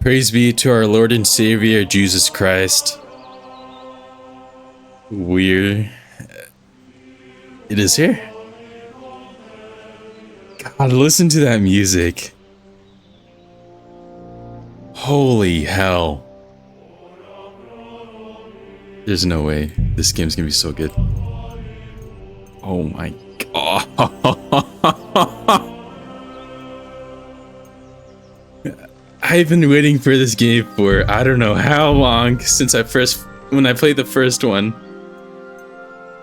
Praise be to our Lord and Savior, Jesus Christ. It is here. God, listen to that music. Holy hell. There's no way this game's gonna be so good. Oh my god. I've been waiting for this game for I don't know how long since when I played the first one.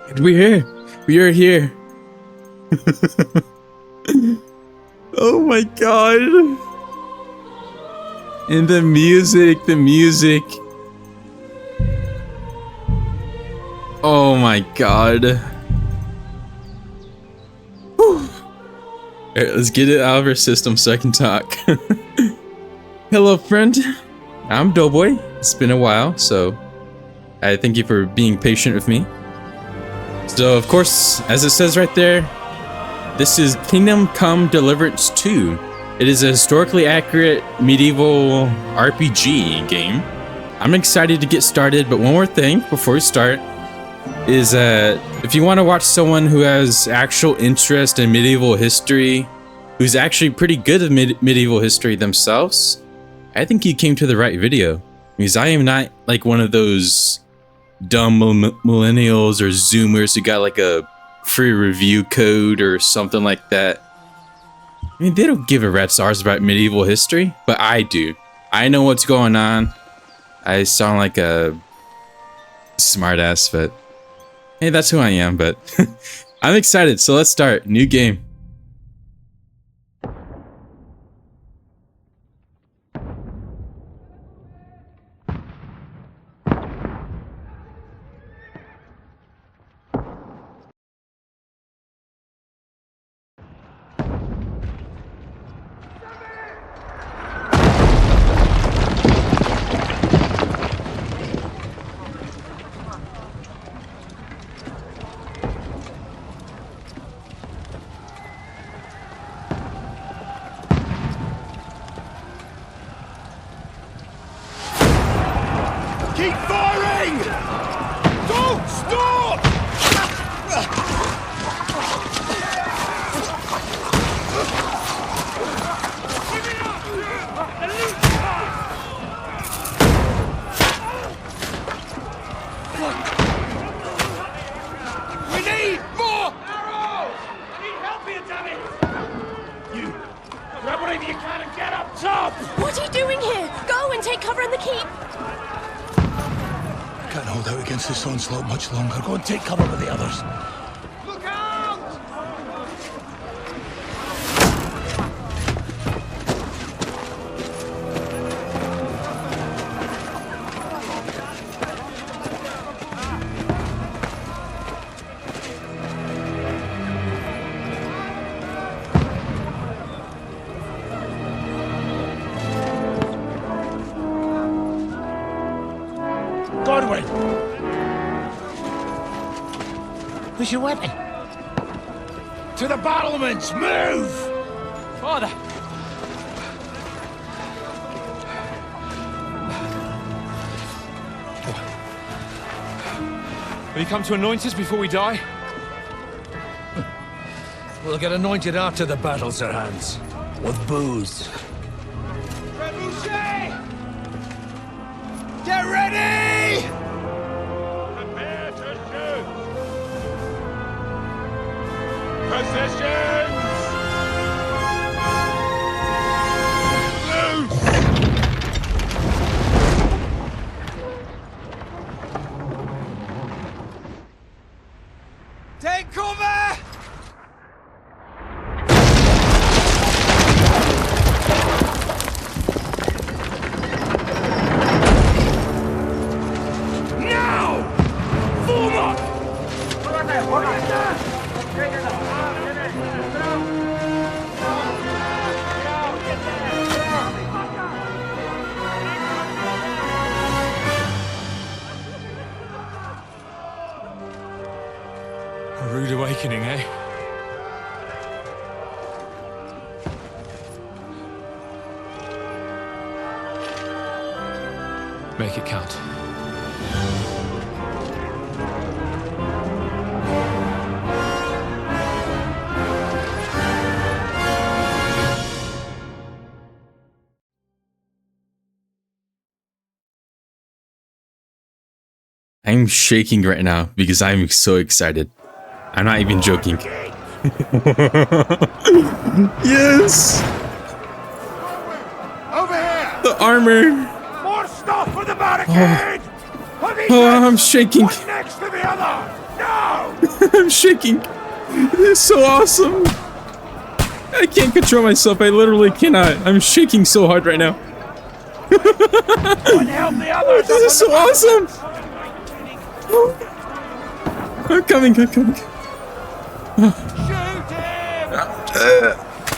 And we're here. We are here. Oh my god. And the music. Oh my god. Whew. Alright, let's get it out of our system so I can talk. Hello, friend. I'm Doughboy. It's been a while, so I thank you for being patient with me. So, of course, as it says right there, this is Kingdom Come Deliverance II. It is a historically accurate medieval RPG game. I'm excited to get started, but one more thing before we start is if you want to watch someone who has actual interest in medieval history, who's actually pretty good at medieval history themselves, I think you came to the right video, because I am not like one of those dumb millennials or zoomers who got like a free review code or something like that. I mean, they don't give a rat's arse about medieval history, but I do. I know what's going on. I sound like a smartass, but hey, that's who I am. But I'm excited, so let's start. New game. Keep firing! Don't stop! We need more arrows! I need help here, damn it! You grab whatever you can and get up top! What are you doing here? Go and take cover in the keep! Can't hold out against this onslaught much longer. Go and take cover with the others. Look out! Godwin! Where's your weapon? To the battlements! Move! Father! Will you come to anoint us before we die? We'll get anointed after the battles are hands. With booze. Trebuchet! Get ready! Prepare to shoot! Positions! Loose! Take cover! Make it count. I'm shaking right now because I'm so excited. I'm not even joking. Yes! Over here! The armor! More stuff for the barricade! Oh, I'm shaking. One next to the other! No! I'm shaking. This is so awesome. I can't control myself. I literally cannot. I'm shaking so hard right now. One help the others! This is so awesome. I'm coming. Shoot him!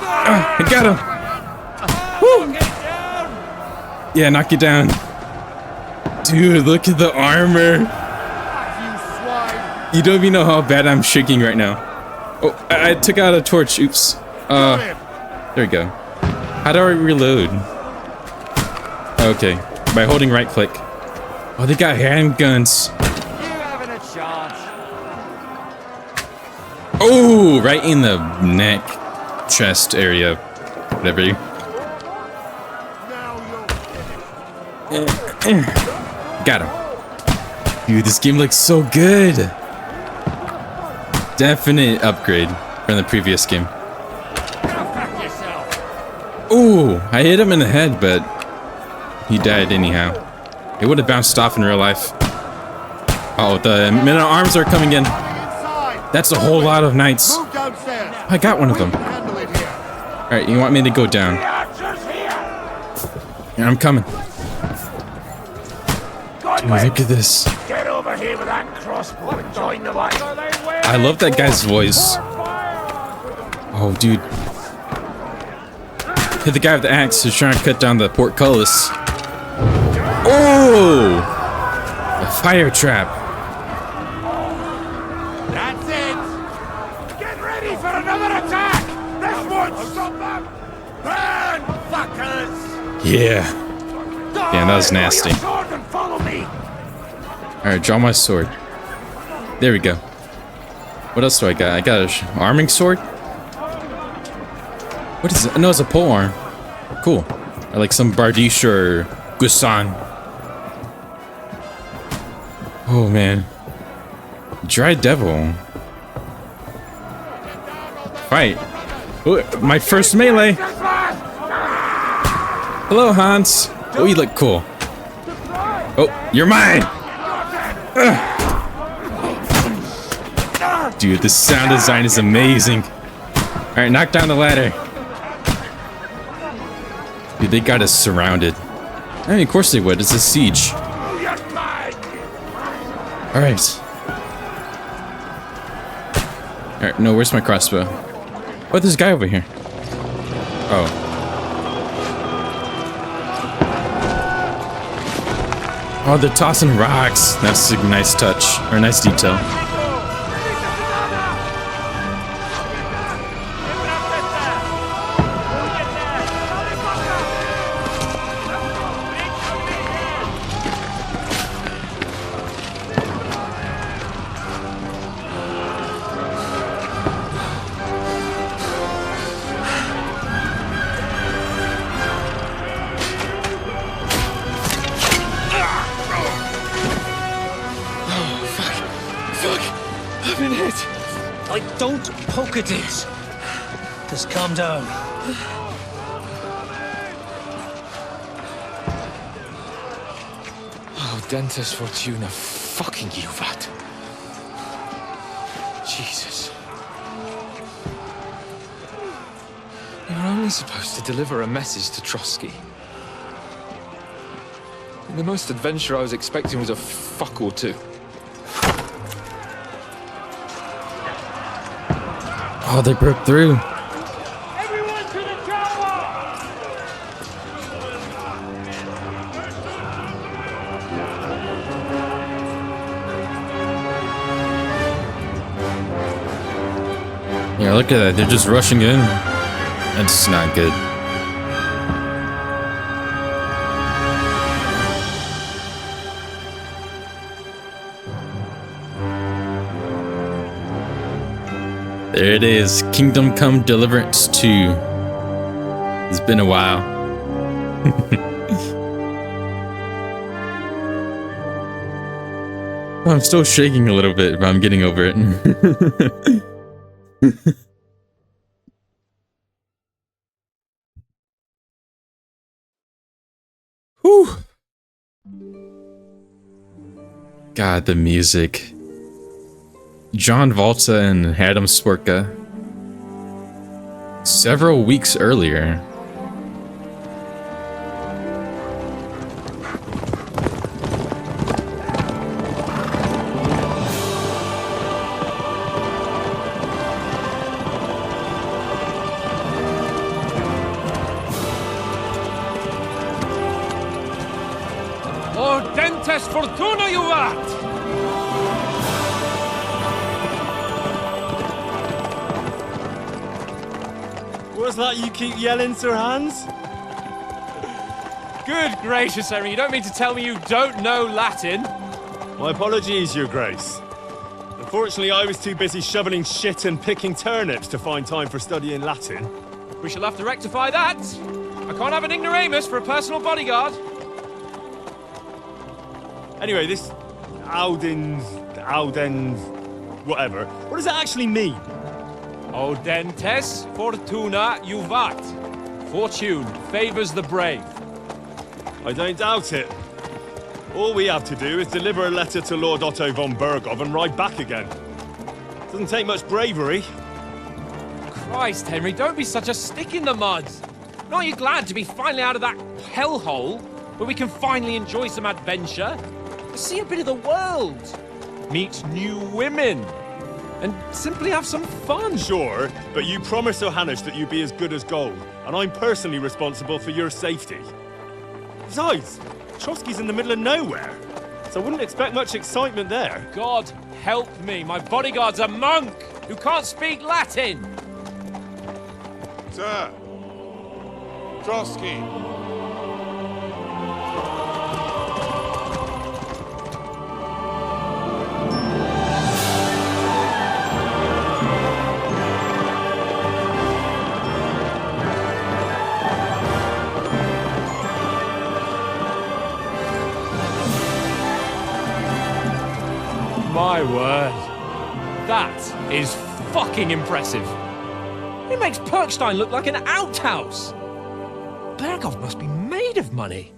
I got him. Woo. Yeah, knock it down. Dude, look at the armor. You don't even know how bad I'm shaking right now. Oh, I took out a torch. Oops. There we go. How do I reload? Okay, by holding right click. Oh, they got handguns. Oh, right in the neck, chest area, whatever. Got him. Dude, this game looks so good. Definite upgrade from the previous game. Ooh, I hit him in the head, but he died anyhow. It would have bounced off in real life. Oh, the men-at-arms are coming in. That's a whole lot of knights. I got one of them. Alright, you want me to go down? Yeah, I'm coming. Dude, look at this. Get over here with that crossbow and join the fight. I love that guy's voice. Oh, dude. Hit the guy with the axe who's trying to cut down the portcullis. Oh! A fire trap. That's it. Get ready for another attack. This won't stop them. Burn, fuckers. Yeah. Yeah, that was nasty. Alright, draw my sword. There we go. What else do I got? I got an arming sword? What is it? No, it's a pole arm. Cool. Or like some Bardiche or Gusan. Oh man. Dry Devil. Fight. Ooh, my first melee. Hello, Hans. Oh, you look cool. Oh, you're mine. Dude, the sound design is amazing. Alright, knock down the ladder. Dude, they got us surrounded. I mean, of course they would. It's a siege. Alright. Alright, no, where's my crossbow? Oh, there's a guy over here. Oh. Oh, they're tossing rocks. That's a nice touch. Or a nice detail. Don't poke at it. Just calm down. Oh, Dentes Fortuna, fucking you, Vat. Jesus. You're only supposed to deliver a message to Trotsky. And the most adventure I was expecting was a fuck or two. Oh, they broke through. Everyone to the tower! Yeah, look at that. They're just rushing in. That's not good. There it is. Kingdom Come Deliverance II. It's been a while. I'm still shaking a little bit, but I'm getting over it. Whew. God, the music. John Volta and Adam Swerka. Several weeks earlier. Ordentes fortuna juvat! What's that you keep yelling, Sir Hans? Good gracious, Henry, you don't mean to tell me you don't know Latin? My apologies, Your Grace. Unfortunately, I was too busy shoveling shit and picking turnips to find time for studying Latin. We shall have to rectify that. I can't have an ignoramus for a personal bodyguard. Anyway, this Audens, whatever. What does that actually mean? Audentes fortuna juvat. Fortune favors the brave. I don't doubt it. All we have to do is deliver a letter to Lord Otto von Bergov and ride back again. Doesn't take much bravery. Christ, Henry, don't be such a stick in the mud. Aren't you glad to be finally out of that hellhole where we can finally enjoy some adventure? See a bit of the world, meet new women, and simply have some fun. Sure, but you promised Johannes that you'd be as good as gold, and I'm personally responsible for your safety. Besides, Trotsky's in the middle of nowhere, so I wouldn't expect much excitement there. God help me, my bodyguard's a monk who can't speak Latin. Sir, Trotsky. My word. That is fucking impressive. It makes Perkstein look like an outhouse. Bergov must be made of money.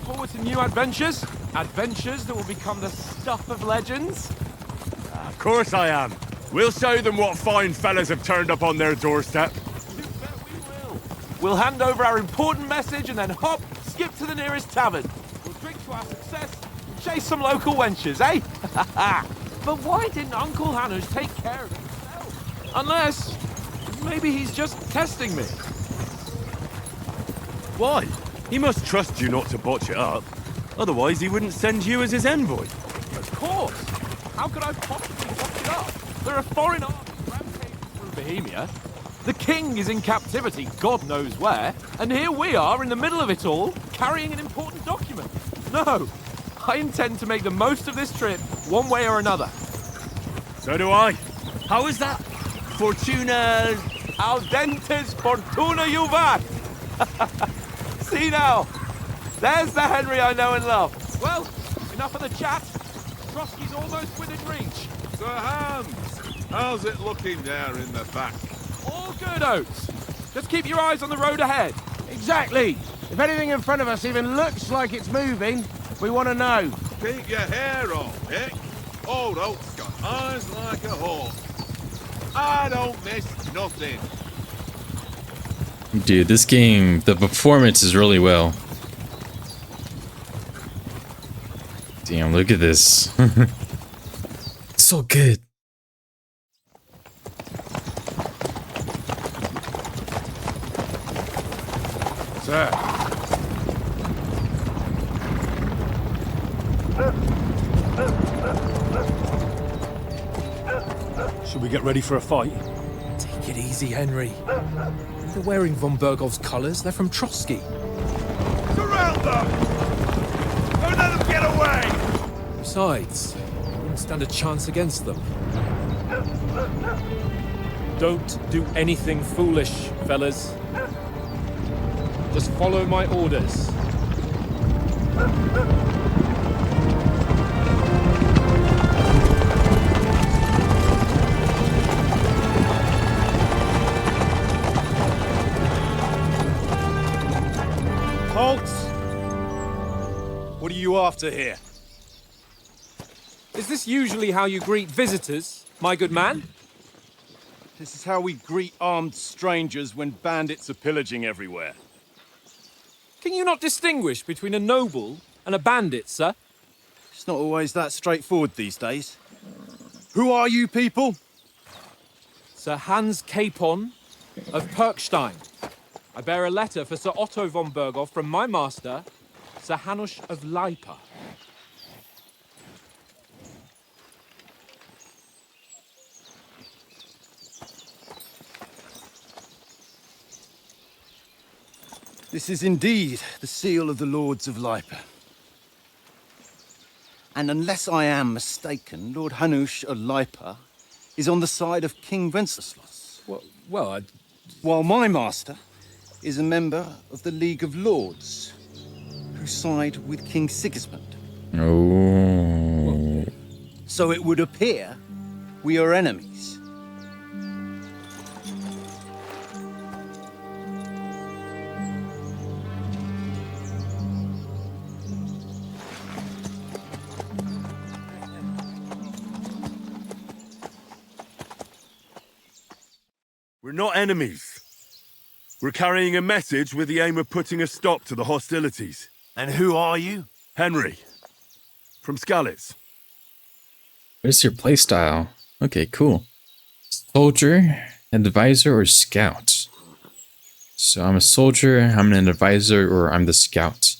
Forward to new adventures? Adventures that will become the stuff of legends? Of course I am. We'll show them what fine fellas have turned up on their doorstep. You bet we will. We'll hand over our important message and then hop, skip to the nearest tavern. We'll drink to our success and chase some local wenches, eh? But why didn't Uncle Hannes take care of himself? Unless, maybe he's just testing me. Why? He must trust you not to botch it up. Otherwise, he wouldn't send you as his envoy. Of course. How could I possibly botch it up? There are foreign armies rampaging through Bohemia. The king is in captivity, God knows where. And here we are in the middle of it all, carrying an important document. No, I intend to make the most of this trip, one way or another. So do I. How is that? Fortuna... Audentes fortuna juvat. See now, there's the Henry I know and love. Well, enough of the chat. Trotsky's almost within reach. Sir Hans, how's it looking there in the back? All good, Oates. Just keep your eyes on the road ahead. Exactly. If anything in front of us even looks like it's moving, we want to know. Keep your hair on, Hick. Old Oak's got eyes like a hawk. I don't miss nothing. Dude, this game, the performance is really well. Damn, look at this. It's so good. Sir, we get ready for a fight? Take it easy, Henry. They're wearing von Bergov's colours. They're from Trotsky. Surround them! Don't let them get away! Besides, we wouldn't stand a chance against them. Don't do anything foolish, fellas. Just follow my orders. Halt! What are you after here? Is this usually how you greet visitors, my good man? This is how we greet armed strangers when bandits are pillaging everywhere. Can you not distinguish between a noble and a bandit, sir? It's not always that straightforward these days. Who are you people? Sir Hans Capon of Perkstein. I bear a letter for Sir Otto von Berghoff from my master, Sir Hanush of Lipa. This is indeed the seal of the Lords of Lipa. And unless I am mistaken, Lord Hanush of Lipa is on the side of King Wenceslas. Well, While my master is a member of the League of Lords, who side with King Sigismund. Oh. So it would appear we are enemies. We're not enemies. We're carrying a message with the aim of putting a stop to the hostilities. And who are you? Henry, from Skalitz. What is your playstyle? Okay, cool. Soldier, advisor, or scout? So I'm a soldier, I'm an advisor, or I'm the scout.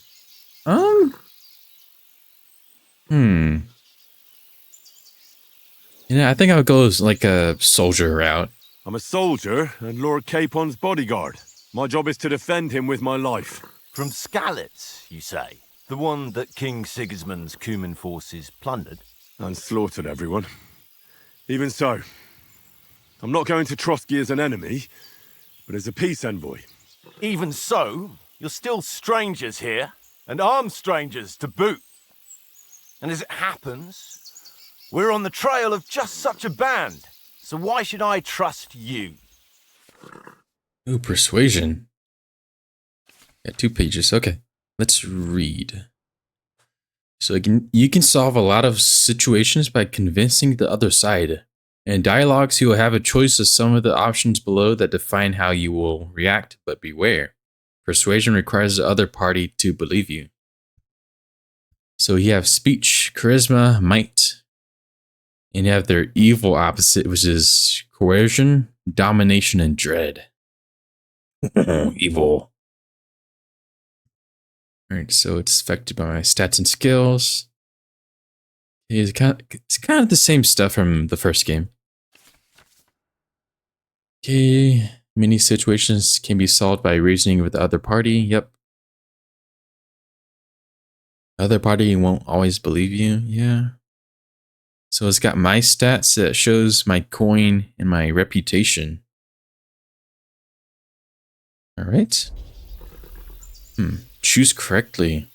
Yeah, I think I'll go as like a soldier route. I'm a soldier and Lord Capon's bodyguard. My job is to defend him with my life. From Skalitz, you say? The one that King Sigismund's Cuman forces plundered? And slaughtered everyone. Even so, I'm not going to Trotsky as an enemy, but as a peace envoy. Even so, you're still strangers here, and armed strangers to boot. And as it happens, we're on the trail of just such a band. So why should I trust you? Ooh, persuasion. Yeah, 2 pages. Okay, let's read. So you can solve a lot of situations by convincing the other side. In dialogues, you will have a choice of some of the options below that define how you will react, but beware. Persuasion requires the other party to believe you. So you have speech, charisma, might, and you have their evil opposite, which is coercion, domination, and dread. Evil. Alright, so it's affected by my stats and skills. It's kind of the same stuff from the first game. Okay, many situations can be solved by reasoning with the other party. Yep. Other party won't always believe you. Yeah. So it's got my stats that shows my coin and my reputation. All right. Choose correctly.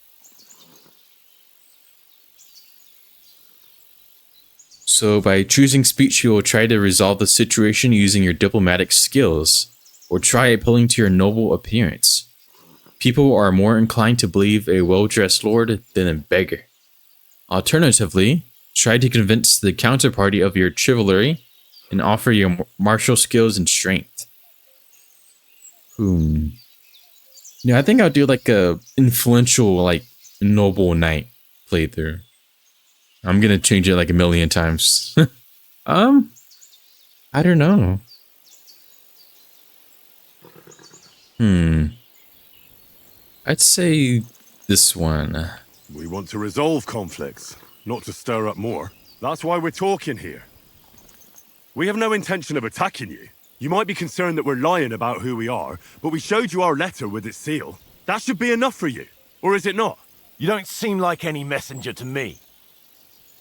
So by choosing speech, you will try to resolve the situation using your diplomatic skills, or try appealing to your noble appearance. People are more inclined to believe a well-dressed lord than a beggar. Alternatively, try to convince the counterparty of your chivalry and offer your martial skills and strength. Yeah, I think I'll do like a influential, like noble knight playthrough. I'm gonna change it like a million times. I don't know. I'd say this one. We want to resolve conflicts, not to stir up more. That's why we're talking here. We have no intention of attacking you. You might be concerned that we're lying about who we are, but we showed you our letter with its seal. That should be enough for you. Or is it not? You don't seem like any messenger to me.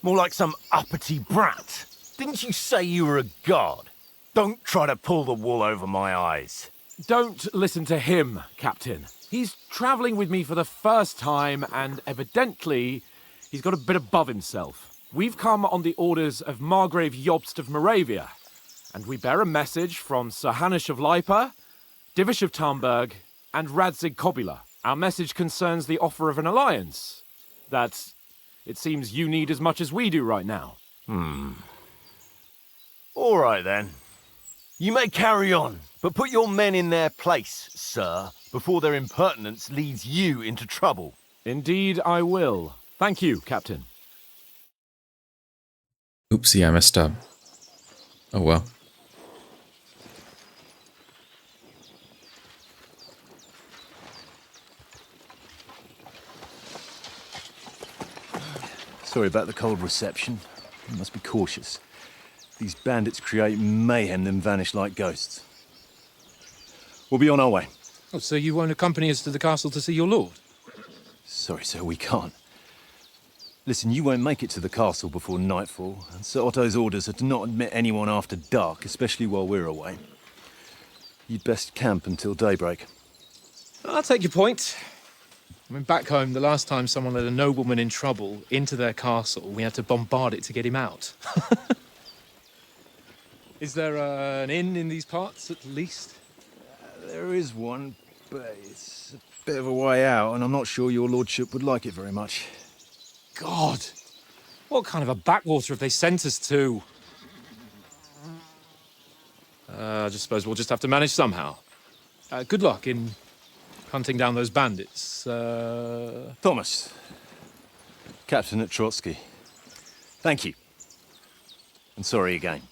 More like some uppity brat. Didn't you say you were a god? Don't try to pull the wool over my eyes. Don't listen to him, Captain. He's travelling with me for the first time, and evidently, he's got a bit above himself. We've come on the orders of Margrave Jobst of Moravia, and we bear a message from Sir Hanush of Lipa, Divish of Tarnberg, and Radzig Kobula. Our message concerns the offer of an alliance that it seems you need as much as we do right now. All right, then. You may carry on, but put your men in their place, sir, before their impertinence leads you into trouble. Indeed, I will. Thank you, Captain. Oopsie, I messed up. Oh well. Sorry about the cold reception. You must be cautious. These bandits create mayhem, then vanish like ghosts. We'll be on our way. Oh, so you won't accompany us to the castle to see your lord? Sorry, sir, we can't. Listen, you won't make it to the castle before nightfall, and Sir Otto's orders are to not admit anyone after dark, especially while we're away. You'd best camp until daybreak. I'll take your point. I mean, back home, the last time someone let a nobleman in trouble into their castle, we had to bombard it to get him out. Is there an inn in these parts, at least? There is one, but it's a bit of a way out, and I'm not sure your lordship would like it very much. God! What kind of a backwater have they sent us to? I just suppose we'll just have to manage somehow. Good luck in hunting down those bandits. Thomas, Captain at Trotsky. Thank you. And sorry again.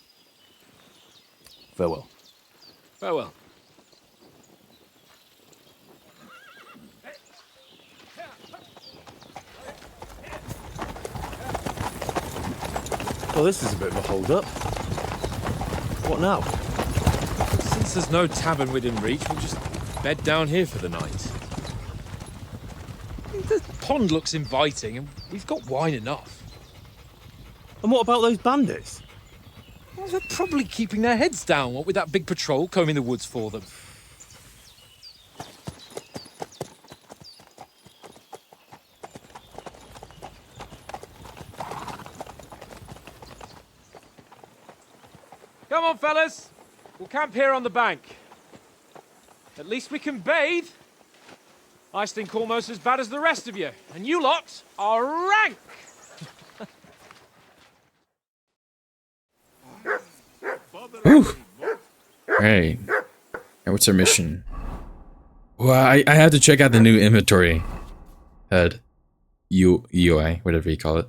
Farewell. Farewell. Well, this is a bit of a hold-up. What now? Since there's no tavern within reach, we'll just bed down here for the night. The pond looks inviting, and we've got wine enough. And what about those bandits? Well, they're probably keeping their heads down, what with that big patrol combing the woods for them. Come on, fellas. We'll camp here on the bank. At least we can bathe. I stink almost as bad as the rest of you, and you lot are rank. Alright. What's our mission? Well, I had to check out the new inventory head. UI, whatever you call it.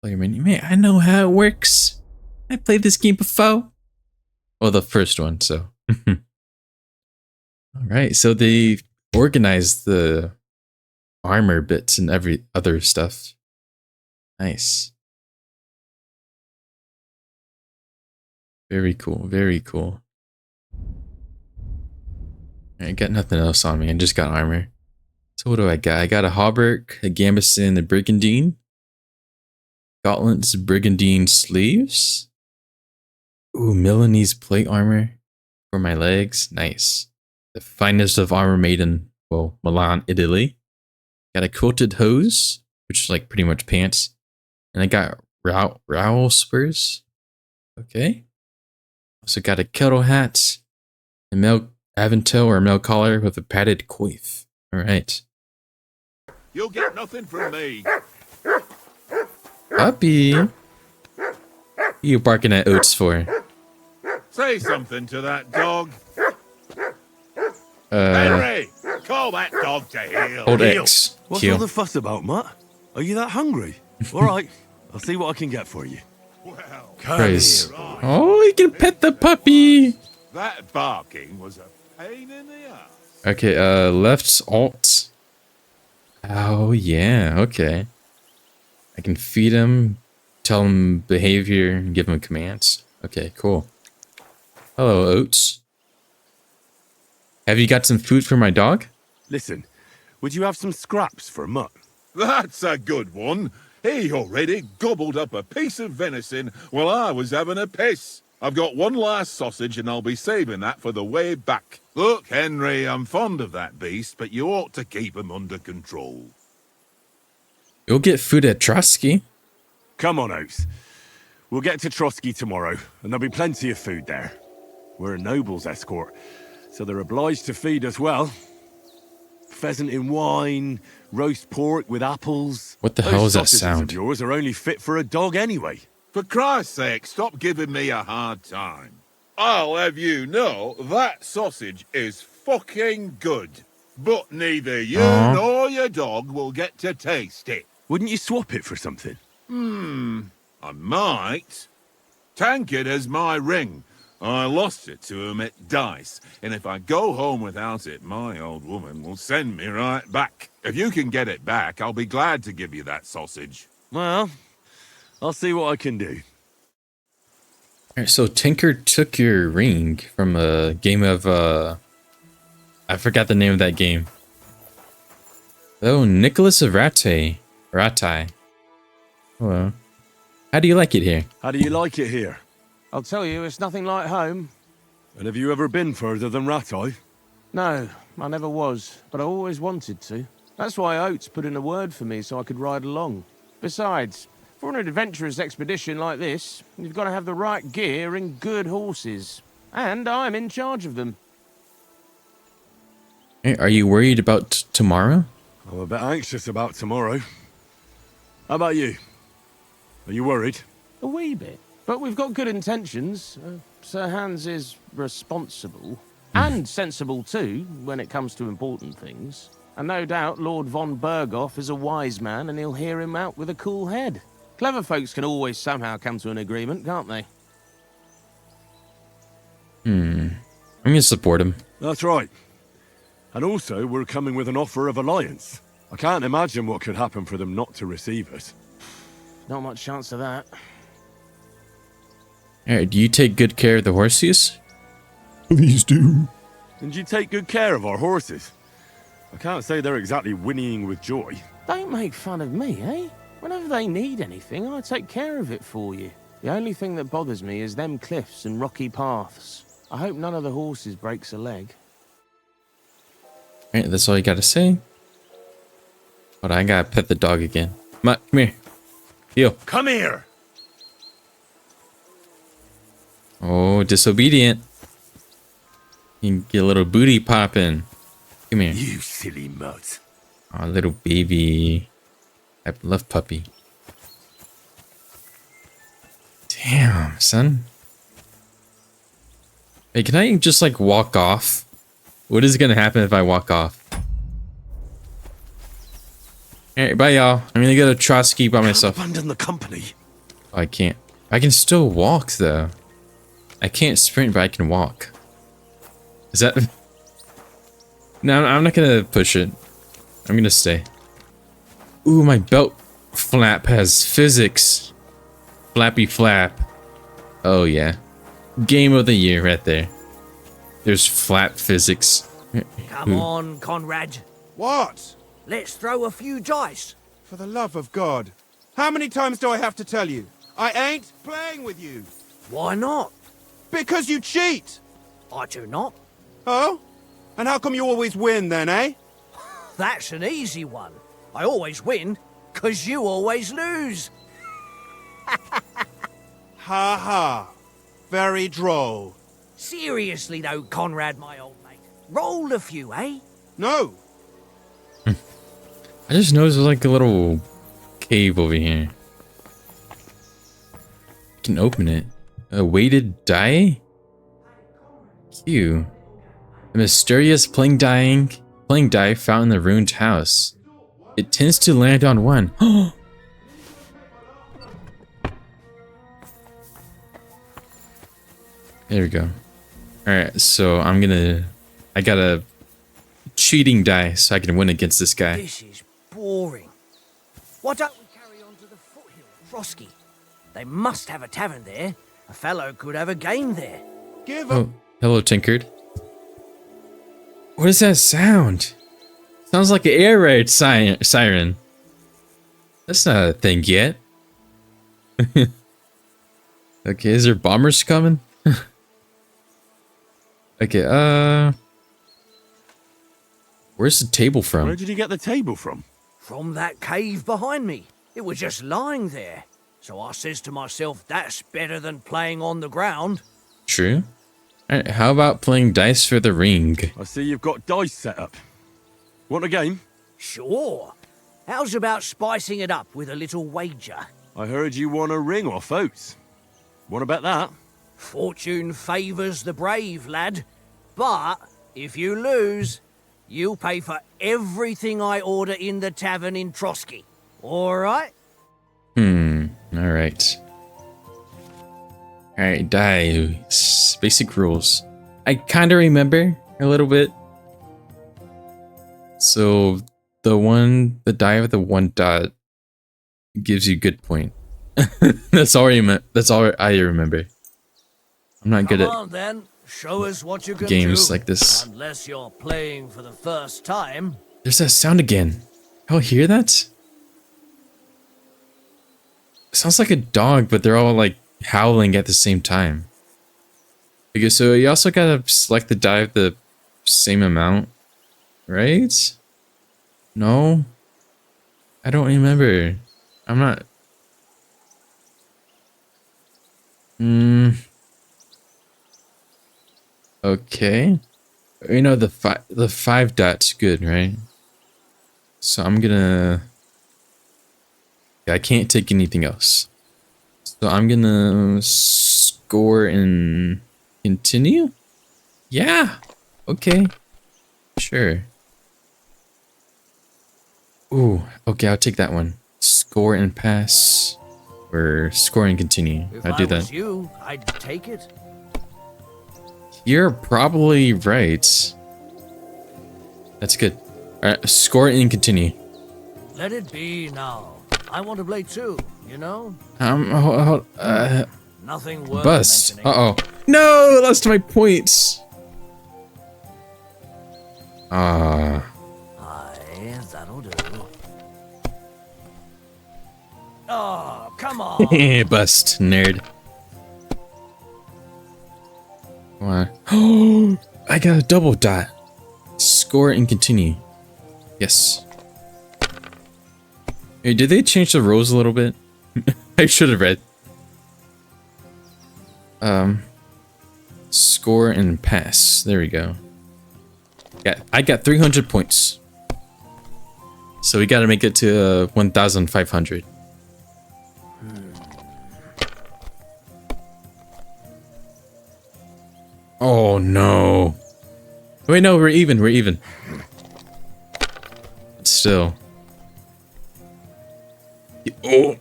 Player menu. Man, I know how it works. I played this game before. Well, the first one, so. Alright, so they organized the armor bits and every other stuff. Nice. Very cool, very cool. I got nothing else on me, I just got armor. So what do I got? I got a hauberk, a gambeson, a brigandine. Gauntlets, brigandine sleeves. Ooh, Milanese plate armor for my legs. Nice. The finest of armor made in, well, Milan, Italy. Got a quilted hose, which is like pretty much pants. And I got rowel spurs. Okay. Also got a kettle hat, a male aventel or male collar with a padded coif. Alright. You'll get nothing from me. Puppy! What are you barking at Oats for? Say something to that dog. Henry, call that dog to heel. Old X. What's all the fuss about, Matt? Are you that hungry? All right, I'll see what I can get for you. Well, Praise. Oh, you can pet the puppy! that barking was a pain in the ass. Okay, left's alt. Oh, yeah, okay. I can feed him, tell him behavior, and give him commands. Okay, cool. Hello, Oats. Have you got some food for my dog? Listen, would you have some scraps for Mutt? That's a good one. He already gobbled up a piece of venison while I was having a piss. I've got one last sausage and I'll be saving that for the way back. Look, Henry, I'm fond of that beast, but you ought to keep him under control. You'll get food at Trotsky. Come on, Oates. We'll get to Trotsky tomorrow, and there'll be plenty of food there. We're a noble's escort, so they're obliged to feed us well. Pheasant in wine, roast pork with apples. What the hell is that Those sausages sound? of yours are only fit for a dog anyway. For Christ's sake, stop giving me a hard time. I'll have you know that sausage is fucking good. But neither you nor your dog will get to taste it. Wouldn't you swap it for something? I might. Tankard has my ring. I lost it to him at dice, and if I go home without it, my old woman will send me right back. If you can get it back, I'll be glad to give you that sausage. Well, I'll see what I can do. Alright, so Tinker took your ring from a game of, I forgot the name of that game. Oh, Nicholas of Rattay. Hello. How do you like it here? How do you like it here? I'll tell you, it's nothing like home. And have you ever been further than Rattay? No, I never was, but I always wanted to. That's why Oates put in a word for me so I could ride along. Besides, for an adventurous expedition like this, you've got to have the right gear and good horses. And I'm in charge of them. Hey, are you worried about tomorrow? I'm a bit anxious about tomorrow. How about you? Are you worried? A wee bit. But we've got good intentions. Sir Hans is responsible. And sensible too, when it comes to important things. And no doubt Lord von Berghoff is a wise man and he'll hear him out with a cool head. Clever folks can always somehow come to an agreement, can't they? I'm gonna support him. That's right. And also, we're coming with an offer of alliance. I can't imagine what could happen for them not to receive us. Not much chance of that. Alright, do you take good care of the horses? Please do. And you take good care of our horses. I can't say they're exactly whinnying with joy. Don't make fun of me, eh? Whenever they need anything, I take care of it for you. The only thing that bothers me is them cliffs and rocky paths. I hope none of the horses breaks a leg. Alright, that's all you gotta say. But I gotta pet the dog again. Mutt, come here. Yo. Come here! Oh, disobedient. You can get a little booty popping. Come here. You silly mutt. Oh, little baby. I love puppy. Damn, son. Hey, can I just like walk off? What is gonna happen if I walk off? Alright, bye y'all. I'm gonna go to Trotsky by myself. Abandon the company. Oh, I can't. I can still walk though. I can't sprint, but I can walk. Is that... No, I'm not gonna push it. I'm gonna stay. Ooh, my belt flap has physics. Flappy flap. Oh yeah. Game of the year right there. There's flap physics. Come on, Conrad. What? Let's throw a few dice. For the love of God. How many times do I have to tell you? I ain't playing with you. Why not? Because you cheat. I do not. Oh? And how come you always win then, eh? That's an easy one. I always win, 'cause you always lose. Ha ha. Very droll. Seriously though, Conrad, my old mate. Roll a few, eh? No. I just noticed there's like a little cave over here. I can open it. A weighted die? Q. A mysterious playing die found in the ruined house. It tends to land on one. There we go. Alright, so I got a cheating die so I can win against this guy. This is boring. Why don't we carry on to the foothill at Trotsky? They must have a tavern there, A fellow could have a game there. Give Oh, hello, Tinkered. What is that sound? Sounds like an air raid siren. That's not a thing yet. Okay, is there bombers coming? Okay, where's the table from? Where did you get the table from? From that cave behind me. It was just lying there. So I says to myself, that's better than playing on the ground. True. Alright, how about playing dice for the ring? I see you've got dice set up. Want a game? Sure. How's about spicing it up with a little wager? I heard you won a ring off Oates. Want to bet that? Fortune favours the brave, lad. But if you lose, you'll pay for everything I order in the tavern in Trotsky. All right? Alright. Alright, dice. Basic rules. I kinda remember a little bit. So, the die with the 1 dot gives you good point. That's all I remember. I'm not good Come at on, then. Show us what you can games do. like this. Unless you're playing for the first time. There's that sound again. Y'all hear that? It sounds like a dog, but they're all like howling at the same time. Okay, so you also gotta select the die of the same amount, right? No? I don't remember. I'm not... Okay. You know, the 5 dot's good, right? So I'm gonna... I can't take anything else. So I'm gonna score and continue? Yeah! Okay. Sure. Ooh, okay, I'll take that one. Score and pass. Or score and continue. If I'll do I was that. you, I'd take it. You're probably right. That's good. Alright, score and continue. Let it be now. I want to play too, you know? Nothing worth Bust. mentioning. Uh-oh. No, I lost my points. Ah. Aye, that'll do. Oh, come on. Bust, nerd. Come on. Oh, I got a double dot. Score and continue. Yes. Hey, did they change the rules a little bit? I should have read. Score and pass. There we go. Yeah, I got 300 points. So we gotta make it to 1,500. Oh no. Wait, no, we're even, we're even. But still. Oh,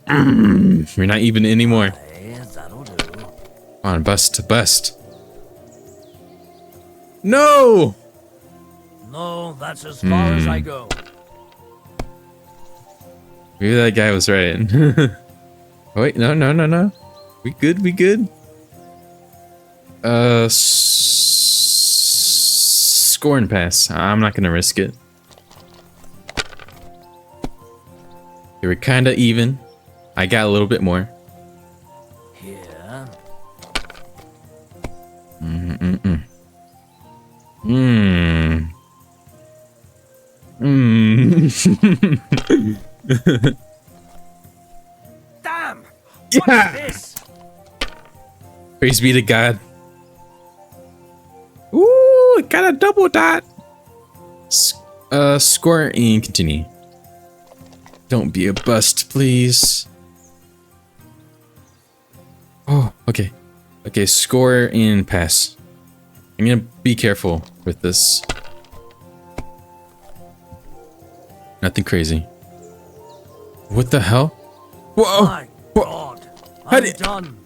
we're not even anymore. That'll do. Come on, bust to bust. No! No, that's as far as I go. Maybe that guy was right. Wait, no, no, no, no. We good, we good. Score and pass. I'm not gonna risk it. Okay, we're kinda even. I got a little bit more. Here. Damn! Yeah! What is this? Praise be to God. Ooh, got a double dot. Score and continue. Don't be a bust, please. Oh, okay. Okay, score and pass. I'm gonna be careful with this. Nothing crazy. What the hell? Whoa! My God. I'm done.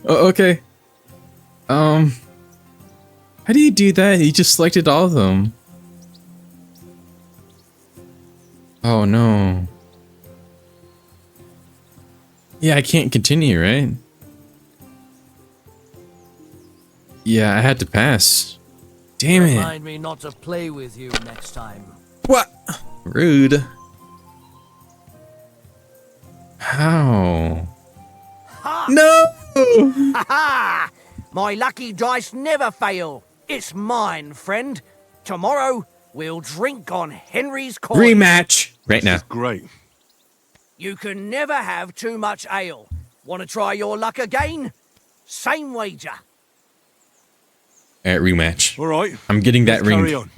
Okay. How do you do that? You just selected all of them. Oh no. Yeah, I can't continue, right? Yeah, I had to pass. Damn it. Remind me not to play with you next time. What? Rude. How? Ha! No! Ha ha! My lucky dice never fail. It's mine, friend. Tomorrow, we'll drink on Henry's coin. Rematch! Right now. This is great. You can never have too much ale. Want to try your luck again? Same wager. Alright, rematch. All right. I'm getting that let's ring. Carry on.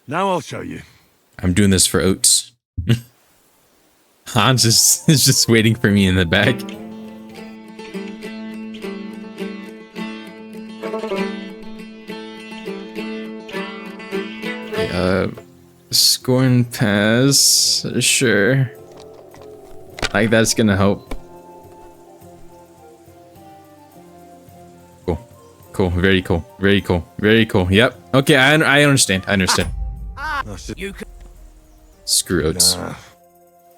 Now I'll show you. I'm doing this for Oates. Hans is just waiting for me in the back. Scorn pass, sure. Like that's gonna help. Cool, cool, very cool, very cool, very cool. Yep. Okay, I understand. I understand. You can Screw Oates.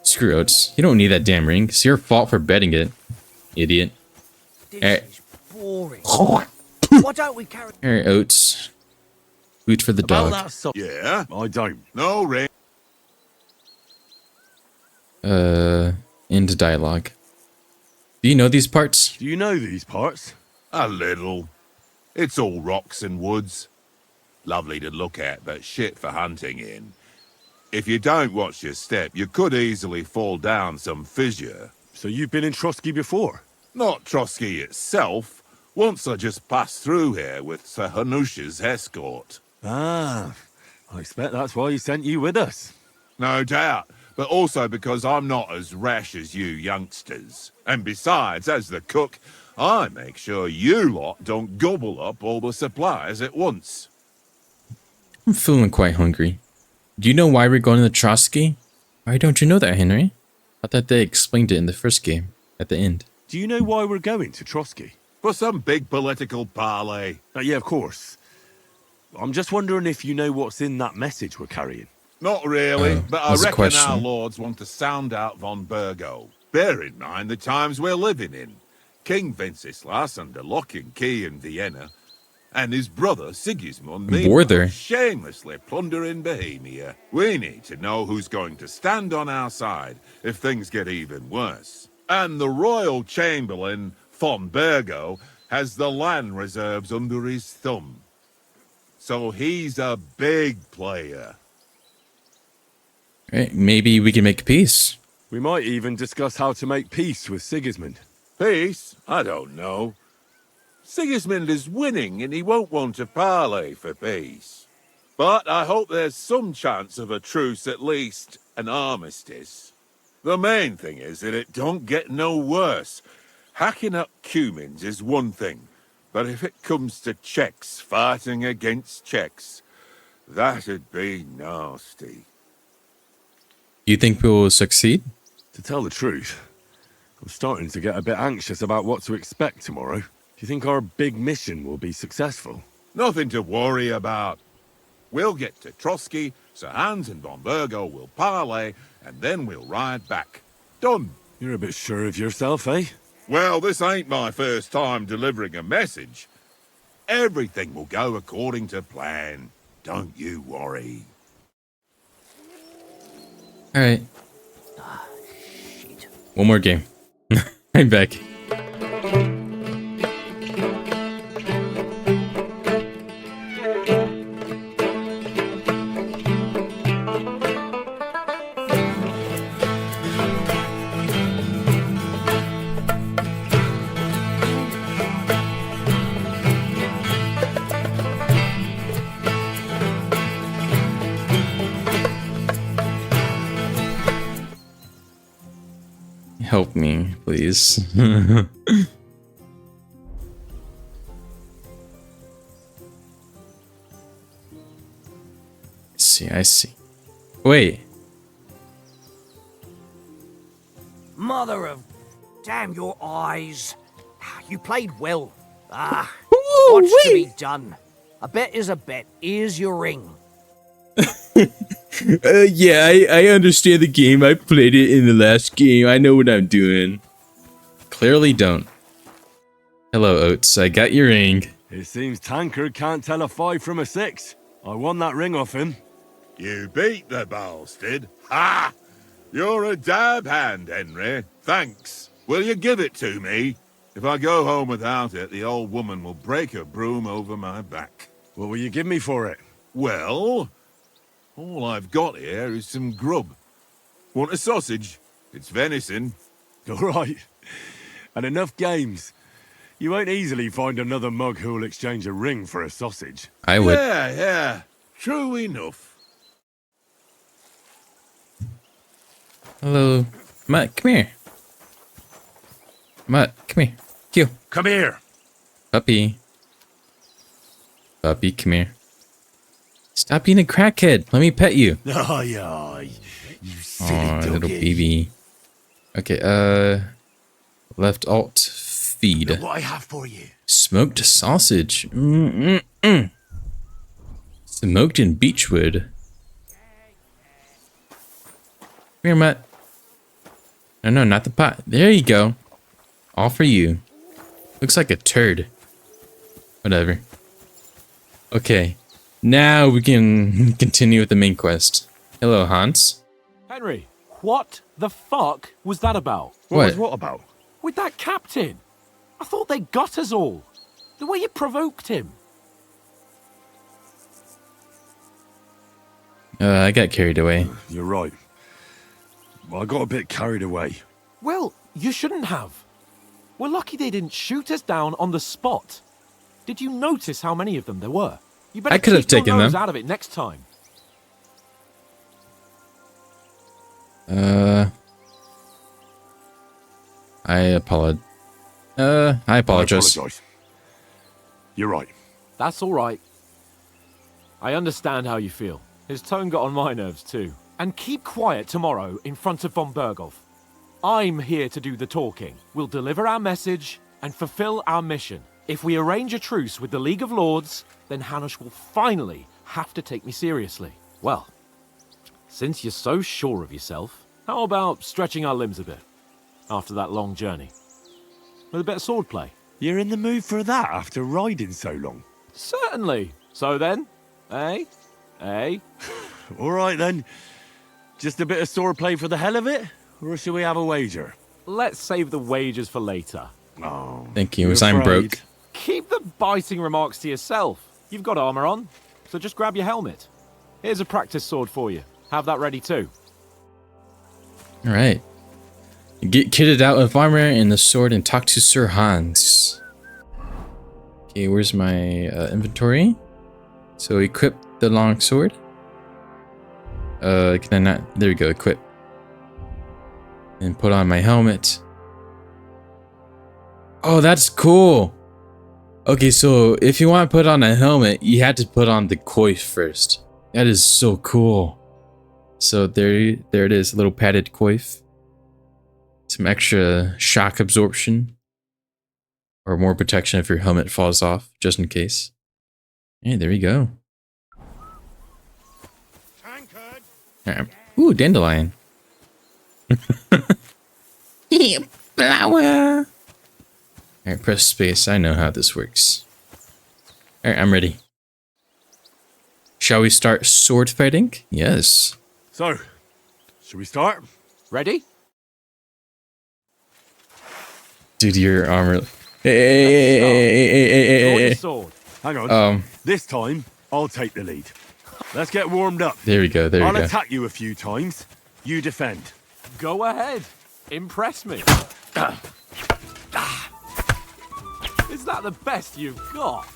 Screw Oates. You don't need that damn ring. It's your fault for betting it, idiot. This is boring. Why don't we carry... Alright, Oates. Food for the dog. Yeah? I don't. No ring. Into dialogue. Do you know these parts? Do you know these parts? A little. It's all rocks and woods. Lovely to look at, but shit for hunting in. If you don't watch your step, you could easily fall down some fissure. So you've been in Trotsky before? Not Trotsky itself. Once I just passed through here with Sir Hanush's escort. Ah, I expect that's why he sent you with us. No doubt, but also because I'm not as rash as you youngsters. And besides, as the cook, I make sure you lot don't gobble up all the supplies at once. I'm feeling quite hungry. Do you know why we're going to the Trotsky? Why don't you know that, Henry? I thought they explained it in the first game, at the end. Do you know why we're going to Trotsky? For some big political parley. Yeah, of course. I'm just wondering if you know what's in that message we're carrying. Not really, but I that's a reckon question. our lords want to sound out von Burgo. Bear in mind the times we're living in. King Wenceslas under lock and key in Vienna, and his brother Sigismund Borther. shamelessly plundering Bohemia. We need to know who's going to stand on our side if things get even worse. And the royal chamberlain, von Burgo, has the land reserves under his thumb. So he's a big player. Right, maybe we can make peace. We might even discuss how to make peace with Sigismund. Peace? I don't know. Sigismund is winning and he won't want to parley for peace. But I hope there's some chance of a truce, at least an armistice. The main thing is that it don't get no worse. Hacking up Cumans is one thing, but if it comes to Czechs fighting against Czechs, that'd be nasty. You think we'll succeed? To tell the truth, I'm starting to get a bit anxious about what to expect tomorrow. Do you think our big mission will be successful? Nothing to worry about. We'll get to Trotsky, Sir Hans and von Burgo will parley, and then we'll ride back. Done. You're a bit sure of yourself, eh? Well, this ain't my first time delivering a message. Everything will go according to plan. Don't you worry. Alright. One more game. I'm back. Help me, please. I see. Wait. Mother of... Damn your eyes. You played well. What's to be done? A bet is a bet. Here's your ring. Yeah, I understand the game. I played it in the last game. I know what I'm doing. clearly don't. Hello, Oates. I got your ring. It seems Tankard can't tell a 5 from a 6. I won that ring off him. You beat the bastard. Ha! You're a dab hand, Henry. Thanks. Will you give it to me? If I go home without it, the old woman will break her broom over my back. What will you give me for it? Well, all I've got here is some grub. Want a sausage? It's venison. All right. And enough games. You won't easily find another mug who'll exchange a ring for a sausage. I would. Yeah. True enough. Hello. Mutt, come here. Mutt, come here. Q. Come here. Puppy. Puppy, come here. Stop being a crackhead. Let me pet you. Aye, aye. You silly doggy. Little baby. Okay, left alt feed. Look what I have for you. Smoked sausage. Smoked in beechwood. Come here, Mutt. No, not the pot. There you go. All for you. Looks like a turd. Whatever. Okay. Now we can continue with the main quest. Hello, Hans. Henry, what the fuck was that about? What about? With that captain. I thought they got us all. The way you provoked him. I got carried away. You're right. I got a bit carried away. Well, you shouldn't have. We're lucky they didn't shoot us down on the spot. Did you notice how many of them there were? You better I could have keep your taken nose them. out of it next time. I apologize. You're right. That's all right. I understand how you feel. His tone got on my nerves too. And keep quiet tomorrow in front of von Berghoff. I'm here to do the talking. We'll deliver our message and fulfill our mission. If we arrange a truce with the League of Lords, then Hanush will finally have to take me seriously. Well, since you're so sure of yourself, how about stretching our limbs a bit after that long journey? With a bit of swordplay. You're in the mood for that after riding so long? Certainly. So then, eh? All right then. Just a bit of swordplay for the hell of it? Or shall we have a wager? Let's save the wagers for later. Oh, Thank you, as I'm broke. Keep the biting remarks to yourself. You've got armor on, so just grab your helmet. Here's a practice sword for you. Have that ready too. Alright. Get kitted out with armor and the sword and talk to Sir Hans. Okay, where's my inventory? So equip the long sword. Can I not? There we go, equip. And put on my helmet. Oh, that's cool. Okay, so if you want to put on a helmet, you had to put on the coif first. That is so cool. So there it is, a little padded coif. Some extra shock absorption. Or more protection if your helmet falls off, just in case. Hey, there you go. Ooh, dandelion. Flower. Alright, press space. I know how this works. Alright, I'm ready. Shall we start sword fighting? Yes. So, should we start? Ready? Dude, your armor. Hey. Sword. Hang on. This time, I'll take the lead. Let's get warmed up. There we go, there we I'll go. attack you a few times. You defend. Go ahead. Impress me. Is that the best you've got?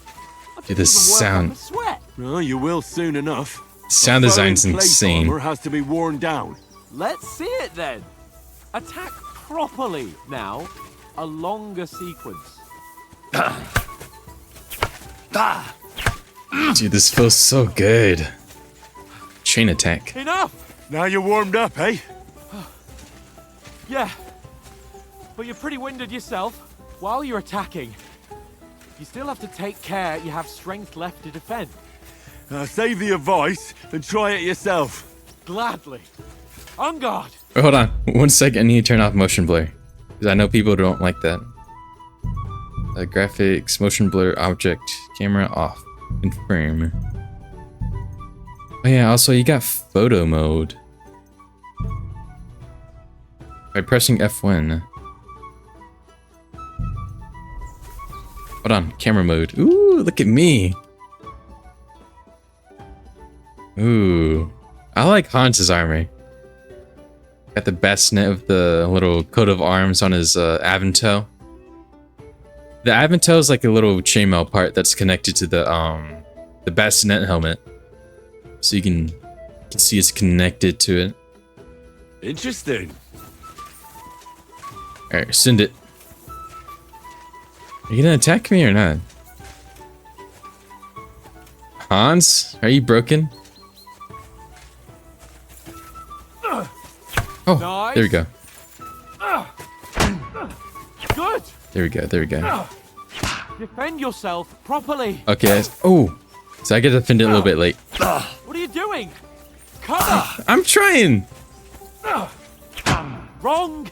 Dude, this sound. Well, you will soon enough. Sound design's insane. Armor has to be worn down. Let's see it then. Attack properly now. A longer sequence. Dude, this feels so good. Chain attack. Enough! Now you're warmed up, eh? Yeah. But you're pretty winded yourself. While you're attacking, you still have to take care you have strength left to defend. Save the advice and try it yourself. Gladly. On guard. Wait, hold on. 1 second, I need to turn off motion blur. Because I know people don't like that. Graphics, motion blur, object, camera off. Confirm. Oh yeah, also you got photo mode. By pressing F1. Hold on, camera mode. Ooh, look at me. Ooh. I like Hans's armor. Got the bassinet of the little coat of arms on his Aventel. The Aventel is like a little chainmail part that's connected to the bassinet helmet. So you can see it's connected to it. Interesting. Alright, send it. Are you gonna attack me or not? Hans? Are you broken? Oh, Nice. there we go. Good. There we go, there we go. Defend yourself properly. Okay, oh! So I get to defend it a little bit late. What are you doing? Cover. I'm trying! Wrong.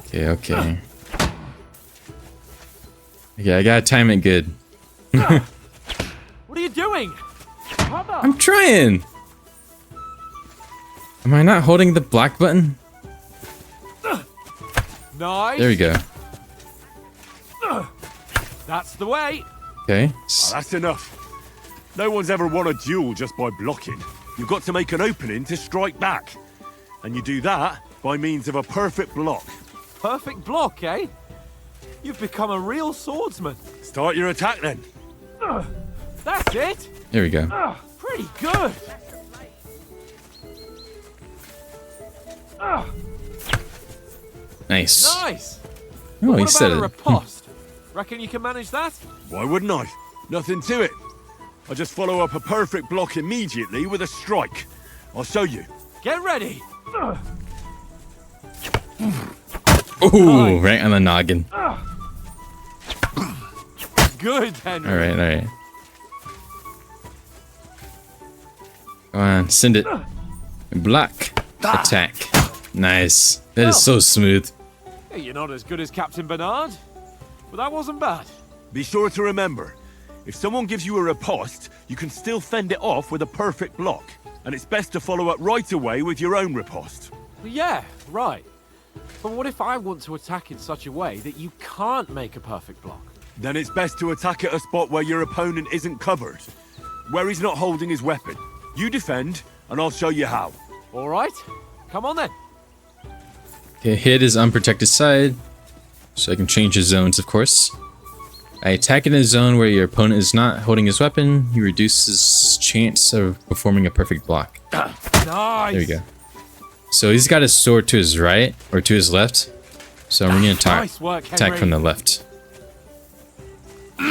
Okay, okay. Okay, I gotta time it good. What are you doing? Cover. I'm trying! Am I not holding the black button? Nice. There we go. That's the way. Okay. That's enough. No one's ever won a duel just by blocking. You've got to make an opening to strike back. And you do that by means of a perfect block. Perfect block, eh? You've become a real swordsman. Start your attack then. That's it. There we go. Pretty good. Nice. Nice. Oh, he What said about a it. riposte? Reckon you can manage that? Why wouldn't I? Nothing to it. I just follow up a perfect block immediately with a strike. I'll show you. Get ready. Ooh, right on the noggin. Good, Henry. Alright, alright. Come on, send it. Block. Attack. Nice. That is so smooth. Hey, you're not as good as Captain Bernard, but that wasn't bad. Be sure to remember, if someone gives you a riposte, you can still fend it off with a perfect block. And it's best to follow up right away with your own riposte. Yeah, right. But what if I want to attack in such a way that you can't make a perfect block? Then it's best to attack at a spot where your opponent isn't covered. Where he's not holding his weapon. You defend, and I'll show you how. All right. Come on then. Okay, hit his unprotected side. So I can change his zones, of course. I attack in a zone where your opponent is not holding his weapon. You reduce his chance of performing a perfect block. Nice. There we go. So he's got his sword to his right, or to his left. So I'm going to Nice work, attack Henry. from the left.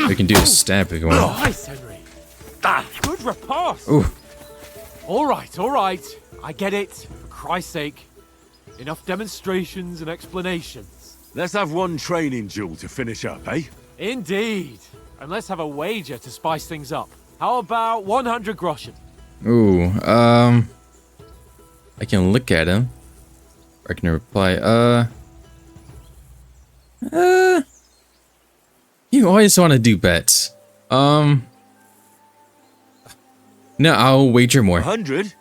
We can do a stab if you want. Nice, Henry. Good riposte. Ooh. All right. I get it. For Christ's sake. Enough demonstrations and explanations. Let's have one training duel to finish up, eh? Indeed. And let's have a wager to spice things up. How about 100 groschen? Ooh, I can look at him. Or I can reply, you always want to do bets. No, I'll wager more. 100?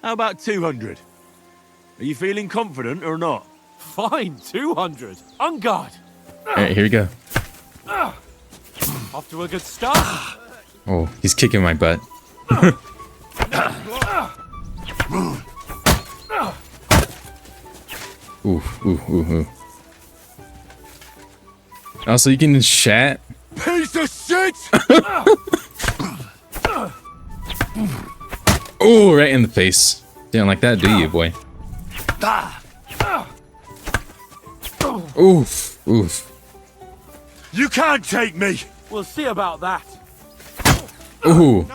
How about 200? Are you feeling confident or not? Fine, 200. On guard. Alright, here we go. Off to a good start. Oh, he's kicking my butt. Ooh. Also, you can chat. Piece of shit! Oh, right in the face. Didn't like that, do you, boy? Oof. You can't take me! We'll see about that. Ooh.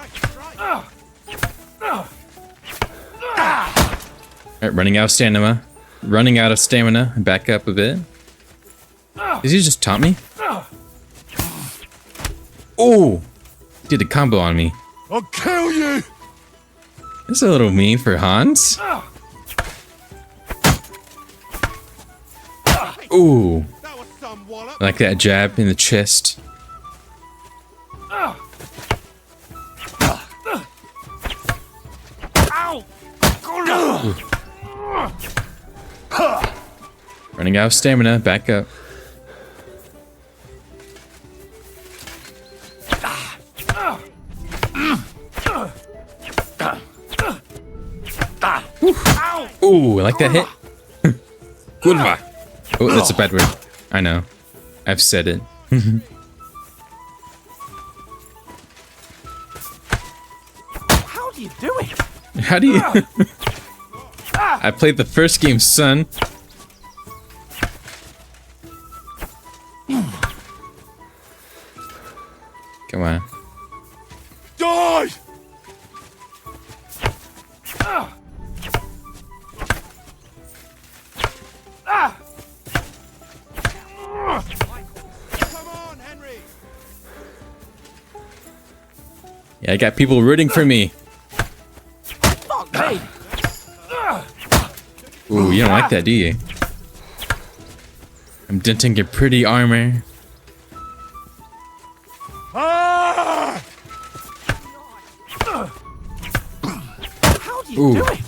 Alright, running out of stamina. Back up a bit. Did he just taunt me? Oh! Did a combo on me. I'll kill you! That's a little mean for Hans. Ooh. I like that jab in the chest. Ooh. Running out of stamina, back up. Ooh, I like that hit. Goodbye. Oh, that's a bad word. I know. I've said it. How do you do it? How do you... I played the first game, son. Come on. Die! Yeah, I got people rooting for me. Fuck me! Ooh, you don't like that, do you? I'm denting your pretty armor. How do you Ooh. do it?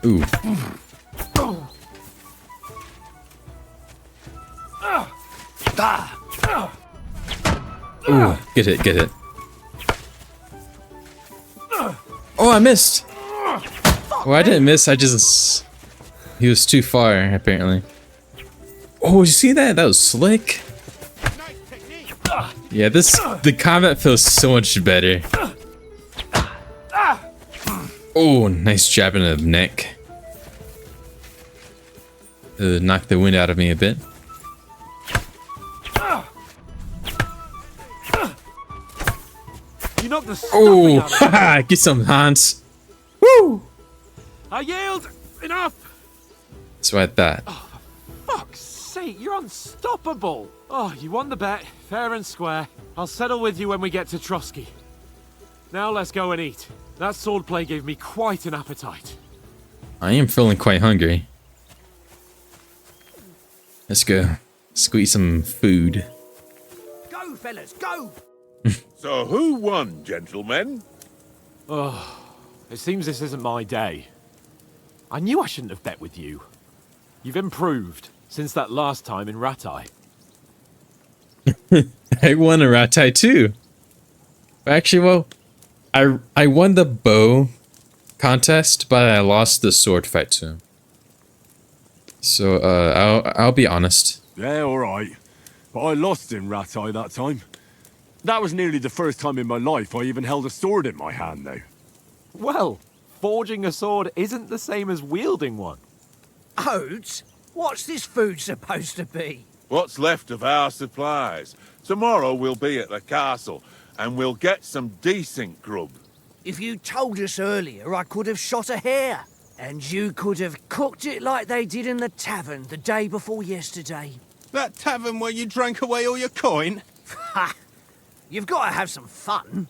Ooh. Ooh, get it, get it. Oh, I missed. Well, I didn't miss. I just... He was too far, apparently. Oh, you see that? That was slick. Yeah, the combat feels so much better. Oh, nice jab in the neck. Knocked the wind out of me a bit. You knocked the stuffing Oh, out of me. haha, get some, Hans. Woo! I yield. Enough. That's what I thought. Fuck's sake, you're unstoppable. Oh, you won the bet, fair and square. I'll settle with you when we get to Trotsky. Now let's go and eat. That swordplay gave me quite an appetite. I am feeling quite hungry. Let's go. Let's go eat some food. Go, fellas, go! So who won, gentlemen? Oh, it seems this isn't my day. I knew I shouldn't have bet with you. You've improved since that last time in Ratai. I won a Ratai too. Actually, well, I won the bow contest, but I lost the sword fight too. So I'll be honest. Yeah, all right. But I lost in Ratai that time. That was nearly the first time in my life I even held a sword in my hand, though. Well, forging a sword isn't the same as wielding one. Oats, what's this food supposed to be? What's left of our supplies. Tomorrow we'll be at the castle, and we'll get some decent grub. If you told us earlier, I could have shot a hare. And you could have cooked it like they did in the tavern the day before yesterday. That tavern where you drank away all your coin? Ha! You've got to have some fun.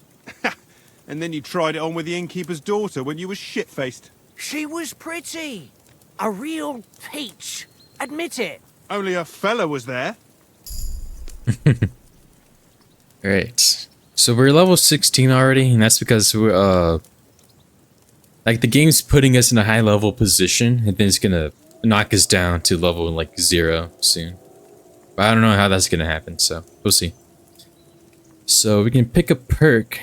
And then you tried it on with the innkeeper's daughter when you were shit-faced. She was pretty. A real peach. Admit it. Only a fella was there. Alright. So we're level 16 already, and that's because we're, like, the game's putting us in a high level position, and then it's gonna knock us down to level, like, 0 soon. But I don't know how that's gonna happen, so we'll see. So we can pick a perk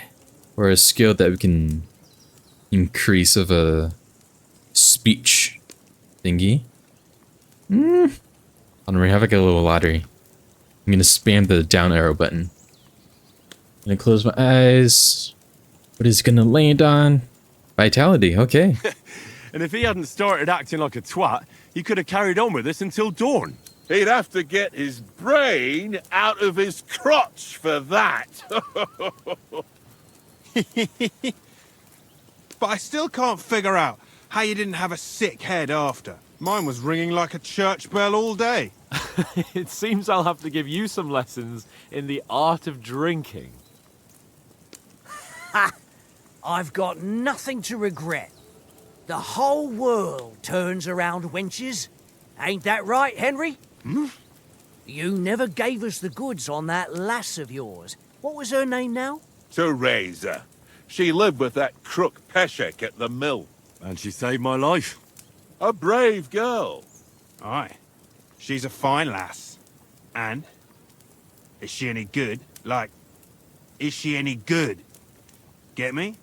or a skill that we can increase of a speech thingy. I don't know, we have like a little lottery. I'm gonna spam the down arrow button. I'm gonna close my eyes. What is it gonna land on? Vitality, okay. And if he hadn't started acting like a twat, he could have carried on with us until dawn. He'd have to get his brain out of his crotch for that. But I still can't figure out how you didn't have a sick head after. Mine was ringing like a church bell all day. It seems I'll have to give you some lessons in the art of drinking. Ha! I've got nothing to regret. The whole world turns around wenches. Ain't that right, Henry? You never gave us the goods on that lass of yours. What was her name now? Teresa. She lived with that crook Peshek at the mill. And she saved my life. A brave girl. Aye. She's a fine lass. And? Is she any good? Like, is she any good? Get me?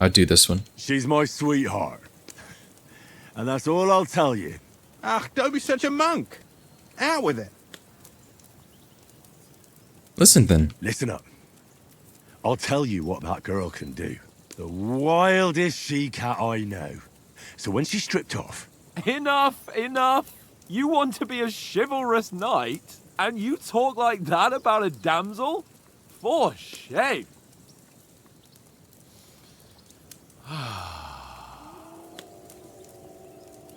I'll do this one. She's my sweetheart. And that's all I'll tell you. Ach, don't be such a monk. Out with it. Listen then. Listen up. I'll tell you what that girl can do. The wildest she-cat I know. So when she's stripped off... Enough, enough. You want to be a chivalrous knight, and you talk like that about a damsel? For shame.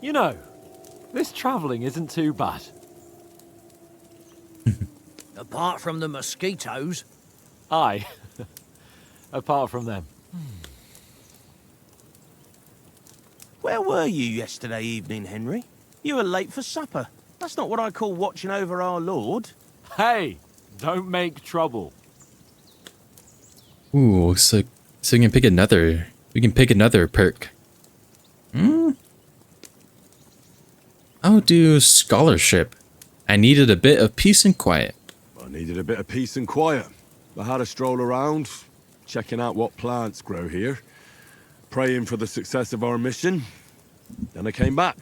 You know, this travelling isn't too bad. Apart from the mosquitoes. Aye. Apart from them. Where were you yesterday evening, Henry? You were late for supper. That's not what I call watching over our Lord. Hey, don't make trouble. Ooh, so we can pick another. We can pick another perk. I'll do scholarship. I needed a bit of peace and quiet. I needed a bit of peace and quiet. I had a stroll around, checking out what plants grow here, praying for the success of our mission. Then I came back.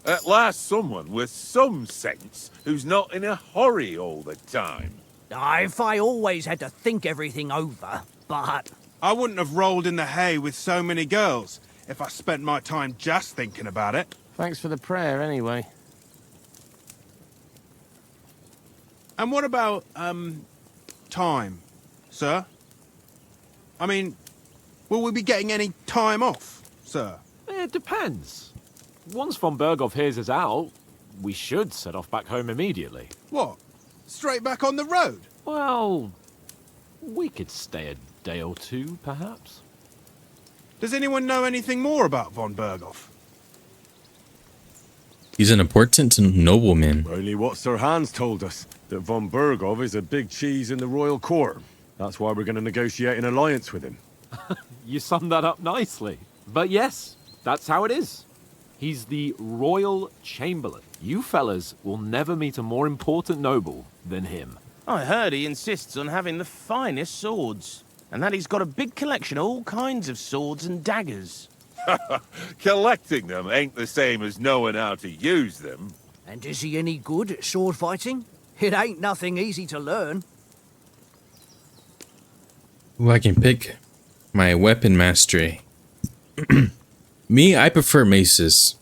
At last someone with some sense who's not in a hurry all the time. If I always had to think everything over, but... I wouldn't have rolled in the hay with so many girls if I spent my time just thinking about it. Thanks for the prayer, anyway. And what about, time, sir? I mean, will we be getting any time off, sir? It depends. Once von Berghoff hears us out, we should set off back home immediately. What? Straight back on the road? Well, we could stay a day or two, perhaps. Does anyone know anything more about von Berghoff? He's an important nobleman. Only what Sir Hans told us, that von Berghoff is a big cheese in the royal court. That's why we're going to negotiate an alliance with him. You summed that up nicely. But yes, that's how it is. He's the royal chamberlain. You fellas will never meet a more important noble than him. I heard he insists on having the finest swords, and that he's got a big collection of all kinds of swords and daggers. Collecting them ain't the same as knowing how to use them. And is he any good at sword fighting? It ain't nothing easy to learn. Ooh, I can pick my weapon mastery. Me, I prefer maces.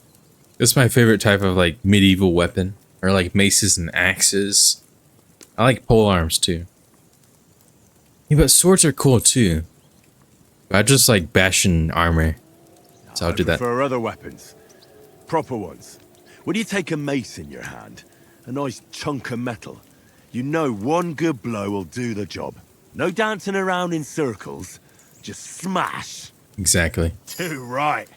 It's my favorite type of like medieval weapon. Or like maces and axes. I like polearms too. Yeah, but swords are cool too. But I just like bashing armor. So I'll do that. I prefer other weapons. Proper ones. When you take a mace in your hand, a nice chunk of metal, you know one good blow will do the job. No dancing around in circles. Just smash. Exactly. Too right.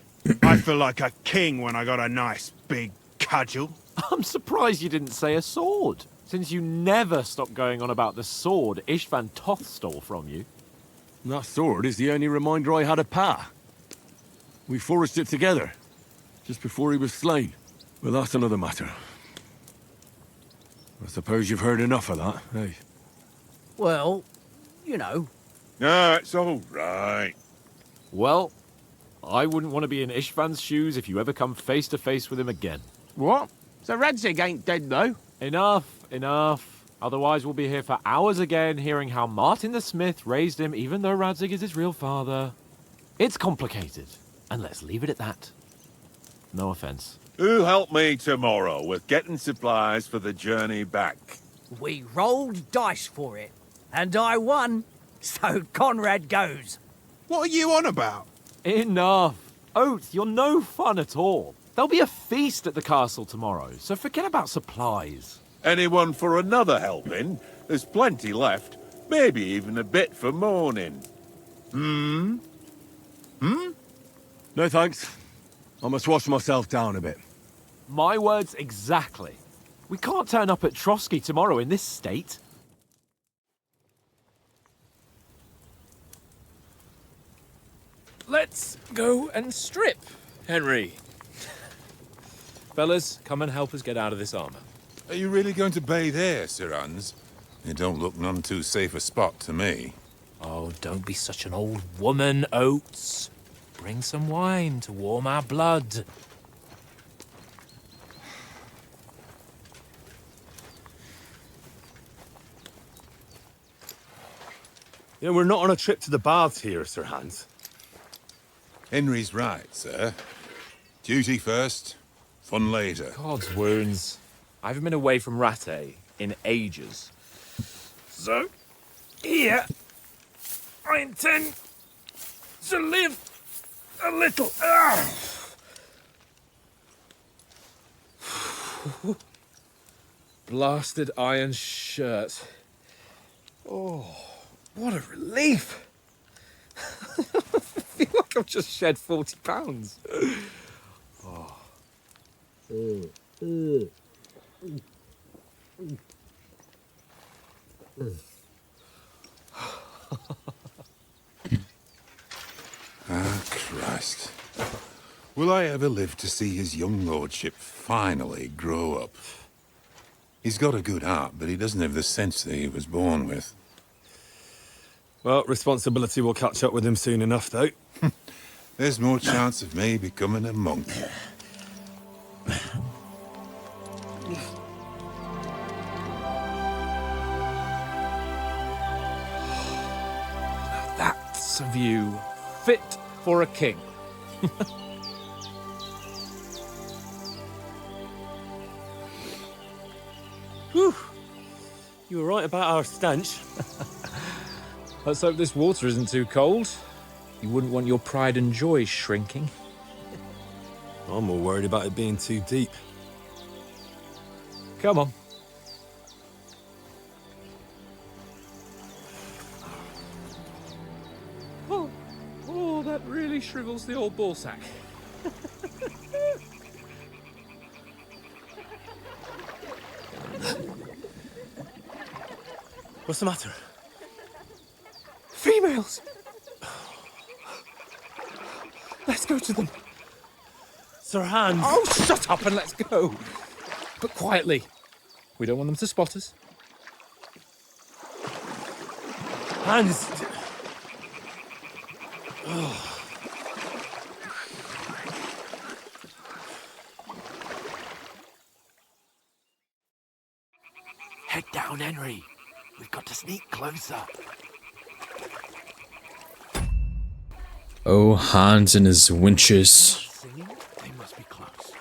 I feel like a king when I got a nice big cudgel. I'm surprised you didn't say a sword, since you never stop going on about the sword Ishvan Toth stole from you. That sword is the only reminder I had of Pa. We forged it together, just before he was slain. But that's another matter. I suppose you've heard enough of that, eh? Well, you know. No, it's all right. Well, I wouldn't want to be in Ishvan's shoes if you ever come face to face with him again. What? So Radzig ain't dead, though? Enough, enough. Otherwise we'll be here for hours again hearing how Martin the Smith raised him even though Radzig is his real father. It's complicated, and let's leave it at that. No offense. Who'll help me tomorrow with getting supplies for the journey back? We rolled dice for it, and I won. So Conrad goes. What are you on about? Enough. Oath, you're no fun at all. There'll be a feast at the castle tomorrow, so forget about supplies. Anyone for another helping? There's plenty left. Maybe even a bit for morning. No thanks. I must wash myself down a bit. My words exactly. We can't turn up at Trotsky tomorrow in this state. Let's go and strip, Henry. Fellas, come and help us get out of this armor. Are you really going to bathe here, Sir Hans? It don't look none too safe a spot to me. Oh, don't be such an old woman, Oates. Bring some wine to warm our blood. You know, we're not on a trip to the baths here, Sir Hans. Henry's right, sir. Duty first, fun later. God's wounds. I haven't been away from Rattay in ages. So, here, I intend to live a little. Blasted iron shirt. Oh, what a relief. I feel like I've just shed 40 pounds. Oh. Ah, Christ. Will I ever live to see his young lordship finally grow up? He's got a good heart, but he doesn't have the sense that he was born with. Well, responsibility will catch up with him soon enough, though. There's more chance of me becoming a monk. That's a view fit for a king. Whew. You were right about our stench. Let's hope this water isn't too cold. You wouldn't want your pride and joy shrinking. I'm more worried about it being too deep. Come on. Oh, that really shrivels the old ball sack. What's the matter? Females! Let's go to them. Sir Hans! Oh, shut up and let's go. But quietly. We don't want them to spot us. Hans! Head down, Henry. We've got to sneak closer. Oh, Hans and his winches. Singing? They must be close.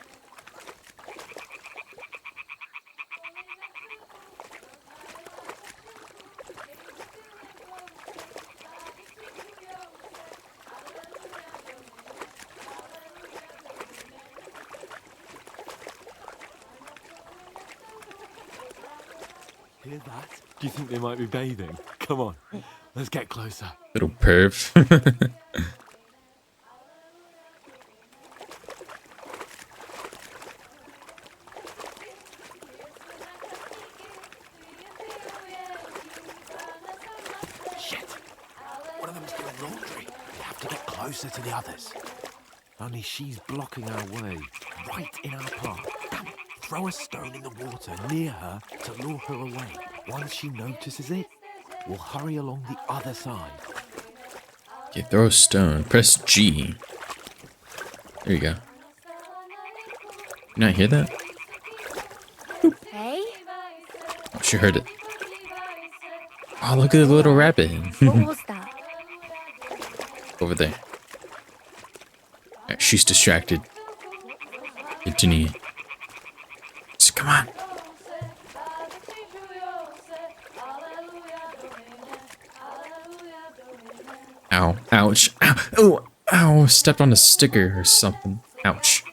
Hear that? Do you think they might be bathing? Come on, let's get closer. Little perv. Shit! One of them's doing laundry. We have to get closer to the others. Only she's blocking our way, right in our path. Damn it! Throw a stone in the water near her to lure her away. Once she notices it, we'll hurry along the other side. Okay, throw a stone. Press G. There you go. You not hear that? Hey? Oh, she heard it. Oh, look at the little rabbit. What was that? Over there. Alright, she's distracted. Continue. So, come on. Ow. Ouch. Ow. Oh, ow. Stepped on a sticker or something. Ouch.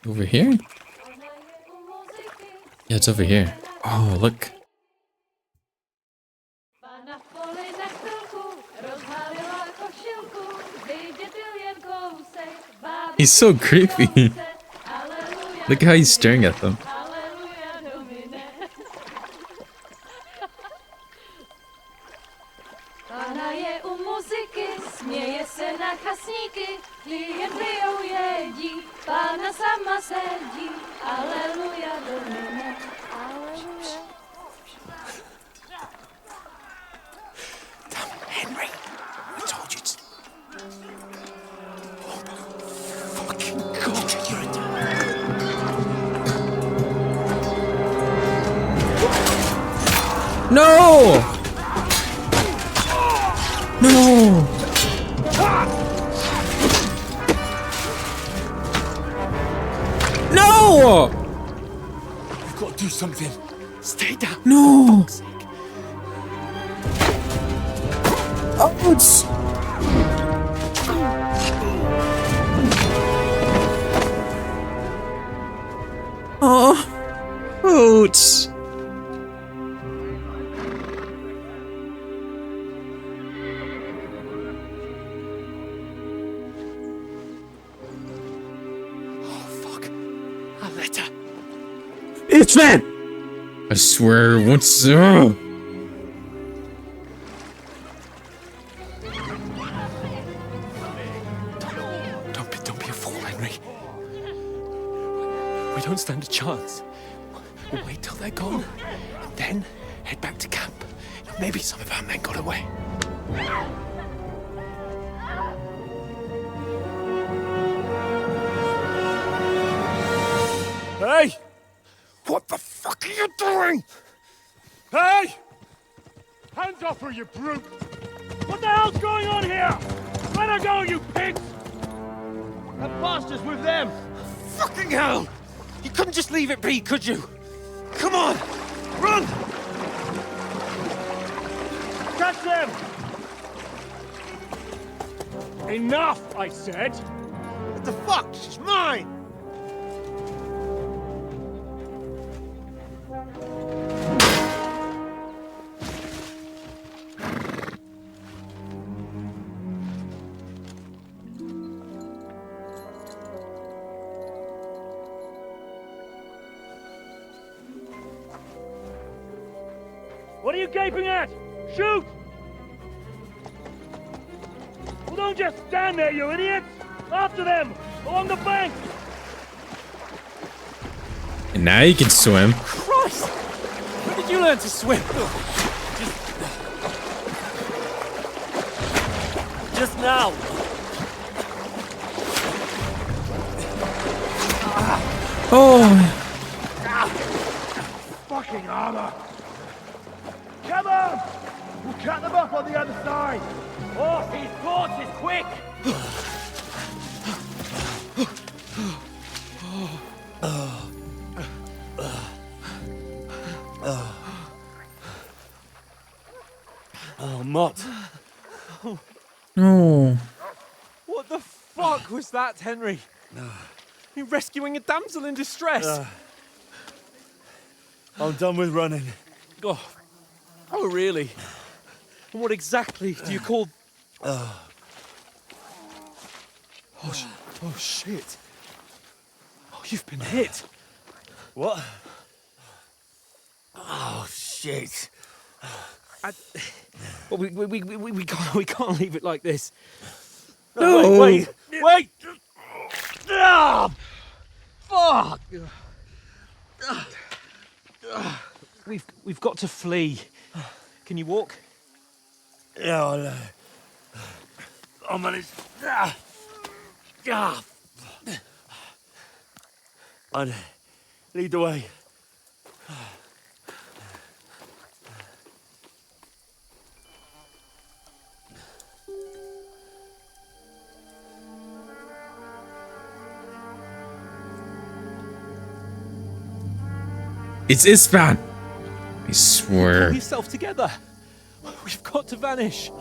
Over here? Yeah, it's over here. Oh, look. He's so creepy. Look how he's staring at them. Pána je u muziky, směje se na chasníky, klienty jedí, Pána sama sedí, aleluja, domine, aleluja. Damn, Henry, I told you to... Oh my fucking God, you're a... No! No! No! You've got to do something. Stay down. No! Ouch! Oh, ouch! It's Sven! I swear, once. Don't be a fool, Henry. We don't stand a chance. We'll wait till they're gone, and then head back to camp. Maybe some of our men got away. Hey! What the fuck are you doing? Hey! Hands off her, you brute! What the hell's going on here? Let her go, you pigs! That bastard's with them! Fucking hell! You couldn't just leave it be, could you? Come on! Run! Catch them! Enough, I said! What the fuck? She's mine! What are you gaping at? Shoot! Well, don't just stand there, you idiots! After them! Along the bank! And now you can swim. Christ! When did you learn to swim? Just now! Oh! Fucking armor! Come on! We'll cut them up on the other side! Oh, these torches, quick! Oh, Mott. No. What the fuck was that, Henry? You rescuing a damsel in distress? I'm done with running. Oh, really? And what exactly do you call... Oh, shit. Oh, you've been hit. What? Oh, shit. Well, we can't leave it like this. No. Wait! Ah! Fuck! We've got to flee. Can you walk? Yeah, I'll manage. I'd lead the way. It's Ispan! I swear. Pull yourself together. We've got to vanish.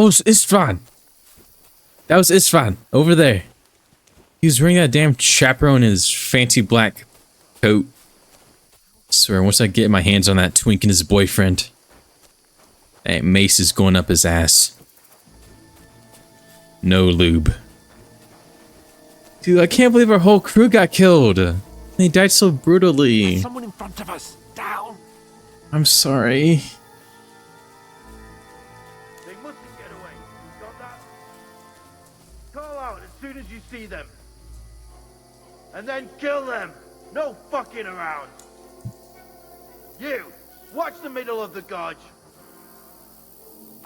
was Istvan. That was Istvan over there. He was wearing that damn chaperone in his fancy black coat. I swear, once I get my hands on that twink and his boyfriend, that mace is going up his ass. No lube. Dude, I can't believe our whole crew got killed. They died so brutally. There's someone in front of us. Down. I'm sorry. They mustn't get away. Got that? Call out as soon as you see them. And then kill them. No fucking around. You, watch the middle of the gorge.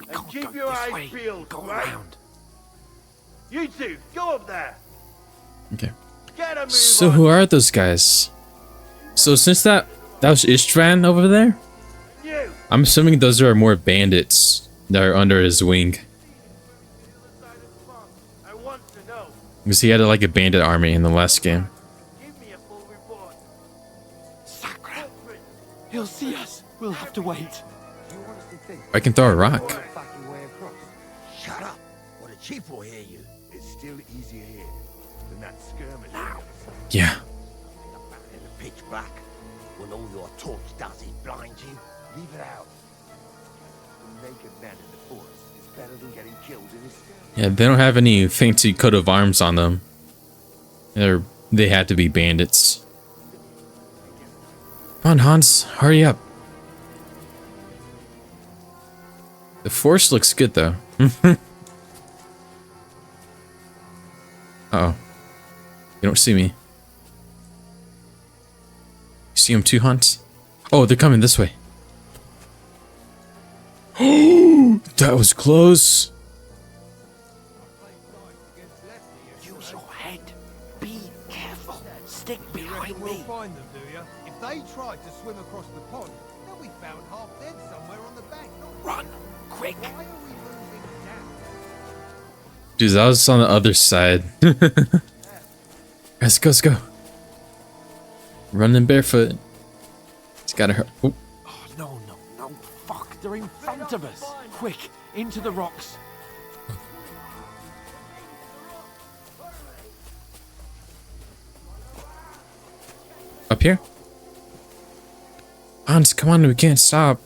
And keep your eyes peeled, right? Around. You two, go up there. Okay. Get a move So on. who are those guys? So since that was Istvan over there, I'm assuming those are more bandits that are under his wing. Because he had like a bandit army in the last game. He'll see us. We'll have to wait. I can throw a rock. Shut up, or the chief will hear you. It's still easier here than that skirmish. Now. Yeah. In the pitch black, when all your torch does is blind you, leave it out. The naked man in the forest is better than getting killed in his. Yeah, they don't have any fancy coat of arms on them. They had to be bandits. Come on, Hans, hurry up. The forest looks good, though. Uh-oh. You don't see me. You see them too, Hans? Oh, they're coming this way. That was close. Use your head. Be careful. Stick behind me. Find them, do you? If they tried to swim across the pond, they'll be found half dead somewhere on the bank. Run, quick. Why are we losing down? Dude, that was on the other side. Let's go. Running barefoot. It's gotta hurt. Oh. Oh, no. Fuck, they're in front of us. Quick, into the rocks. Up here? Hans, come on, we can't stop.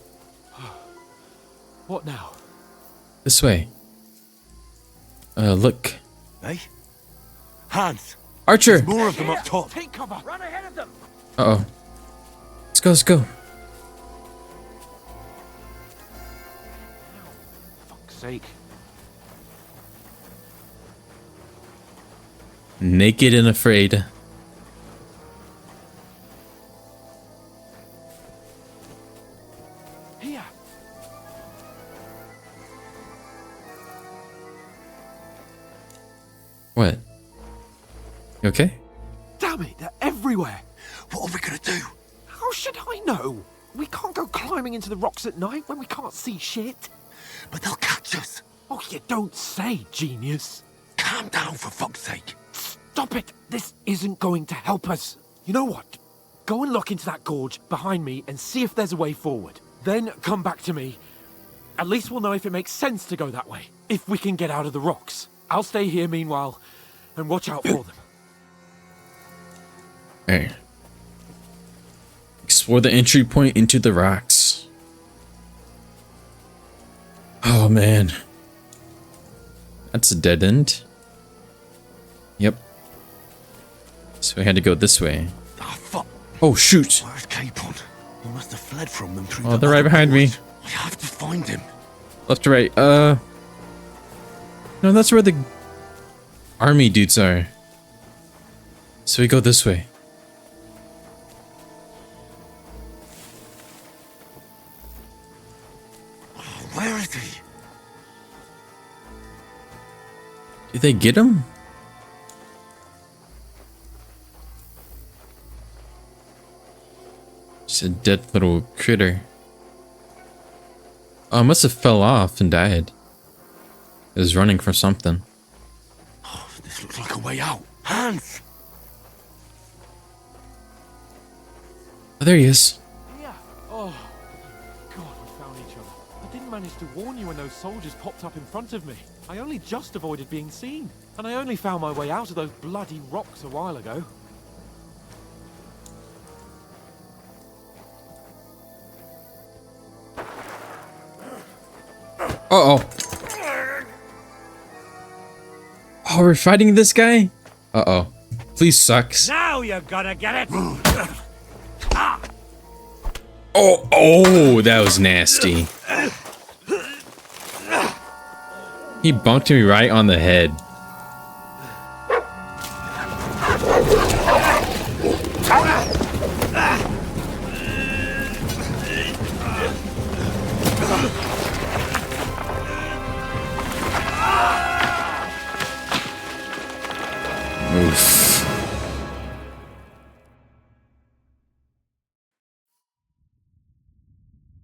What now? This way. Look. Hey? Hans! Archer! There's more of them up top. Take cover! Run ahead of them! Uh-oh. Let's go. Fuck's sake. Naked and afraid. Here. What? You okay? Damn it, they're everywhere. What are we gonna do? How should I know? We can't go climbing into the rocks at night when we can't see shit. But they'll catch us. Oh, you don't say, genius. Calm down, for fuck's sake. Stop it. This isn't going to help us. You know what? Go and look into that gorge behind me and see if there's a way forward. Then come back to me. At least we'll know if it makes sense to go that way. If we can get out of the rocks. I'll stay here meanwhile and watch out for them. Hey. Explore the entry point into the rocks. Oh man. That's a dead end. Yep. So we had to go this way. Oh, fuck. Oh, shoot. Where's Capon? He must have fled from them through Oh, they're right behind me. I have to find him. Left to right. No, that's where the army dudes are. So we go this way. Where is he? Did they get him? It's a dead little critter. Oh, it must have fell off and died. It was running from something. Oh, this looks like a way out. Hans! Oh, there he is. Yeah. Oh, God, we found each other. I didn't manage managed to warn you when those soldiers popped up in front of me. I only just avoided being seen. And I only found my way out of those bloody rocks a while ago. Uh-oh. Oh, we're fighting this guy? Uh-oh. Please sucks. Now you're gonna get it! Oh, that was nasty. He bunked me right on the head. Oof.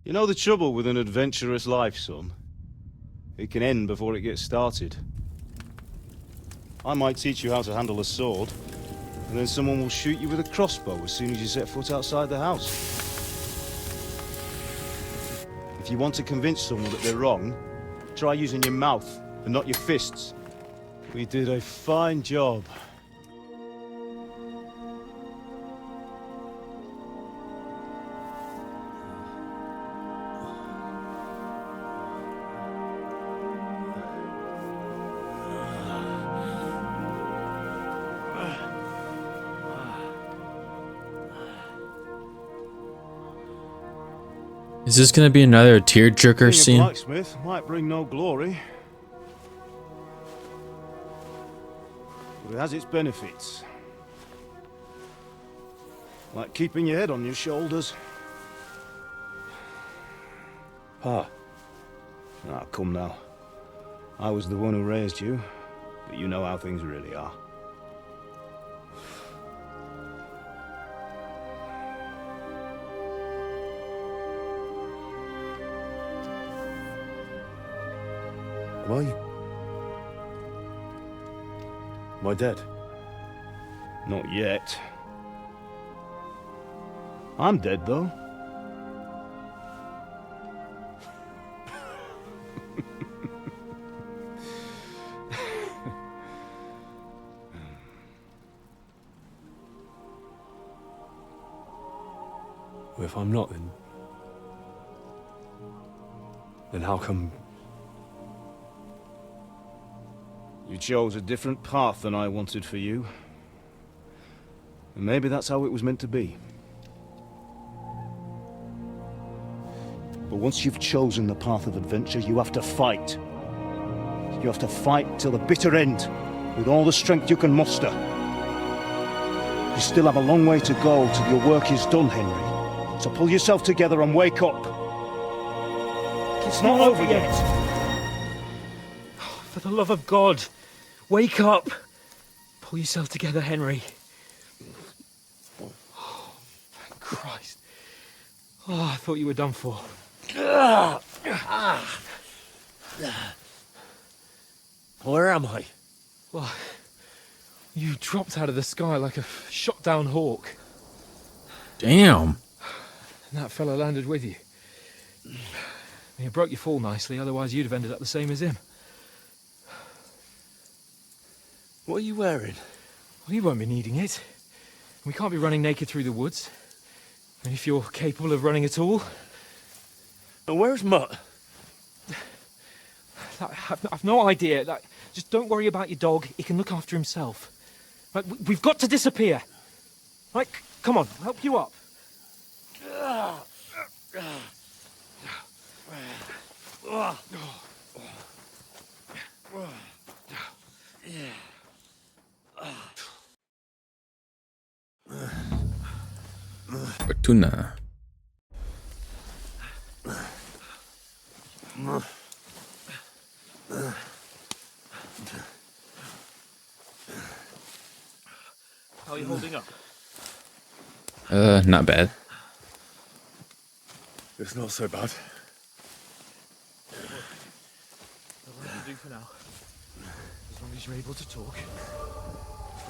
You know the trouble with an adventurous life, son? It can end before it gets started. I might teach you how to handle a sword, and then someone will shoot you with a crossbow as soon as you set foot outside the house. If you want to convince someone that they're wrong, try using your mouth and not your fists. We did a fine job. Is this gonna be another tearjerker Being a scene? blacksmith might bring no glory, but it has its benefits. Like keeping your head on your shoulders. Pa. Ah, come now. I was the one who raised you, but you know how things really are. Am I dead? Not yet. I'm dead, though. Well, if I'm not, then how come... You chose a different path than I wanted for you. And maybe that's how it was meant to be. But once you've chosen the path of adventure, you have to fight. You have to fight till the bitter end, with all the strength you can muster. You still have a long way to go till your work is done, Henry. So pull yourself together and wake up. It's not over yet. For the love of God, wake up. Pull yourself together, Henry. Oh, thank Christ. Oh, I thought you were done for. Where am I? Well, you dropped out of the sky like a shot-down hawk. Damn. And that fella landed with you. You broke your fall nicely, otherwise you'd have ended up the same as him. What are you wearing? Well, you won't be needing it. We can't be running naked through the woods. And if you're capable of running at all... And where's Mutt? I've no idea. Just don't worry about your dog. He can look after himself. We've got to disappear. Come on, I'll help you up. Fortuna. How are you holding up? Not bad. It's not so bad. That'll do for now. As long as you're able to talk.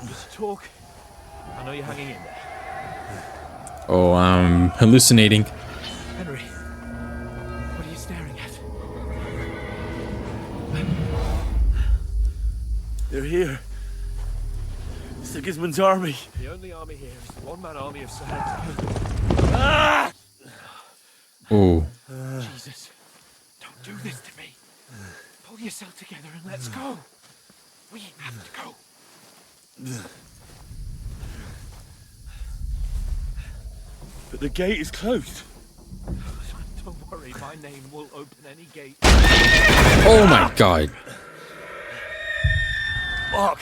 Just talk. I know you're hanging in there. Oh, I'm hallucinating. Henry, what are you staring at? Sigismund's army. The only army here is the one-man army of Sir Henry. Oh. Jesus, don't do this to me. Pull yourself together and let's go. We have to go. But the gate is closed. Don't worry, my name will open any gate. Oh my god. Mark.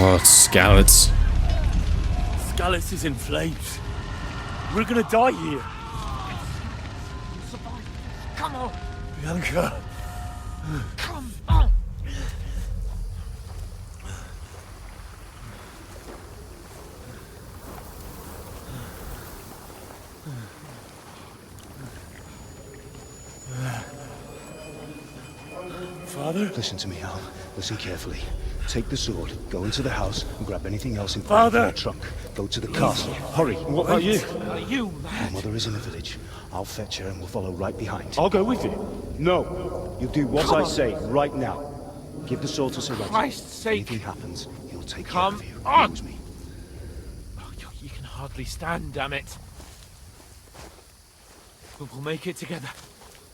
Oh, Scallots. Scallots is in flames. We're gonna die here. Come on. Bianca. Come on. Father? Listen to me, Al. Listen carefully. Take the sword, go into the house, and grab anything else important from the trunk. Go to the castle. Hurry. What about you? Are you mad? My mother is in the village. I'll fetch her and we'll follow right behind. I'll go with you. No. You do what I say right now. Give the sword to Sir Roger. Christ's sake. If anything happens, he'll take Come care of you. on. Use me. Oh, you can hardly stand, damn it. But we'll make it together.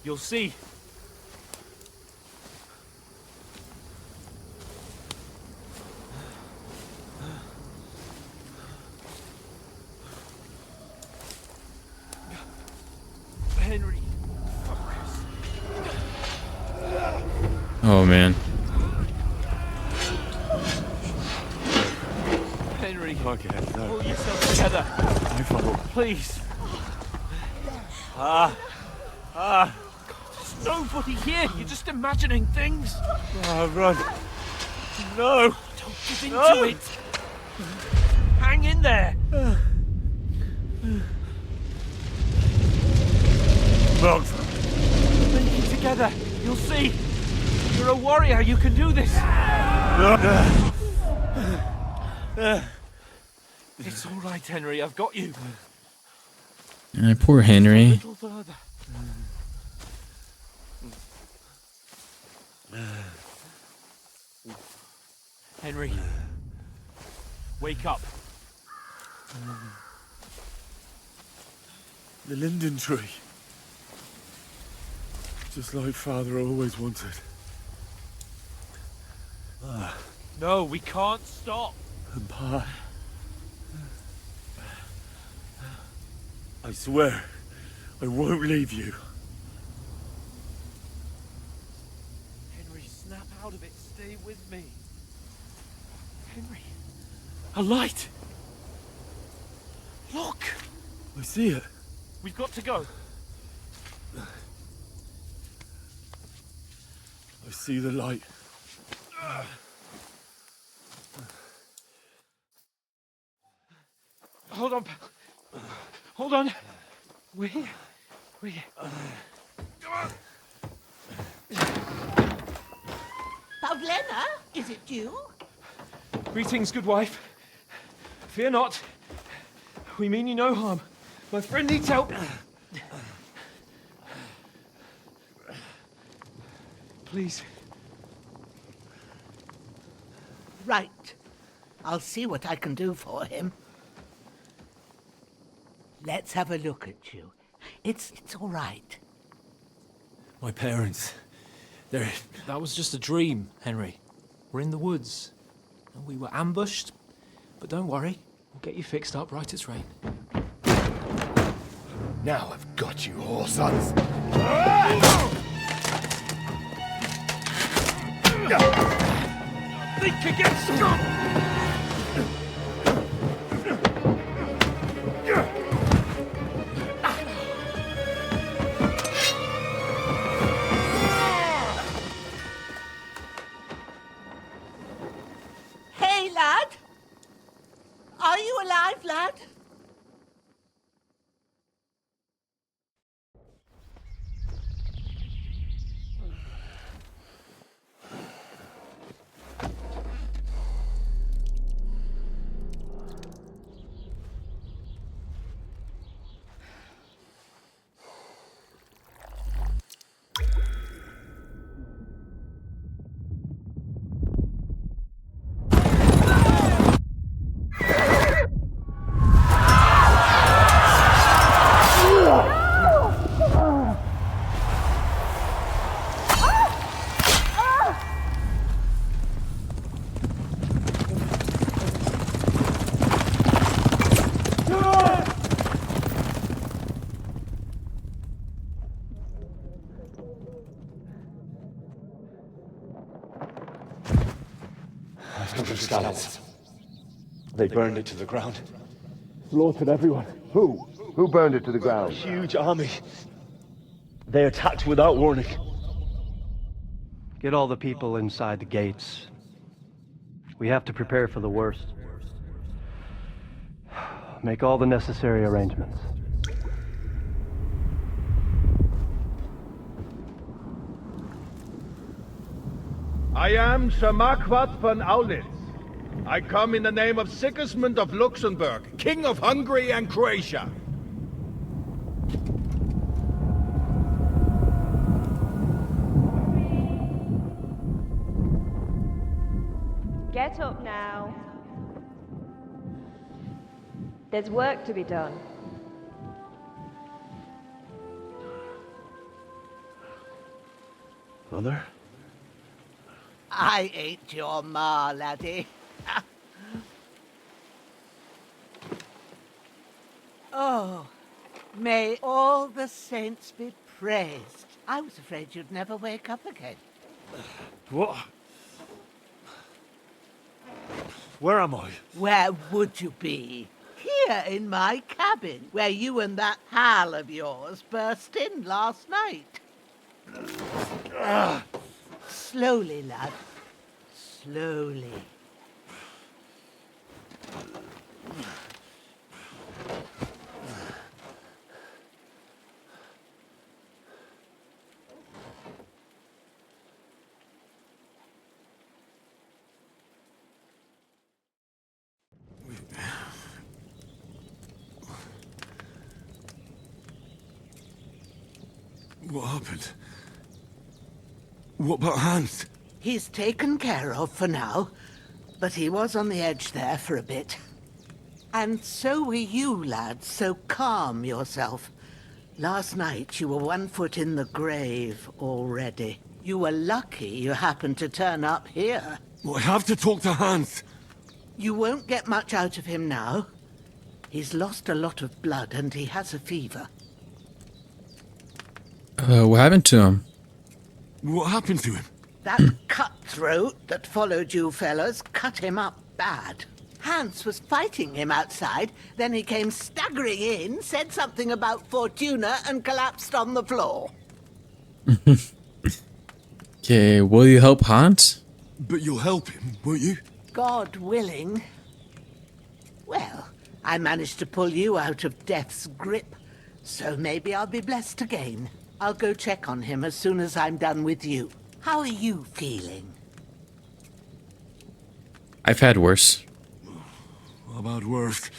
You'll see. Henry. Oh man. Henry. Okay, no. Pull yourself together. No trouble. Please. There's nobody here. You're just imagining things. Run. No. Don't give in to it. Hang in there. Mark. Make it together. You'll see. You're a warrior. You can do this. It's all right, Henry. I've got you. Poor A Henry. little further. Henry, wake up. The linden tree. Just like Father always wanted. No, we can't stop. And Pa. I swear, I won't leave you. Henry, snap out of it. Stay with me. Henry, a light. Look. I see it. We've got to go. I see the light. Hold on, pal. Hold on. We're here. We're here. Come on. Pavlena, is it you? Greetings, good wife. Fear not. We mean you no harm. My friend needs help. Please. Right. I'll see what I can do for him. Let's have a look at you. It's all right. My parents. They're... That was just a dream, Henry. We're in the woods. And we were ambushed. But don't worry. We'll get you fixed up right as rain. Now I've got you, whoresons. Think again, scum! Hey, lad! Are you alive, lad? 500 scallops. They burned it to the ground. Slaughtered everyone. Who? Who burned it to the ground? A huge army. They attacked without warning. Get all the people inside the gates. We have to prepare for the worst. Make all the necessary arrangements. I am Sir Marquardt von Aulitz. I come in the name of Sigismund of Luxembourg, King of Hungary and Croatia. Get up now. There's work to be done. Mother? I ain't your ma, laddie. Oh, may all the saints be praised. I was afraid you'd never wake up again. What? Where am I? Where would you be? Here in my cabin, where you and that pal of yours burst in last night. Slowly, lad. Slowly. What happened? What about Hans? He's taken care of for now, but he was on the edge there for a bit. And so were you, lad, so calm yourself. Last night you were 1 foot in the grave already. You were lucky you happened to turn up here. Well, I have to talk to Hans. You won't get much out of him now. He's lost a lot of blood and he has a fever. What happened to him? What happened to him? That cutthroat that followed you fellas cut him up bad. Hans was fighting him outside, then he came staggering in, said something about Fortuna, and collapsed on the floor. Okay, will you help Hans? But you'll help him, won't you? God willing. Well, I managed to pull you out of death's grip, so maybe I'll be blessed again. I'll go check on him as soon as I'm done with you. How are you feeling? I've had worse. I've had worse.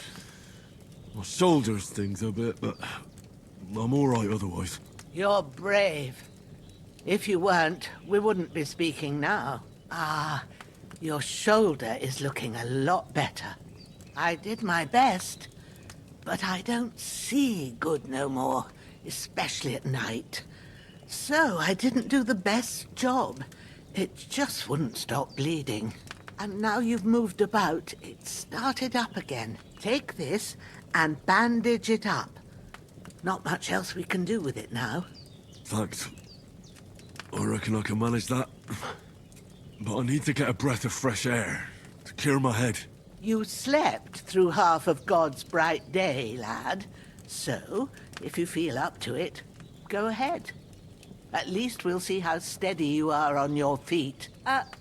My shoulders stings a bit, but I'm alright otherwise. You're brave. If you weren't, we wouldn't be speaking now. Ah, your shoulder is looking a lot better. I did my best, but I don't see good no more, especially at night. So I didn't do the best job. It just wouldn't stop bleeding. And now you've moved about, it started up again. Take this and bandage it up. Not much else we can do with it now. Thanks. I reckon I can manage that. But I need to get a breath of fresh air to clear my head. You slept through half of God's bright day, lad. So, if you feel up to it, go ahead. At least we'll see how steady you are on your feet.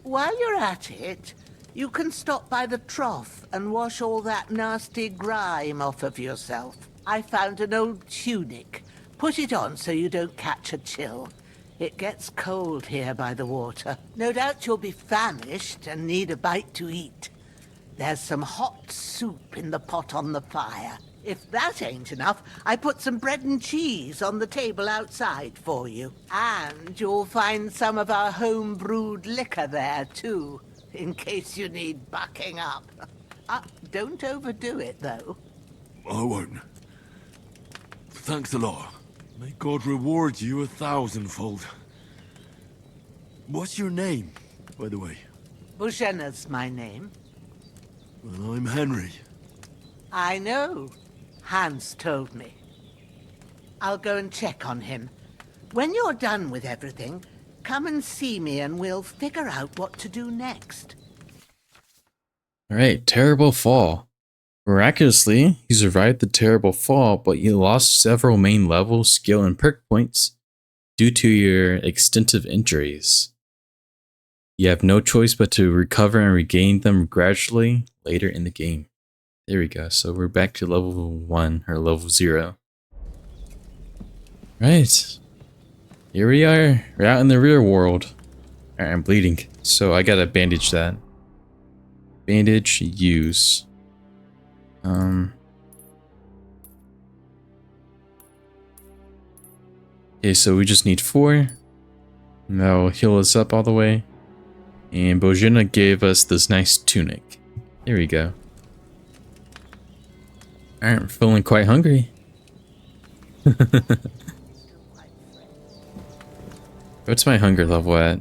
While you're at it, you can stop by the trough and wash all that nasty grime off of yourself. I found an old tunic. Put it on so you don't catch a chill. It gets cold here by the water. No doubt you'll be famished and need a bite to eat. There's some hot soup in the pot on the fire. If that ain't enough, I put some bread and cheese on the table outside for you. And you'll find some of our home-brewed liquor there, too, in case you need bucking up. Don't overdo it, though. I won't. Thanks a lot. May God reward you 1,000-fold. What's your name, by the way? Bushenna's my name. Well, I'm Henry. I know. Hans told me. I'll go and check on him. When you're done with everything, come and see me and we'll figure out what to do next. Alright, terrible fall. Miraculously, you survived the terrible fall, but you lost several main level, skill, and perk points due to your extensive injuries. You have no choice but to recover and regain them gradually later in the game. There we go, so we're back to level 1, or level 0. Right. Here we are. We're out in the real world. Alright, I'm bleeding, so I gotta bandage that. Bandage, use. Okay, so we just need 4. And that'll heal us up all the way. And Bojana gave us this nice tunic. There we go. Alright, I'm feeling quite hungry. What's my hunger level at?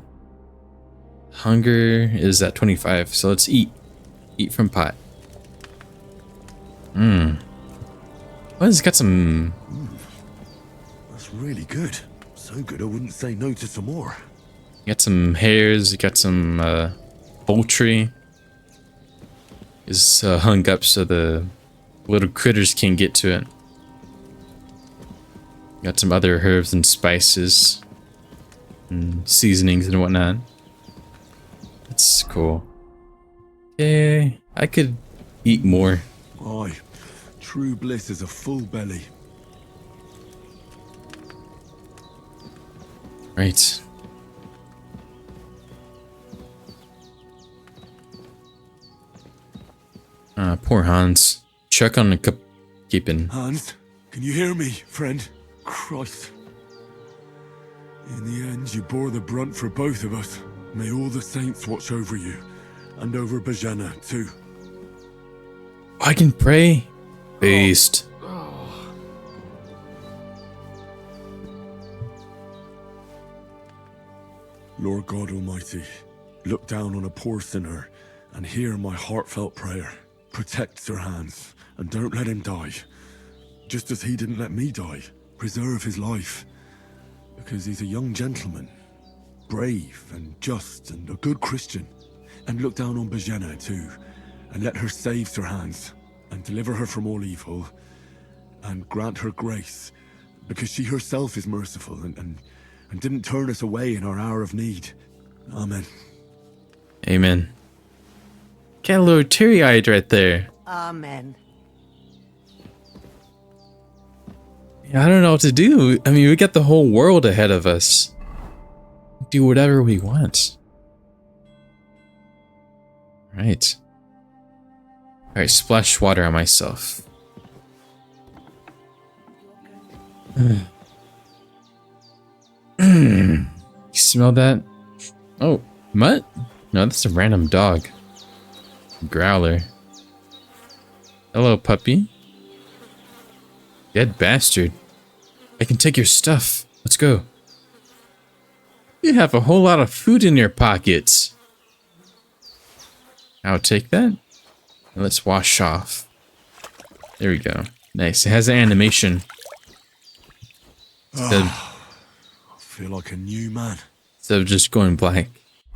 Hunger is at 25, so let's eat. Eat from pot. Well, it's got some... That's really good. So good I wouldn't say no to some more. You got some hares, you got some poultry. Is hung up so the little critters can't get to it. Got some other herbs and spices. And seasonings and whatnot. That's cool. Okay, I could eat more. Aye, true bliss is a full belly. Right. Poor Hans. Check on the keeping. Hans, can you hear me, friend? Christ. In the end, you bore the brunt for both of us. May all the saints watch over you, and over Bojana, too. I can pray. Based. Lord God Almighty, look down on a poor sinner and hear my heartfelt prayer. Protect Sir Hans, and don't let him die. Just as he didn't let me die. Preserve his life. Because he's a young gentleman. Brave and just and a good Christian. And look down on Bojana too. And let her save Sir Hans. And deliver her from all evil. And grant her grace. Because she herself is merciful and didn't turn us away in our hour of need. Amen. Amen. Got a little teary-eyed right there. Amen. I don't know what to do. I mean, we got the whole world ahead of us. Do whatever we want. Right. Alright, splash water on myself. You smell that? Oh, mutt? No, that's a random dog. Growler. Hello, puppy. Dead bastard. I can take your stuff. Let's go. You have a whole lot of food in your pockets. I'll take that. And let's wash off. There we go. Nice. It has an animation. I feel like a new man. Instead of just going black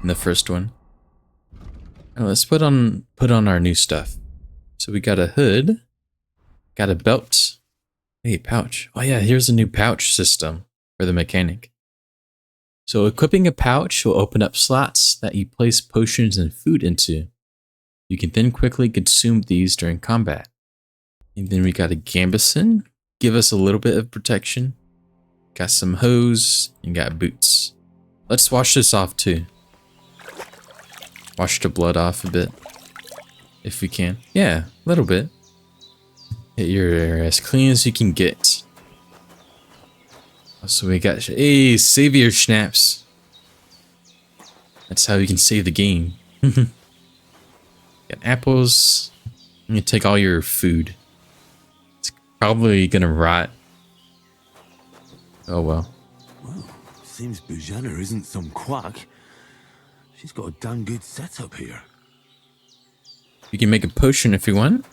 in the first one. Now let's put on our new stuff. So we got a hood, got a belt, hey, pouch. Oh yeah, here's a new pouch system for the mechanic. So equipping a pouch will open up slots that you place potions and food into. You can then quickly consume these during combat. And then we got a gambeson, give us a little bit of protection. Got some hose and got boots. Let's wash this off too. Wash the blood off a bit. If we can. Yeah, a little bit. You're as clean as you can get. So we got, hey, save your schnapps. That's how you can save the game. Got apples. I'm gonna take all your food. It's probably gonna rot. Oh well. Well, seems Bojana isn't some quack. She's got a damn good setup here. You can make a potion if you want.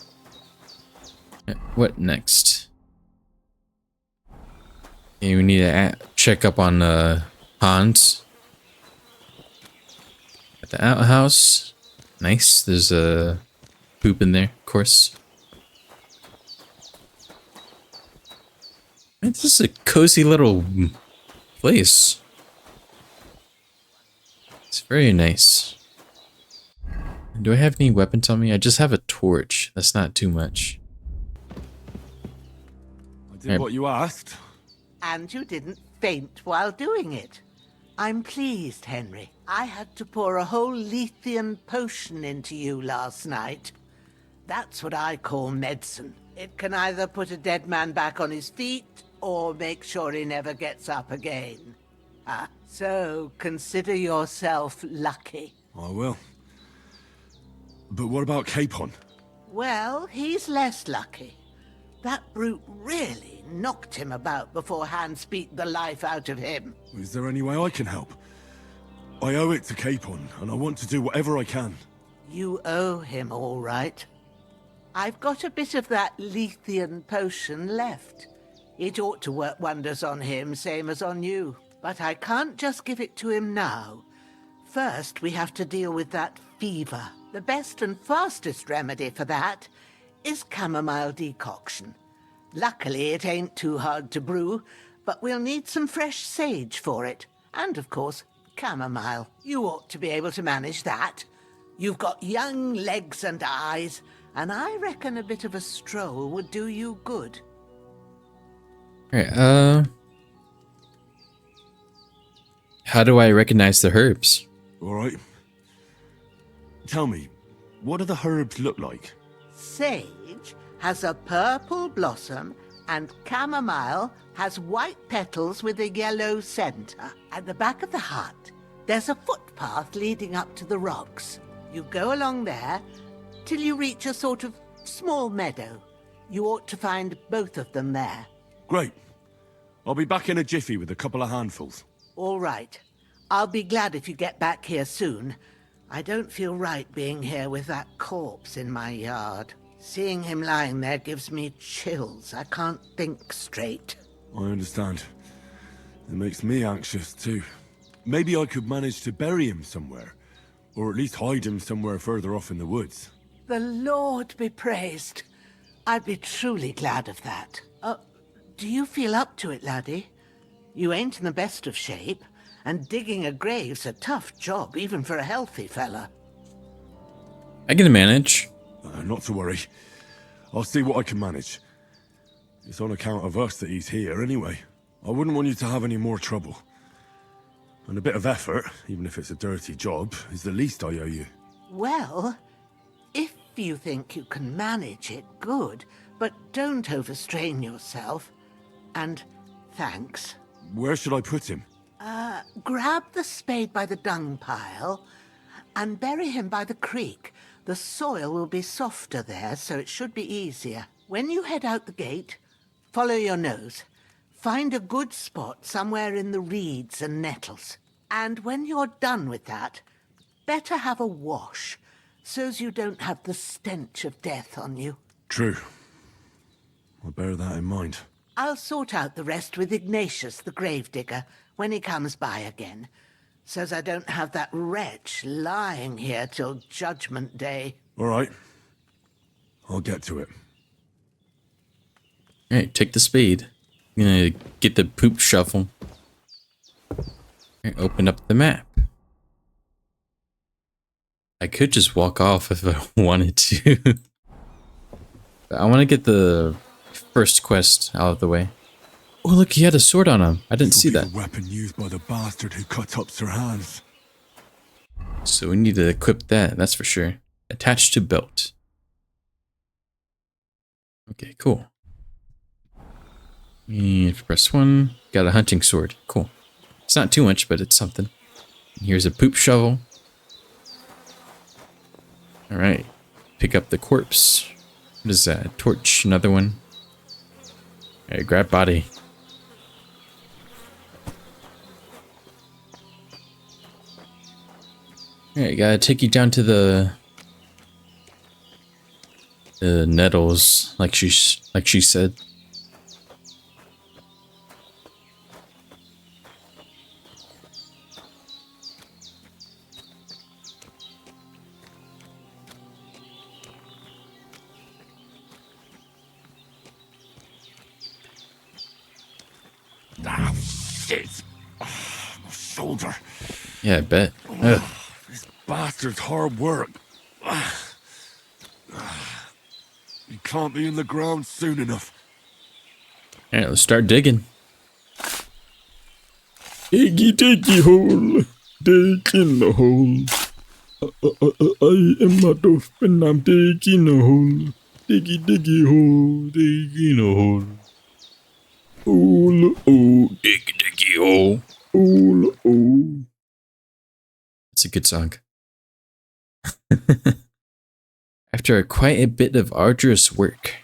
What next? Okay, we need to check up on Hans. At the outhouse. Nice. There's a poop in there, of course. Man, this is a cozy little place. It's very nice. Do I have any weapons on me? I just have a torch. That's not too much. I did what you asked. And you didn't faint while doing it. I'm pleased, Henry. I had to pour a whole Lethean potion into you last night. That's what I call medicine. It can either put a dead man back on his feet, or make sure he never gets up again. So consider yourself lucky. I will. But what about Capon? Well, he's less lucky. That brute really knocked him about before Hans beat the life out of him. Is there any way I can help? I owe it to Capon, and I want to do whatever I can. You owe him, all right. I've got a bit of that Lethean potion left. It ought to work wonders on him, same as on you. But I can't just give it to him now. First, we have to deal with that fever. The best and fastest remedy for that is chamomile decoction. Luckily, it ain't too hard to brew, but we'll need some fresh sage for it. And, of course, chamomile. You ought to be able to manage that. You've got young legs and eyes, and I reckon a bit of a stroll would do you good. Alright, how do I recognize the herbs? Alright. Tell me, what do the herbs look like? Sage has a purple blossom, and chamomile has white petals with a yellow center. At the back of the hut, there's a footpath leading up to the rocks. You go along there till you reach a sort of small meadow. You ought to find both of them there. Great. I'll be back in a jiffy with a couple of handfuls. All right. I'll be glad if you get back here soon. I don't feel right being here with that corpse in my yard. Seeing him lying there gives me chills. I can't think straight. I understand. It makes me anxious too. Maybe I could manage to bury him somewhere. Or at least hide him somewhere further off in the woods. The Lord be praised. I'd be truly glad of that. Do you feel up to it, laddie? You ain't in the best of shape, and digging a grave's a tough job, even for a healthy fella. I can manage. Not to worry. I'll see what I can manage. It's on account of us that he's here anyway. I wouldn't want you to have any more trouble. And a bit of effort, even if it's a dirty job, is the least I owe you. Well, if you think you can manage it, good, but don't overstrain yourself. And thanks. Where should I put him? Grab the spade by the dung pile and bury him by the creek. The soil will be softer there, so it should be easier. When you head out the gate, follow your nose. Find a good spot somewhere in the reeds and nettles. And when you're done with that, better have a wash, so's you don't have the stench of death on you. True. I'll bear that in mind. I'll sort out the rest with Ignatius, the gravedigger, when he comes by again, so's I don't have that wretch lying here till Judgment Day. All right. I'll get to it. Alright, take the spade. I'm gonna get the poop shovel. Alright, open up the map. I could just walk off if I wanted to. But I want to get the first quest out of the way. Oh, look, he had a sword on him. I didn't see that. The weapon used by the bastard who cut up Sir Hans. So we need to equip that, that's for sure. Attached to belt. Okay, cool. And press 1. Got a hunting sword. Cool. It's not too much, but it's something. Here's a poop shovel. Alright. Pick up the corpse. What is that? Torch, another one. Alright, grab body. Alright, gotta take you down to the nettles, like she said. Shit! My shoulder. Yeah, I bet. Ugh. This bastard's hard work. You can't be in the ground soon enough. Alright, let's start digging. Diggy hole. Dig in the hole. I am a dolphin, I'm digging a hole. Diggy hole. Digging a hole. Hole, oh. Diggy hole. Hole, oh. It's a good song. After quite a bit of arduous work,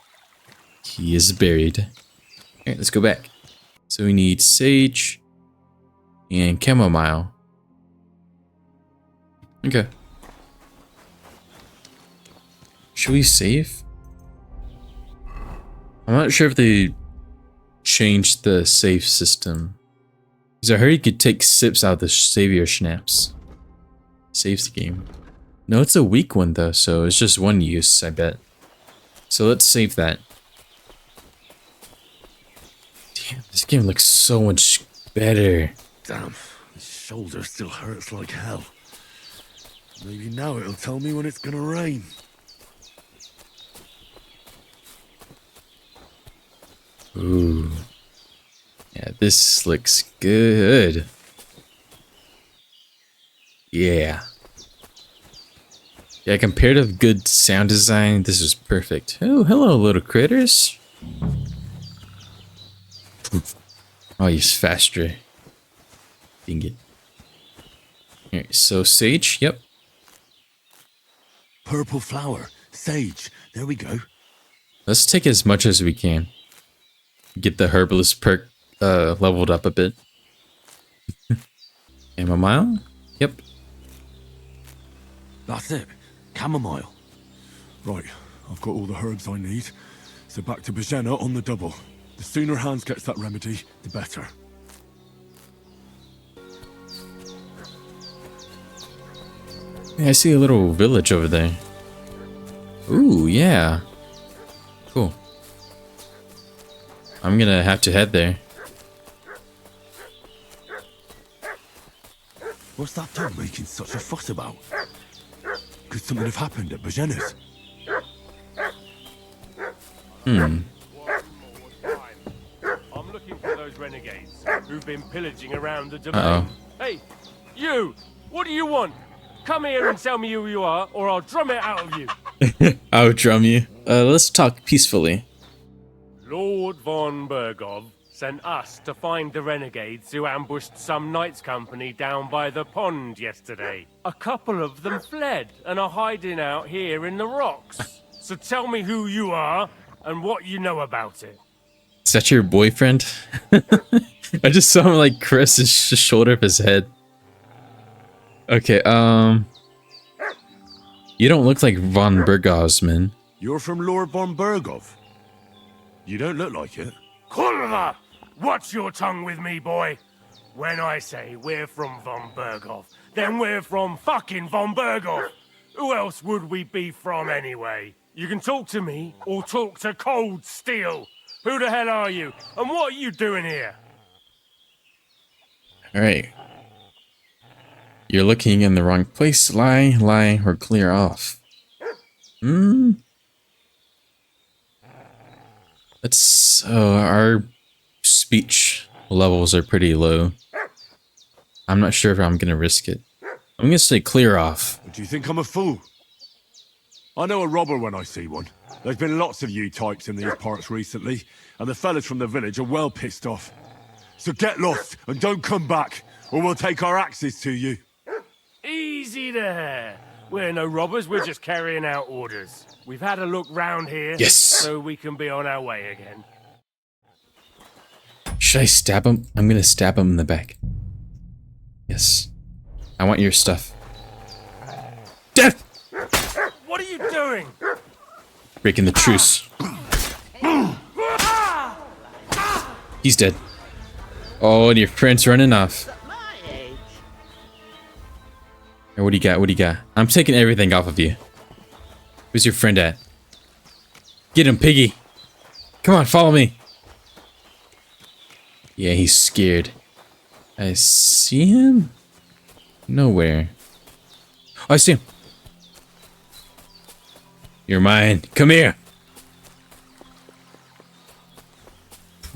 he is buried. Alright, let's go back. So we need sage and chamomile. Okay. Should we save? I'm not sure if they changed the save system. Because I heard you could take sips out of the savior schnapps. Saves the game. No, it's a weak one though, so it's just one use, I bet. So let's save that. Damn, this game looks so much better. Damn, his shoulder still hurts like hell. Maybe now it'll tell me when it's gonna rain. Ooh. Yeah, this looks good. Yeah. Yeah, compared to good sound design, this is perfect. Oh, hello, little critters. Oh, he's faster. Dang it. Alright, so sage, yep. Purple flower, sage, there we go. Let's take as much as we can. Get the herbalist perk leveled up a bit. Chamomile? Yep. That's it, chamomile. Right, I've got all the herbs I need. So back to Bajena on the double. The sooner Hans gets that remedy, the better. Yeah, I see a little village over there. Ooh, yeah. Cool. I'm gonna have to head there. What's that dog making such a fuss about? Could something have happened at Bajena's? Hmm. I'm looking for those renegades who've been pillaging around the domain. Hey, you! What do you want? Come here and tell me who you are, or I'll drum it out of you. I'll drum you. Let's talk peacefully. Lord von Bergov sent us to find the renegades who ambushed some knights' company down by the pond yesterday. A couple of them fled and are hiding out here in the rocks. So tell me who you are and what you know about it. Is that your boyfriend? I just saw him like caress his shoulder of his head. Okay, you don't look like von Bergov's, man. You're from Lord von Bergov? You don't look like it. Kurva! Watch your tongue with me, boy. When I say we're from von Bergov, then we're from fucking von Bergov. Who else would we be from anyway? You can talk to me or talk to cold steel. Who the hell are you? And what are you doing here? Alright. You're looking in the wrong place. Lie, or clear off. Our speech levels are pretty low. I'm not sure if I'm gonna risk it. I'm gonna say clear off. Do you think I'm a fool? I know a robber when I see one. There's been lots of you types in these parts recently, and the fellas from the village are well pissed off. So get lost and don't come back, or we'll take our axes to you. Easy there. We're no robbers, we're just carrying out orders. We've had a look round here, yes, so we can be on our way again. Should I stab him? I'm gonna stab him in the back. Yes. I want your stuff. Death! What are you doing? Breaking the truce. He's dead. Oh, and your friend's running off. What do you got? What do you got? I'm taking everything off of you. Where's your friend at? Get him, piggy. Come on, follow me. Yeah, he's scared. I see him? Nowhere. Oh, I see him. You're mine. Come here.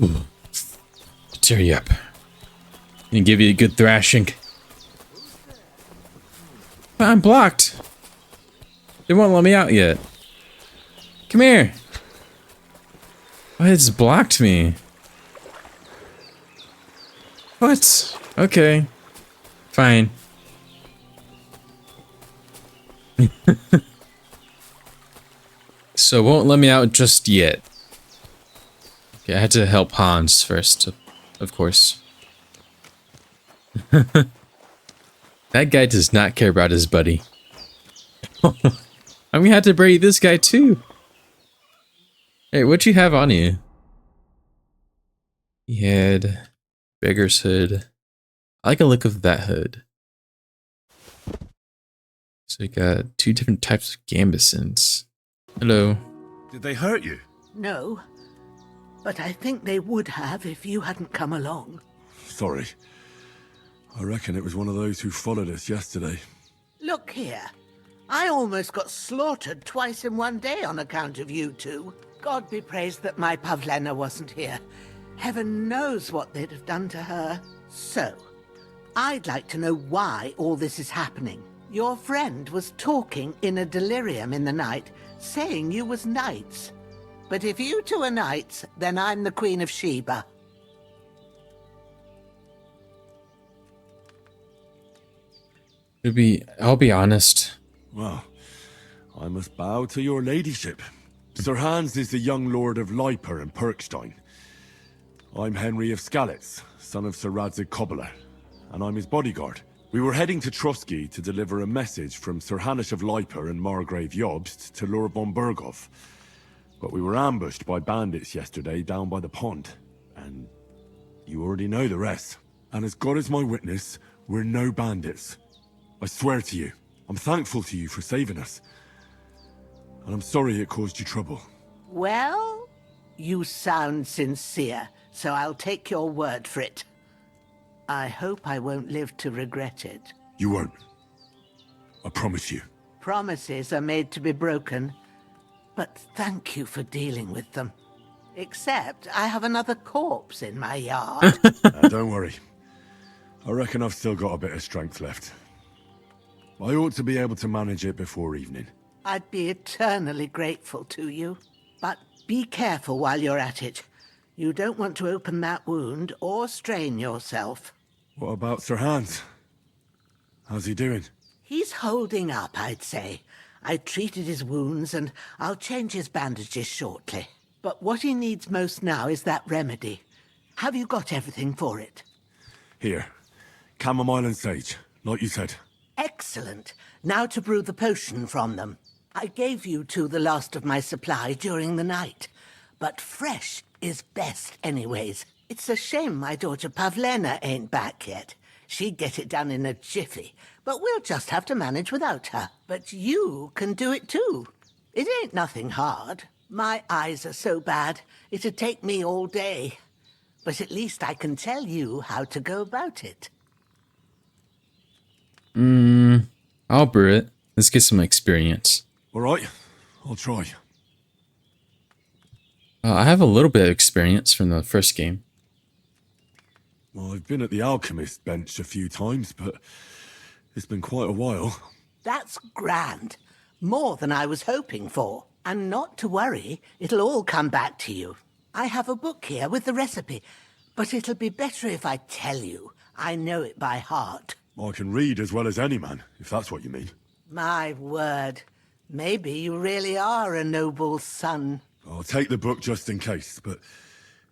Ooh. Tear you up. And give you a good thrashing. I'm blocked. They won't let me out yet. Come here. Oh, it's blocked me. What? Okay. Fine. So won't let me out just yet. Okay, I had to help Hans first, of course. That guy does not care about his buddy. I'm gonna have to braid this guy too. Hey, what you have on you? He had beggar's hood. I like the look of that hood. So you got 2 different types of gambesons. Hello. Did they hurt you? No, but I think they would have if you hadn't come along. Sorry. I reckon it was one of those who followed us yesterday. Look here. I almost got slaughtered twice in one day on account of you two. God be praised that my Pavlena wasn't here. Heaven knows what they'd have done to her. So, I'd like to know why all this is happening. Your friend was talking in a delirium in the night, saying you was knights. But if you two are knights, then I'm the Queen of Sheba. I'll be honest. Well, I must bow to your ladyship. Sir Hans is the young lord of Leiper and Perkstein. I'm Henry of Skalitz, son of Sir Radzig Cobbler, and I'm his bodyguard. We were heading to Trotsky to deliver a message from Sir Hanush of Leiper and Margrave Jobst to Lord von Berghoff. But we were ambushed by bandits yesterday down by the pond, and you already know the rest. And as God is my witness, we're no bandits. I swear to you, I'm thankful to you for saving us. And I'm sorry it caused you trouble. Well, you sound sincere, so I'll take your word for it. I hope I won't live to regret it. You won't. I promise you. Promises are made to be broken, but thank you for dealing with them. Except I have another corpse in my yard. Don't worry. I reckon I've still got a bit of strength left. I ought to be able to manage it before evening. I'd be eternally grateful to you. But be careful while you're at it. You don't want to open that wound or strain yourself. What about Sir Hans? How's he doing? He's holding up, I'd say. I treated his wounds and I'll change his bandages shortly. But what he needs most now is that remedy. Have you got everything for it? Here. Chamomile and sage, like you said. Excellent. Now to brew the potion from them. I gave you two the last of my supply during the night. But fresh is best anyways. It's a shame my daughter Pavlena ain't back yet. She'd get it done in a jiffy. But we'll just have to manage without her. But you can do it too. It ain't nothing hard. My eyes are so bad, it'd take me all day. But at least I can tell you how to go about it. I'll brew it. Let's get some experience. All right, I'll try. I have a little bit of experience from the first game. Well, I've been at the alchemist bench a few times, but it's been quite a while. That's grand. More than I was hoping for. And not to worry, it'll all come back to you. I have a book here with the recipe, but it'll be better if I tell you. I know it by heart. I can read as well as any man, if that's what you mean. My word. Maybe you really are a noble son. I'll take the book just in case, but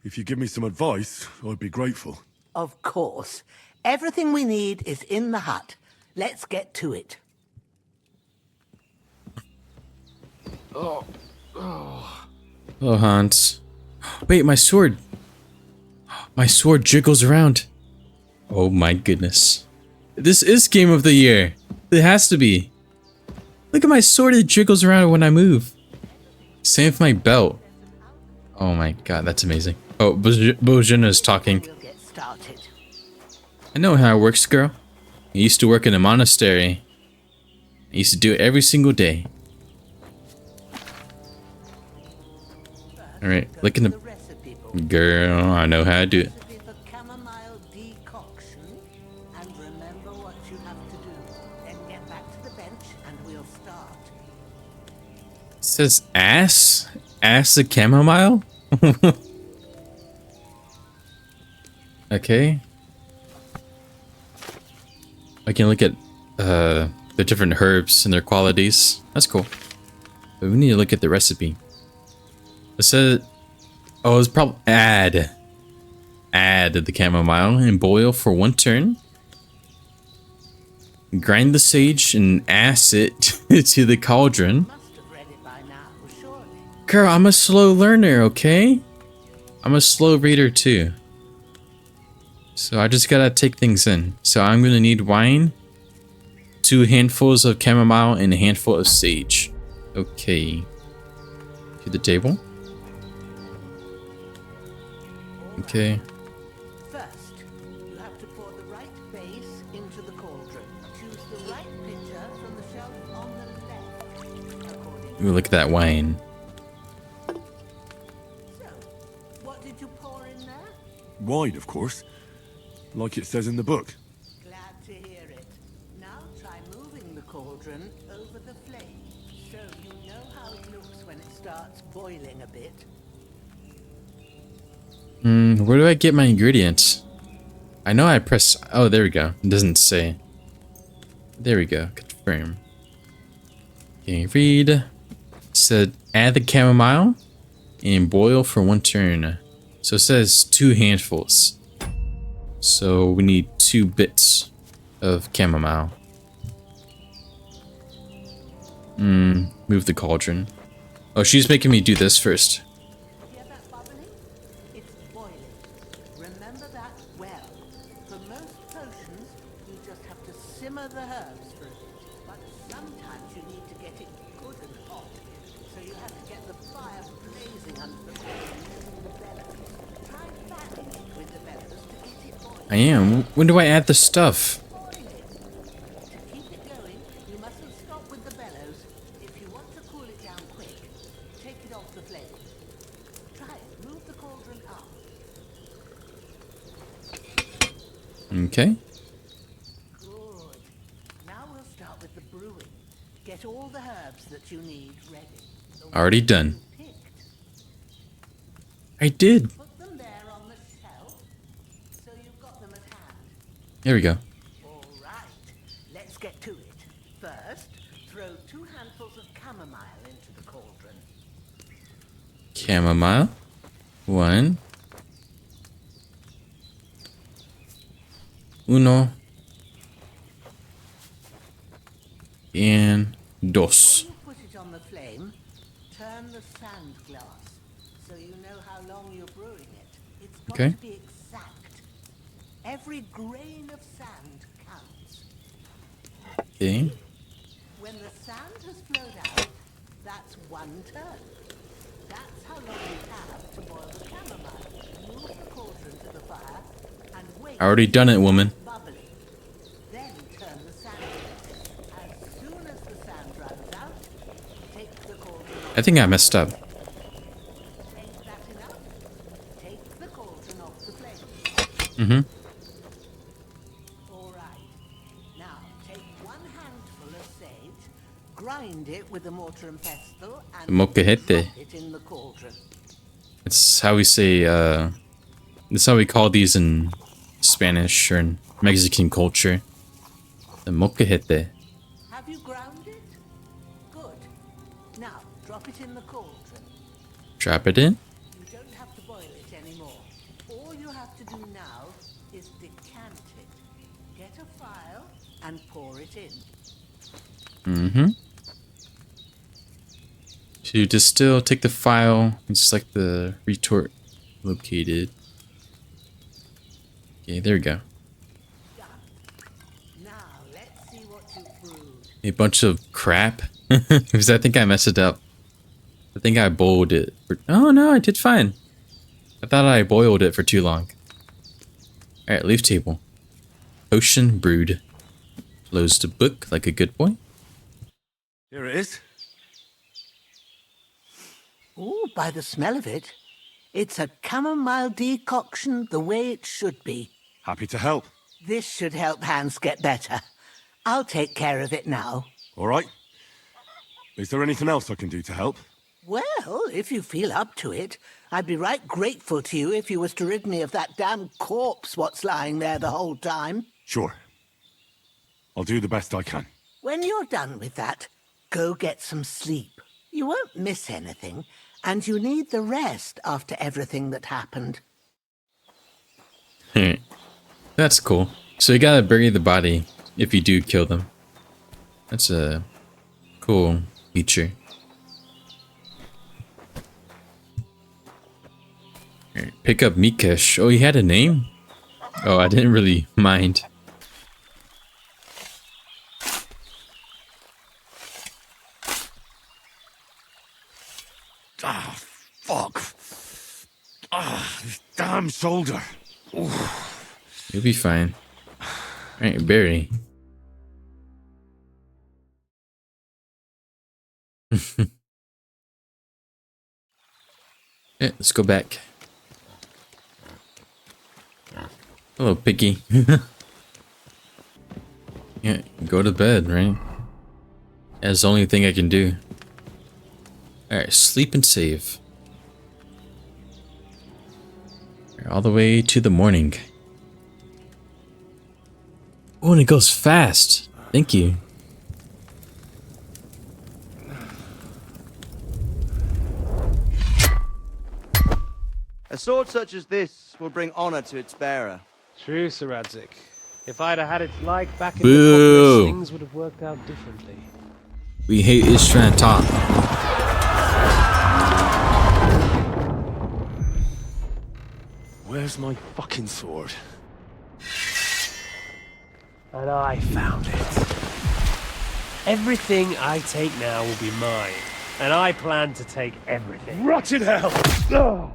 if you give me some advice, I'd be grateful. Of course. Everything we need is in the hut. Let's get to it. Oh, Hans. Wait, my sword. My sword jiggles around. Oh my goodness. This is Game of the Year. It has to be. Look at my sword, it jiggles around when I move. Same with my belt. Oh my god, that's amazing. Oh, Bojana is talking. We'll get started. I know how it works, girl. I used to work in a monastery. I used to do it every single day. Alright, look in the... Girl, I know how to do it. It says ass? Ass the chamomile? Okay. I can look at the different herbs and their qualities. That's cool. But we need to look at the recipe. It says, oh, it's probably add the chamomile and boil for 1 turn. Grind the sage and ass it to the cauldron. Girl, I'm a slow learner, okay? I'm a slow reader too. So I just gotta take things in. So I'm gonna need wine, 2 handfuls of chamomile, and a handful of sage. Okay. To the table. Okay. First, you have to pour the right base into the cauldron. Choose the right pitcher from the shelf on the left. Ooh, look at that wine. So, what did you pour in there? Wine, of course. Like it says in the book. Glad to hear it. Now try moving the cauldron over the flame, so you know how it looks when it starts boiling a bit. Where do I get my ingredients? I know I press... Oh, there we go. It doesn't say. There we go. Confirm. Okay, read. It said add the chamomile and boil for 1 turn. So it says 2 handfuls. So we need 2 bits of chamomile. Move the cauldron. Oh, she's making me do this first. Hear that bubbling? It's boiling. Remember that well. For most potions, you just have to simmer the herbs for a bit. But sometimes you need to get it good and hot. So you have to get the fire blazing under the cauldron using the bellows. Try fanning it with the bellows to get it boiling. I am. When do I add the stuff? Okay. Good. Now we'll start with the brewing. Get all the herbs that you need ready. Already done. I did. Put them there on the shelf, so you've got them at hand. There we go. All right. Let's get to it. First, throw 2 handfuls of chamomile into the cauldron. Chamomile. 1. Uno. And dos. Before you put it on the flame, turn the sand glass so you know how long you're brewing it. It's got Okay. to be exact. Every grain of sand counts. Okay. When the sand has flowed out, that's 1 turn. That's how long you have to boil the chamomile. Move the cauldron to the fire and wait. I already done it, woman. Bubbling. Then turn the sand. As soon as the sand runs out, take the cauldron. I think I messed up. Ain't that enough? Take the cauldron off the flame. Mm-hmm. All right. Now take 1 handful of sage, grind it with a mortar and pestle, and Mocajete. drop it in the cauldron. It's how we say, that's how we call these in Spanish or in Mexican culture. The mocajete. Have you ground it? Good. Now drop it in the cauldron. Drop it in. You don't have to boil it anymore. All you have to do now is decant it. Get a phial and pour it in. Mm-hmm. To distill, take the file and select the retort located. Okay, there we go. Now let's see what you brewed. A bunch of crap. Because I think I messed it up. I think I boiled it. Oh no, I did fine. I thought I boiled it for too long. Alright, leaf table. potion brewed. Close the book like a good boy. Here it is. Oh, by the smell of it, it's a chamomile decoction the way it should be. Happy to help. This should help Hans get better. I'll take care of it now. All right. Is there anything else I can do to help? Well, if you feel up to it, I'd be right grateful to you if you was to rid me of that damn corpse what's lying there the whole time. Sure. I'll do the best I can. When you're done with that, go get some sleep. You won't miss anything, and you need the rest after everything that happened. That's cool. So you gotta bury the body if you do kill them. That's a cool feature. Alright, pick up Mikesh. Oh, he had a name? Oh, I didn't really mind. Ah, fuck. Ah, this damn shoulder. Oof. You'll be fine. Alright, Barry. Yeah, let's go back. Hello, Piggy. Yeah, go to bed, right? That's the only thing I can do. Alright, sleep and save. All the way to the morning. Oh, and it goes fast. Thank you. A sword such as this will bring honor to its bearer. True, Sir Radzik. If I'd have had its like back in Boo. the Poplars, things would have worked out differently. We hate Istran talk. Where's my fucking sword? And I found it. Everything I take now will be mine. And I plan to take everything. Rotted hell! Oh.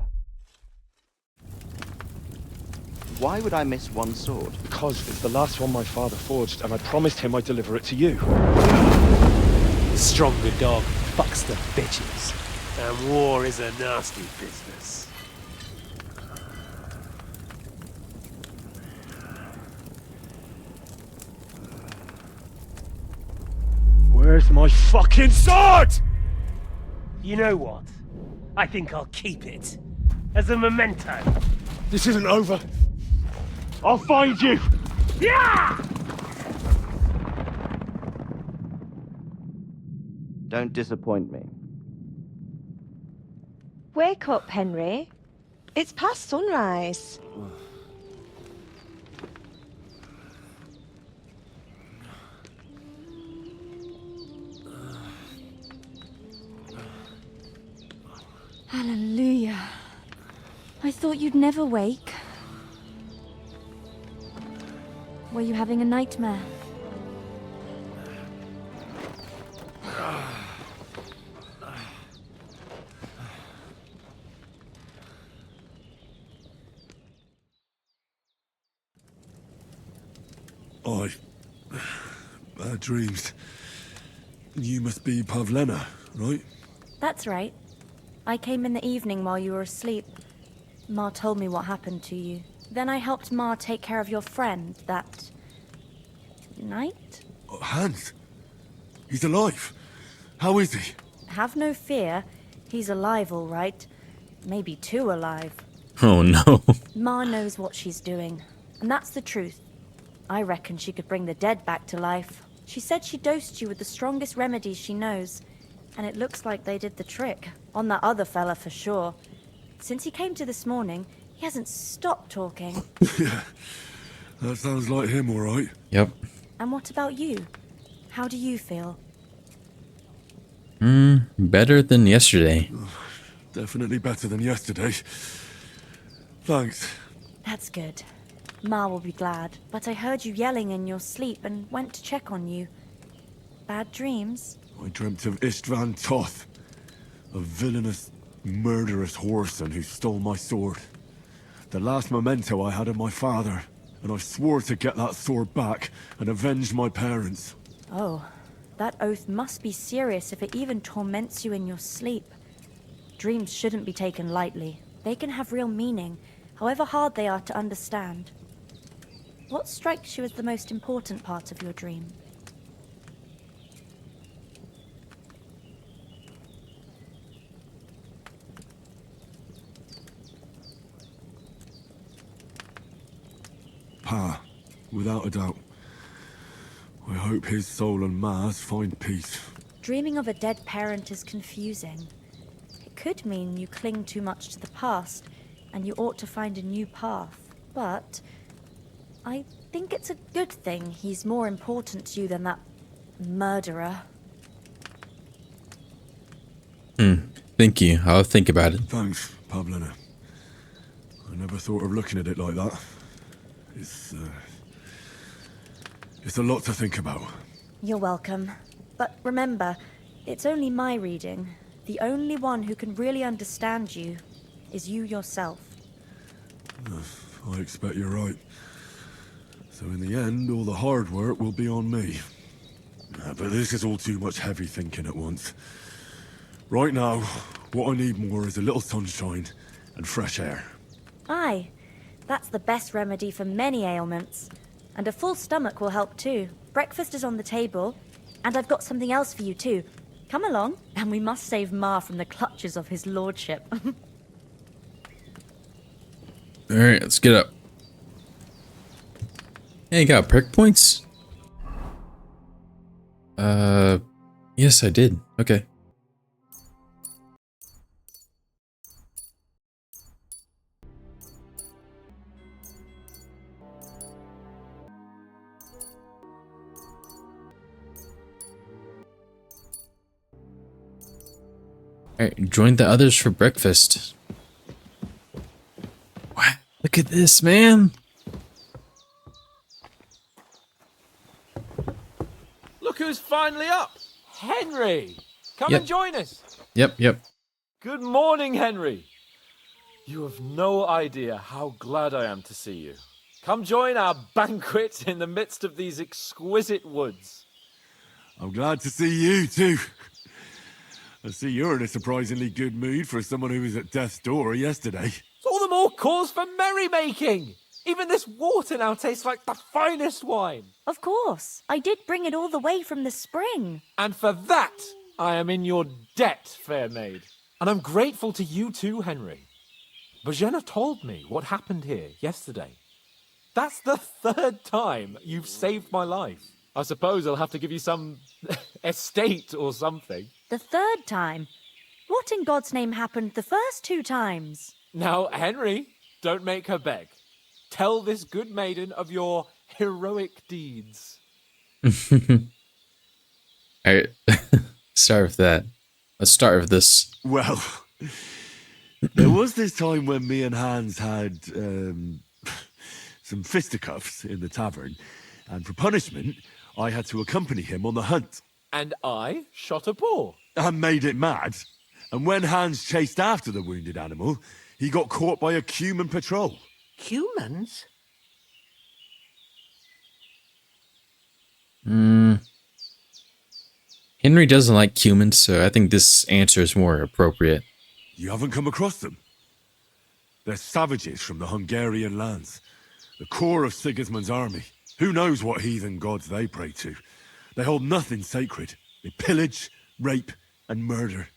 Why would I miss one sword? Because it's the last one my father forged, and I promised him I'd deliver it to you. The stronger dog fucks the bitches. And war is a nasty business. Where's my fucking sword? You know what? I think I'll keep it. As a memento. This isn't over. I'll find you! Yeah! Don't disappoint me. Wake up, Henry. It's past sunrise. Hallelujah. I thought you'd never wake. Were you having a nightmare? Bad dreams. You must be Pavlena, right? That's right. I came in the evening while you were asleep. Ma told me what happened to you. Then I helped Ma take care of your friend that night? Hans? He's alive. How is he? Have no fear. He's alive, all right. Maybe too alive. Oh no. Ma knows what she's doing. And that's the truth. I reckon she could bring the dead back to life. She said she dosed you with the strongest remedies she knows. And it looks like they did the trick. On that other fella for sure. Since he came to this morning, he hasn't stopped talking. Yeah, that sounds like him, all right. Yep. And what about you? How do you feel? Better than yesterday. Definitely better than yesterday. Thanks. That's good. Ma will be glad. But I heard you yelling in your sleep and went to check on you. Bad dreams? I dreamt of Istvan Toth, a villainous, murderous whoreson who stole my sword. The last memento I had of my father. and I swore to get that sword back and avenge my parents. Oh, that oath must be serious if it even torments you in your sleep. Dreams shouldn't be taken lightly. They can have real meaning, however hard they are to understand. What strikes you as the most important part of your dream? Pa, without a doubt. I hope his soul and Ma's find peace. Dreaming of a dead parent is confusing. It could mean you cling too much to the past, and you ought to find a new path. But I think it's a good thing he's more important to you than that murderer. Thank you. I'll think about it. Thanks, Pavlina. I never thought of looking at it like that. It's a lot to think about. You're welcome. But remember, it's only my reading. The only one who can really understand you is you yourself. I expect you're right. So in the end, all the hard work will be on me. But this is all too much heavy thinking at once. Right now, what I need more is a little sunshine and fresh air. Aye, that's the best remedy for many ailments. And a full stomach will help too. Breakfast is on the table, and I've got something else for you too. Come along, and we must save Ma from the clutches of his lordship. Alright, let's get up. Hey, you got perk points? Yes, I did. Okay. Alright, join the others for breakfast. What? Look at this, man. Look who's finally up! Henry! Come Yep. and join us! Yep. Good morning, Henry! You have no idea how glad I am to see you. Come join our banquet in the midst of these exquisite woods. I'm glad to see you too. I see you're in a surprisingly good mood for someone who was at death's door yesterday. It's all the more cause for merrymaking! Even this water now tastes like the finest wine. Of course. I did bring it all the way from the spring. And for that, I am in your debt, fair maid. And I'm grateful to you too, Henry. Bajena told me what happened here yesterday. That's the third time you've saved my life. I suppose I'll have to give you some estate or something. The third time? What in God's name happened the first 2 times? Now, Henry, don't make her beg. Tell this good maiden of your heroic deeds. Alright, start with that. Let's start with this. Well, there was this time when me and Hans had some fisticuffs in the tavern, and for punishment, I had to accompany him on the hunt. And I shot a boar. And made it mad. And when Hans chased after the wounded animal, he got caught by a human patrol. Humans? Henry doesn't like humans, so I think this answer is more appropriate. You haven't come across them? They're savages from the Hungarian lands, the core of Sigismund's army. Who knows what heathen gods they pray to? They hold nothing sacred. They pillage, rape, and murder.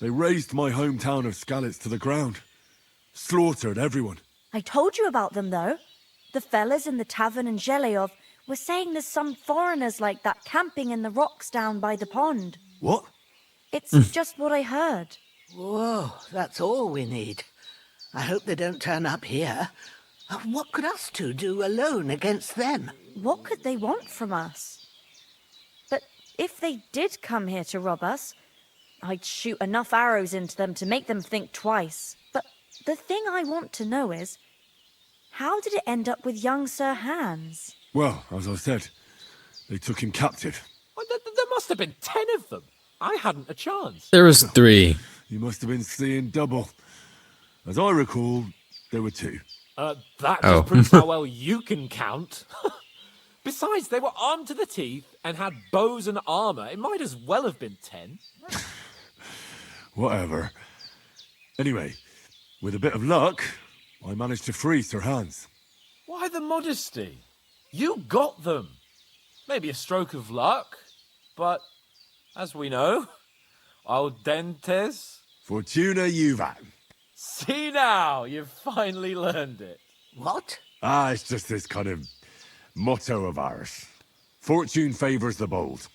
They razed my hometown of Skalitz to the ground. Slaughtered everyone. I told you about them, though. The fellas in the tavern in Zheleyov were saying there's some foreigners like that camping in the rocks down by the pond. What? It's just what I heard. Whoa, that's all we need. I hope they don't turn up here. What could us two do alone against them? What could they want from us? But if they did come here to rob us, I'd shoot enough arrows into them to make them think twice. But the thing I want to know is, how did it end up with young Sir Hans? Well, as I said, they took him captive. Well, there must have been 10 of them. I hadn't a chance. There was 3. You must have been seeing double. As I recall, there were 2. That Oh. just proves how well you can count. Besides, they were armed to the teeth and had bows and armor. It might as well have been 10. Whatever. Anyway, with a bit of luck, I managed to free Sir Hans. Why the modesty? You got them. Maybe a stroke of luck, but as we know, audentes. Fortuna juvat. See now, you've finally learned it. What? It's just this kind of motto of ours. Fortune favors the bold.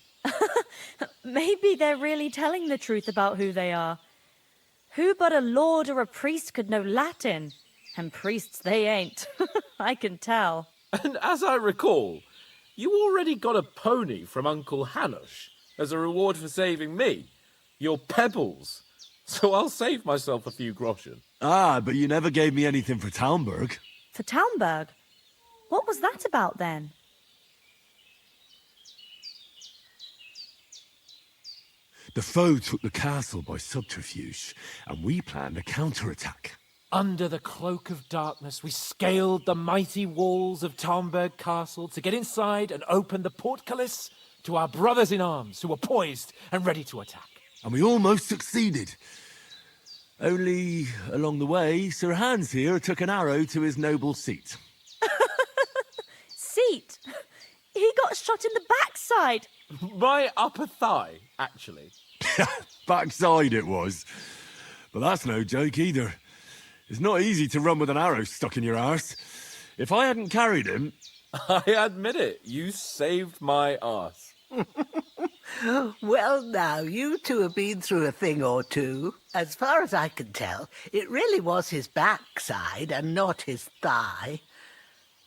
Maybe they're really telling the truth about who they are. Who but a lord or a priest could know Latin? And priests they ain't. I can tell. And as I recall, you already got a pony from Uncle Hanush as a reward for saving me. Your pebbles. So I'll save myself a few groschen. But you never gave me anything for Talmberg. For Talmberg? What was that about then? The foe took the castle by subterfuge, and we planned a counterattack. Under the cloak of darkness, we scaled the mighty walls of Talmberg Castle to get inside and open the portcullis to our brothers in arms who were poised and ready to attack. And we almost succeeded. Only, along the way, Sir Hans here took an arrow to his noble seat. Seat? He got shot in the backside. My upper thigh, actually. Backside it was. But that's no joke either. It's not easy to run with an arrow stuck in your arse. If I hadn't carried him... I admit it, you saved my arse. Well, now, you two have been through a thing or two. As far as I can tell, it really was his backside and not his thigh.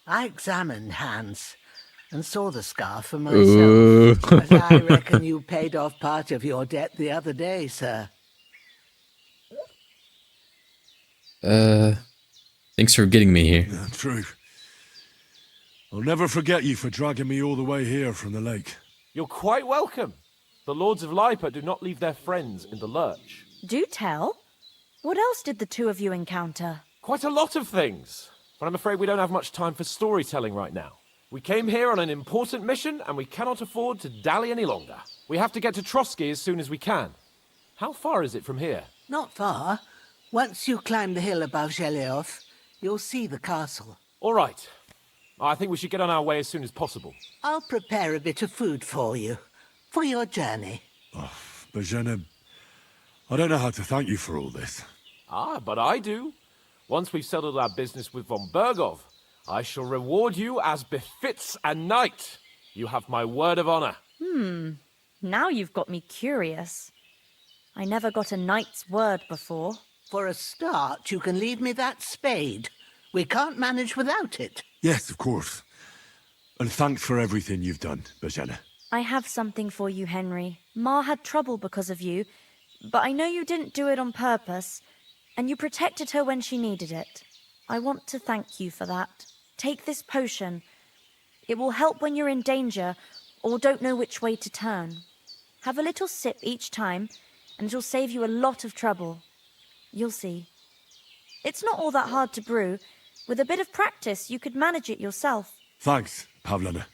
I examined Hans and saw the scar for myself. But I reckon you paid off part of your debt the other day, sir. Thanks for getting me here. Yeah, true. I'll never forget you for dragging me all the way here from the lake. You're quite welcome. The Lords of Lipa do not leave their friends in the lurch. Do tell. What else did the two of you encounter? Quite a lot of things. But I'm afraid we don't have much time for storytelling right now. We came here on an important mission, and we cannot afford to dally any longer. We have to get to Trotsky as soon as we can. How far is it from here? Not far. Once you climb the hill above Zheleov, you'll see the castle. All right. I think we should get on our way as soon as possible. I'll prepare a bit of food for you, for your journey. Bozhena, I don't know how to thank you for all this. But I do. Once we've settled our business with von Bergov, I shall reward you as befits a knight. You have my word of honor. Now you've got me curious. I never got a knight's word before. For a start, you can leave me that spade. We can't manage without it. Yes, of course. And thanks for everything you've done, Bozhena. I have something for you, Henry. Ma had trouble because of you, but I know you didn't do it on purpose, and you protected her when she needed it. I want to thank you for that. Take this potion. It will help when you're in danger or don't know which way to turn. Have a little sip each time, and it'll save you a lot of trouble. You'll see. It's not all that hard to brew. With a bit of practice, you could manage it yourself. Thanks, Pavlena.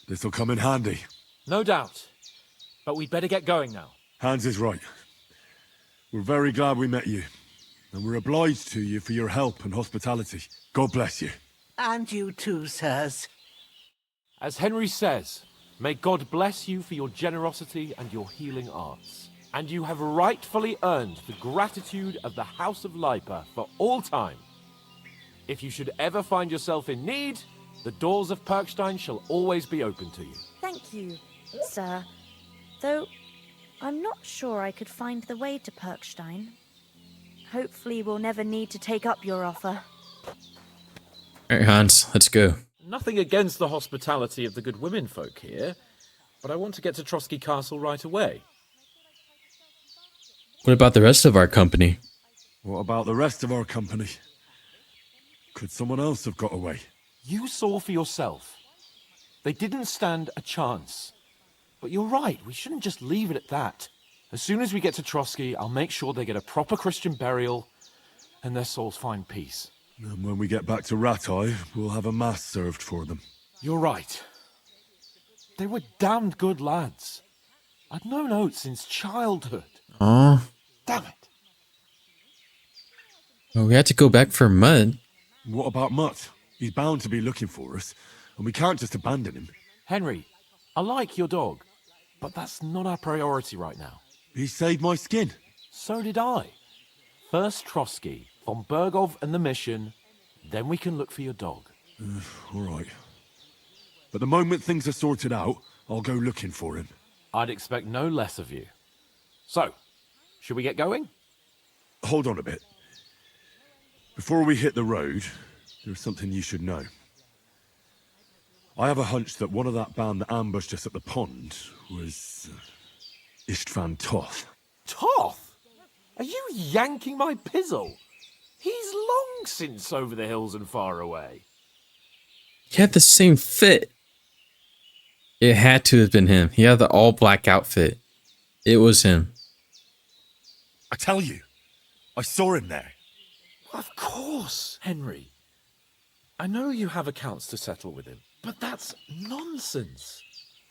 This'll come in handy. No doubt. But we'd better get going now. Hans is right. We're very glad we met you. And we're obliged to you for your help and hospitality. God bless you. And you too, sirs. As Henry says, may God bless you for your generosity and your healing arts. And you have rightfully earned the gratitude of the House of Lipa for all time. If you should ever find yourself in need, the doors of Perkstein shall always be open to you. Thank you, sir. Though, I'm not sure I could find the way to Perkstein. Hopefully we'll never need to take up your offer. Alright, Hans, let's go. Nothing against the hospitality of the good women folk here, but I want to get to Trotsky Castle right away. What about the rest of our company? What about the rest of our company? Could someone else have got away? You saw for yourself. They didn't stand a chance. But you're right, we shouldn't just leave it at that. As soon as we get to Trotsky, I'll make sure they get a proper Christian burial and their souls find peace. And when we get back to Rattay, we'll have a mass served for them. You're right. They were damned good lads. I'd known Oates since childhood. Aw. Damn it. Well, we had to go back for Mud. What about Mutt? He's bound to be looking for us, and we can't just abandon him. Henry, I like your dog, but that's not our priority right now. He saved my skin. So did I. First Trotsky, von Bergov and the mission, then we can look for your dog. All right. But the moment things are sorted out, I'll go looking for him. I'd expect no less of you. So, should we get going? Hold on a bit. Before we hit the road, there's something you should know. I have a hunch that one of that band that ambushed us at the pond was Istvan Toth. Toth? Are you yanking my pizzle? He's long since over the hills and far away. He had the same fit. It had to have been him. He had the all black outfit. It was him. I tell you, I saw him there. Of course, Henry. I know you have accounts to settle with him, but that's nonsense.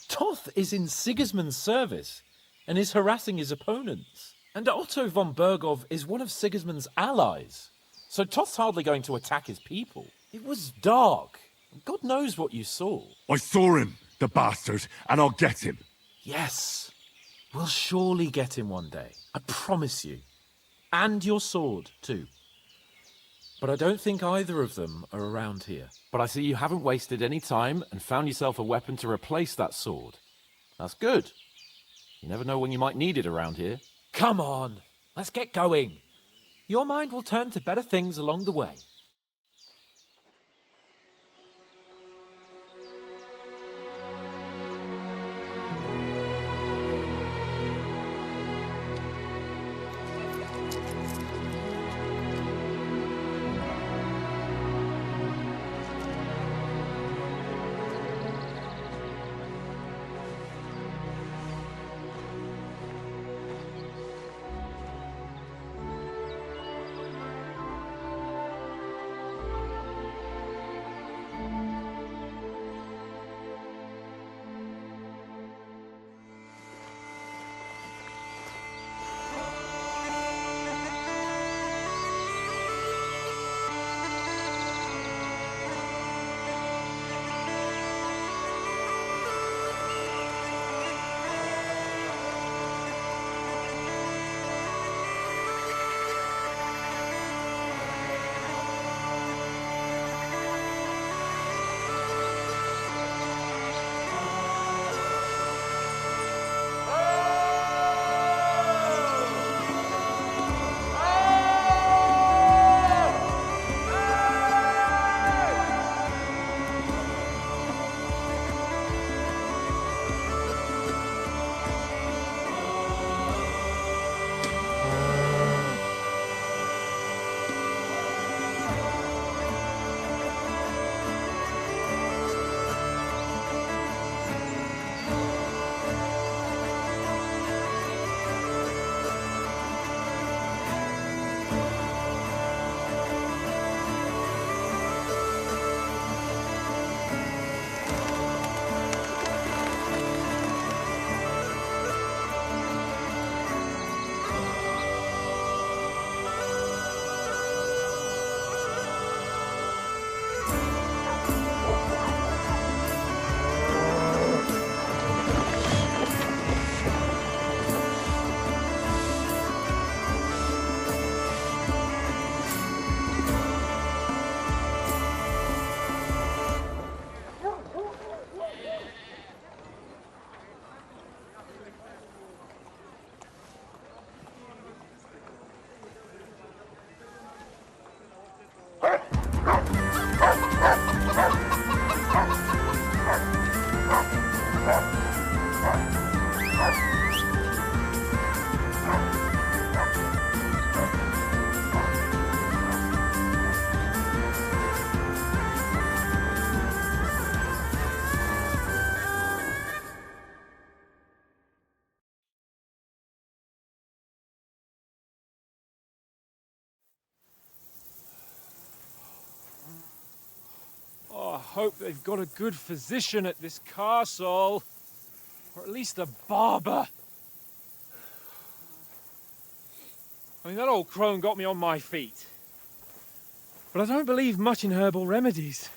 Toth is in Sigismund's service and is harassing his opponents. And Otto von Bergov is one of Sigismund's allies. So Toth's hardly going to attack his people. It was dark. God knows what you saw. I saw him, the bastard, and I'll get him. Yes. We'll surely get him one day. I promise you. And your sword, too. But I don't think either of them are around here. But I see you haven't wasted any time and found yourself a weapon to replace that sword. That's good. You never know when you might need it around here. Come on, let's get going. Your mind will turn to better things along the way. hope they've got a good physician at this castle. Or at least a barber. I mean, that old crone got me on my feet. But I don't believe much in herbal remedies.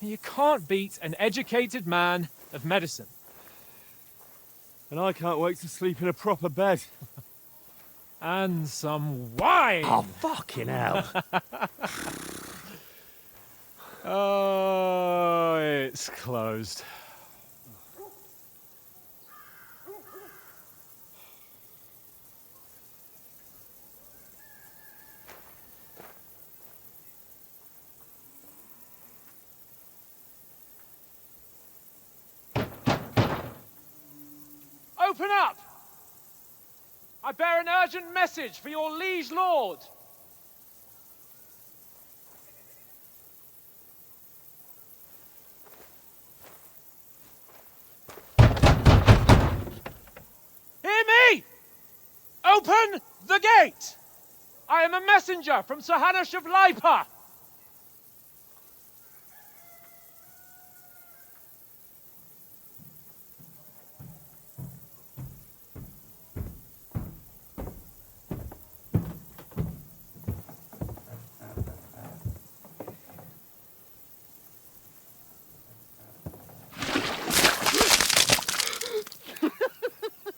You can't beat an educated man of medicine. And I can't wait to sleep in a proper bed. And some wine! Oh, fucking hell. Oh, it's closed. Open up! I bear an urgent message for your liege lord. Hear me! Open the gate! I am a messenger from Sir Hanush of Lipa.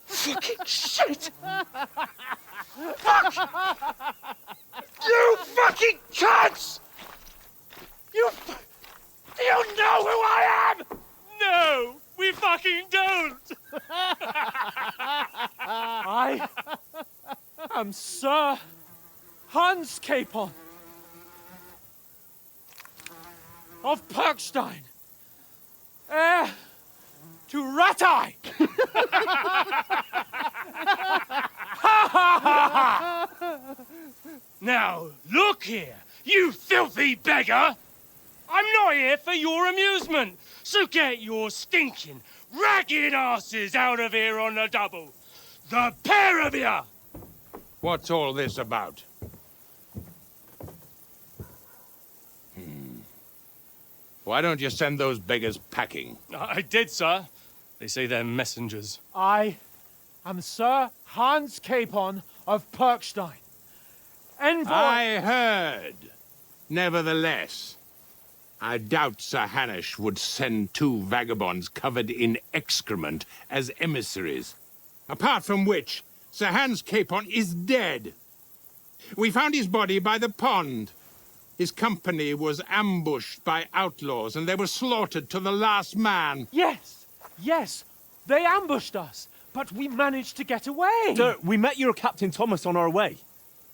Fucking shit! Fuck! You fucking cunts! Do you know who I am? No, we fucking don't! I am Sir Hans Capon of Perkstein, heir to Ratai! Now, look here, you filthy beggar! I'm not here for your amusement, so get your stinking, ragged asses out of here on the double. The pair of you! What's all this about? Why don't you send those beggars packing? I did, sir. They say they're messengers. I am Sir Hans Capon of Perkstein, envoy... I heard. Nevertheless, I doubt Sir Hanush would send two vagabonds covered in excrement as emissaries. Apart from which, Sir Hans Capon is dead. We found his body by the pond. His company was ambushed by outlaws, and they were slaughtered to the last man. Yes, yes, they ambushed us, but we managed to get away. Sir, we met your Captain Thomas on our way.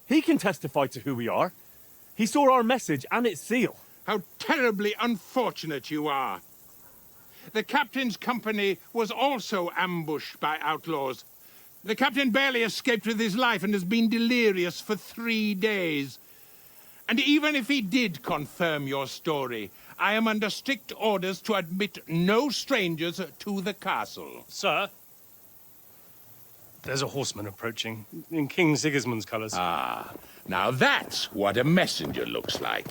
He can testify to who we are. He saw our message and its seal. How terribly unfortunate you are. The captain's company was also ambushed by outlaws. The captain barely escaped with his life and has been delirious for 3 days. And even if he did confirm your story, I am under strict orders to admit no strangers to the castle. Sir, there's a horseman approaching in King Sigismund's colours. Ah, now that's what a messenger looks like.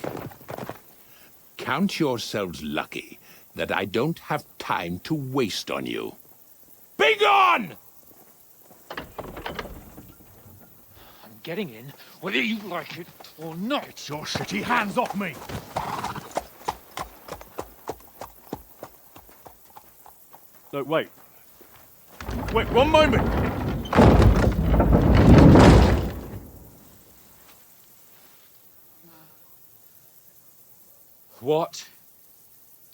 Count yourselves lucky that I don't have time to waste on you. Be gone! I'm getting in, whether you like it or not. Get your shitty hands off me! No, wait. Wait, one moment! What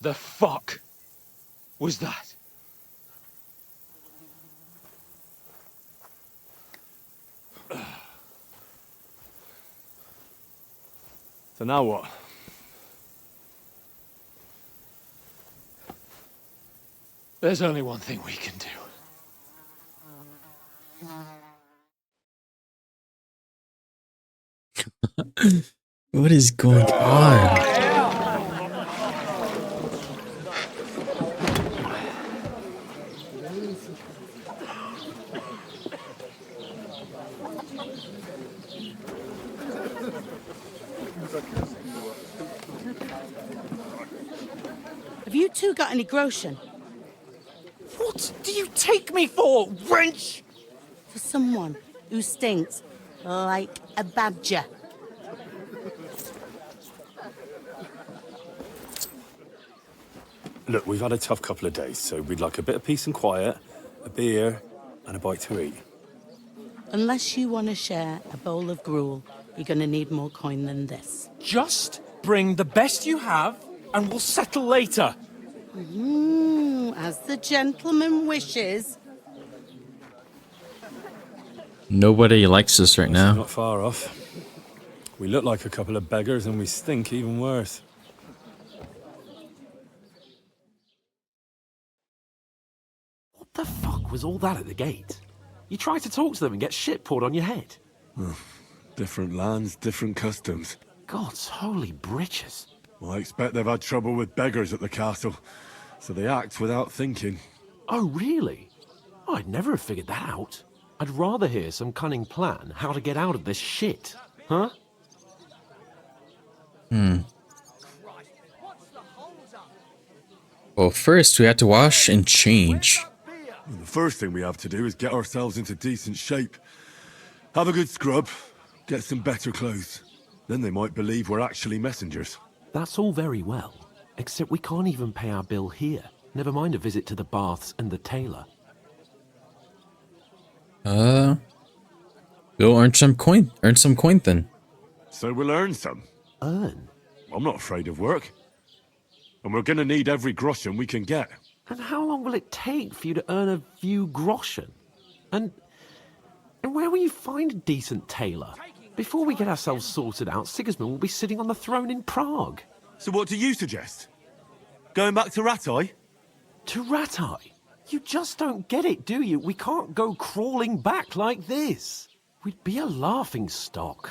the fuck was that? So now what? There's only one thing we can do. What is going on? two got any groschen? What do you take me for, wench? For someone who stinks like a badger. Look, we've had a tough couple of days, so we'd like a bit of peace and quiet, a beer, and a bite to eat. Unless you want to share a bowl of gruel, you're going to need more coin than this. Just bring the best you have, and we'll settle later. As the gentleman wishes. Nobody likes us right now. Not far off. We look like a couple of beggars, and we stink even worse. What the fuck was all that at the gate? You try to talk to them and get shit poured on your head. Different lands, different customs. God's holy britches. Well, I expect they've had trouble with beggars at the castle, so they act without thinking. Oh, really? I'd never have figured that out. I'd rather hear some cunning plan how to get out of this shit. Huh? Well, first we have to wash and change. The first thing we have to do is get ourselves into decent shape. Have a good scrub, get some better clothes. Then they might believe we're actually messengers. That's all very well, except we can't even pay our bill here. Never mind a visit to the baths and the tailor. We'll earn some coin. Earn some coin then. So we'll earn some. Earn? I'm not afraid of work. And we're gonna need every groschen we can get. And how long will it take for you to earn a few groschen? And where will you find a decent tailor? Before we get ourselves sorted out, Sigismund will be sitting on the throne in Prague. So what do you suggest? Going back to Ratai? To Ratai? You just don't get it, do you? We can't go crawling back like this. We'd be a laughing stock.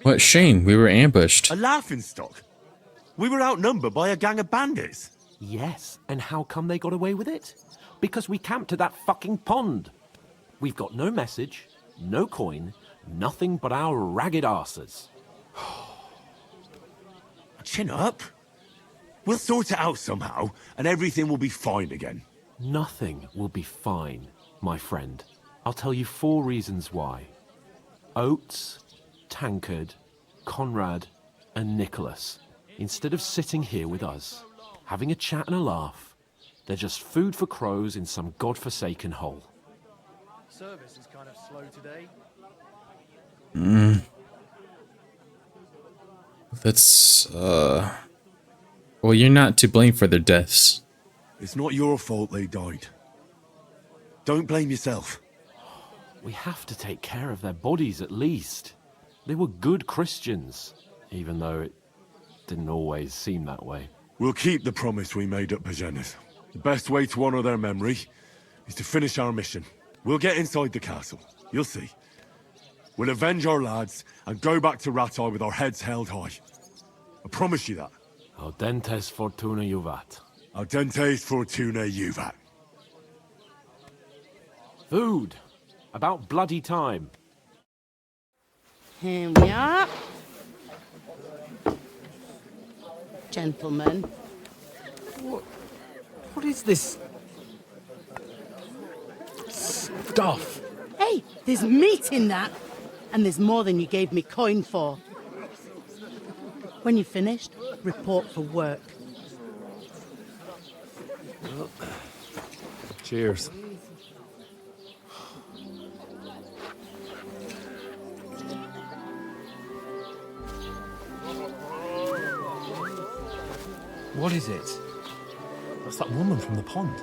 What shame, we were ambushed. A laughing stock? We were outnumbered by a gang of bandits. Yes, and how come they got away with it? Because we camped at that fucking pond. We've got no message, no coin, nothing but our ragged arses. Chin up. We'll sort it out somehow, and everything will be fine again. Nothing will be fine, my friend. I'll tell you 4 reasons why. Oates, Tankard, Conrad, and Nicholas, instead of sitting here with us, having a chat and a laugh, they're just food for crows in some godforsaken hole. Service is kind of slow today. That's, well, you're not to blame for their deaths. It's not your fault they died. Don't blame yourself. We have to take care of their bodies at least. They were good Christians, even though it didn't always seem that way. We'll keep the promise we made at Pagenas. The best way to honor their memory is to finish our mission. We'll get inside the castle. You'll see. We'll avenge our lads and go back to Ratai with our heads held high. I promise you that. Audentes fortuna juvat. Audentes fortuna juvat. Food. About bloody time. Here we are. Gentlemen. What is this stuff? Hey, there's meat in that. And there's more than you gave me coin for. When you're finished, report for work. Cheers. What is it? That's that woman from the pond.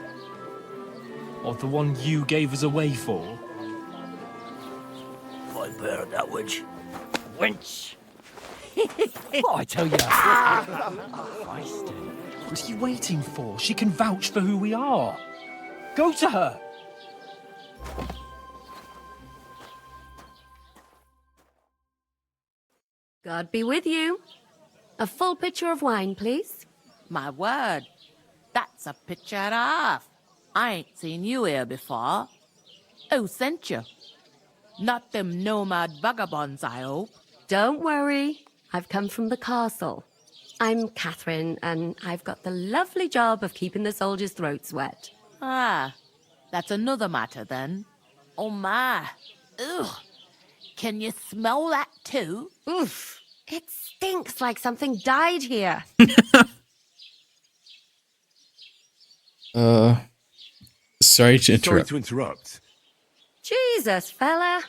Or the one you gave us away for? I bear that wench. Wench! What I tell you? What are you waiting for? She can vouch for who we are. Go to her. God be with you. A full pitcher of wine, please. My word, that's a picture and a half. I ain't seen you here before. Who sent you? Not them nomad vagabonds, I hope. Don't worry. I've come from the castle. I'm Catherine, and I've got the lovely job of keeping the soldiers' throats wet. Ah, that's another matter then. Oh my. Ugh. Can you smell that too? Oof. It stinks like something died here. Sorry to interrupt. Sorry to interrupt. Jesus, fella.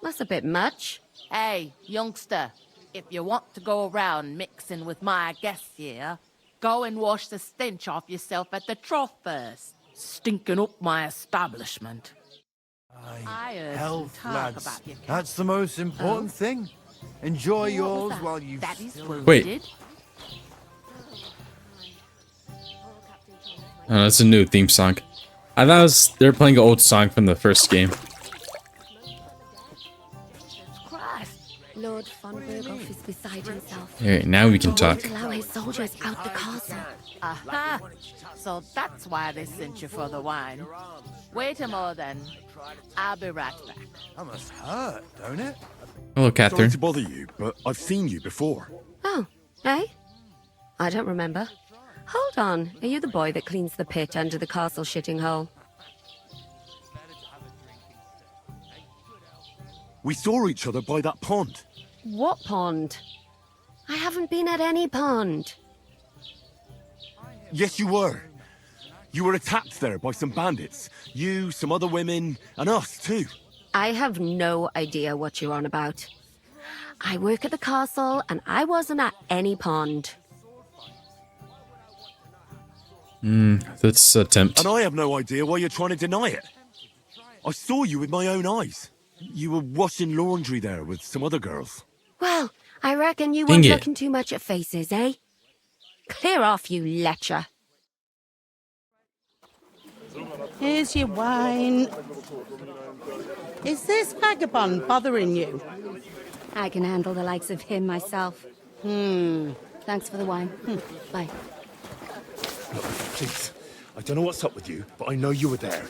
That's a bit much. Hey, youngster, if you want to go around mixing with my guests here, go and wash the stench off yourself at the trough first. Stinking up my establishment. I heard Health, some talk lads. about your That's the most important thing. Enjoy yours while you Wait. Oh, that's a new theme song. I thought they were playing an old song from the first game. Lord von Berghoff is beside himself. Alright, now we can He talk. won't allow his soldiers out the castle. Aha! So that's why they sent you for the wine. Wait a moment then. I'll be right back. That must hurt, don't it? Hello, Sorry Catherine. to bother you, but I've seen you before. Oh, eh? I don't remember. Hold on. Are you the boy that cleans the pit under the castle shitting hole? We saw each other by that pond. What pond? I haven't been at any pond. Yes, you were. You were attacked there by some bandits. You, some other women, and us too. I have no idea what you're on about. I work at the castle, and I wasn't at any pond. That's attempt. And I have no idea why you're trying to deny it. I saw you with my own eyes. You were washing laundry there with some other girls. Well, I reckon you Dang weren't it. looking too much at faces, eh? Clear off, you lecher. Here's your wine. Is this vagabond bothering you? I can handle the likes of him myself. Thanks for the wine. Bye. Look, please. I don't know what's up with you, but I know you were there.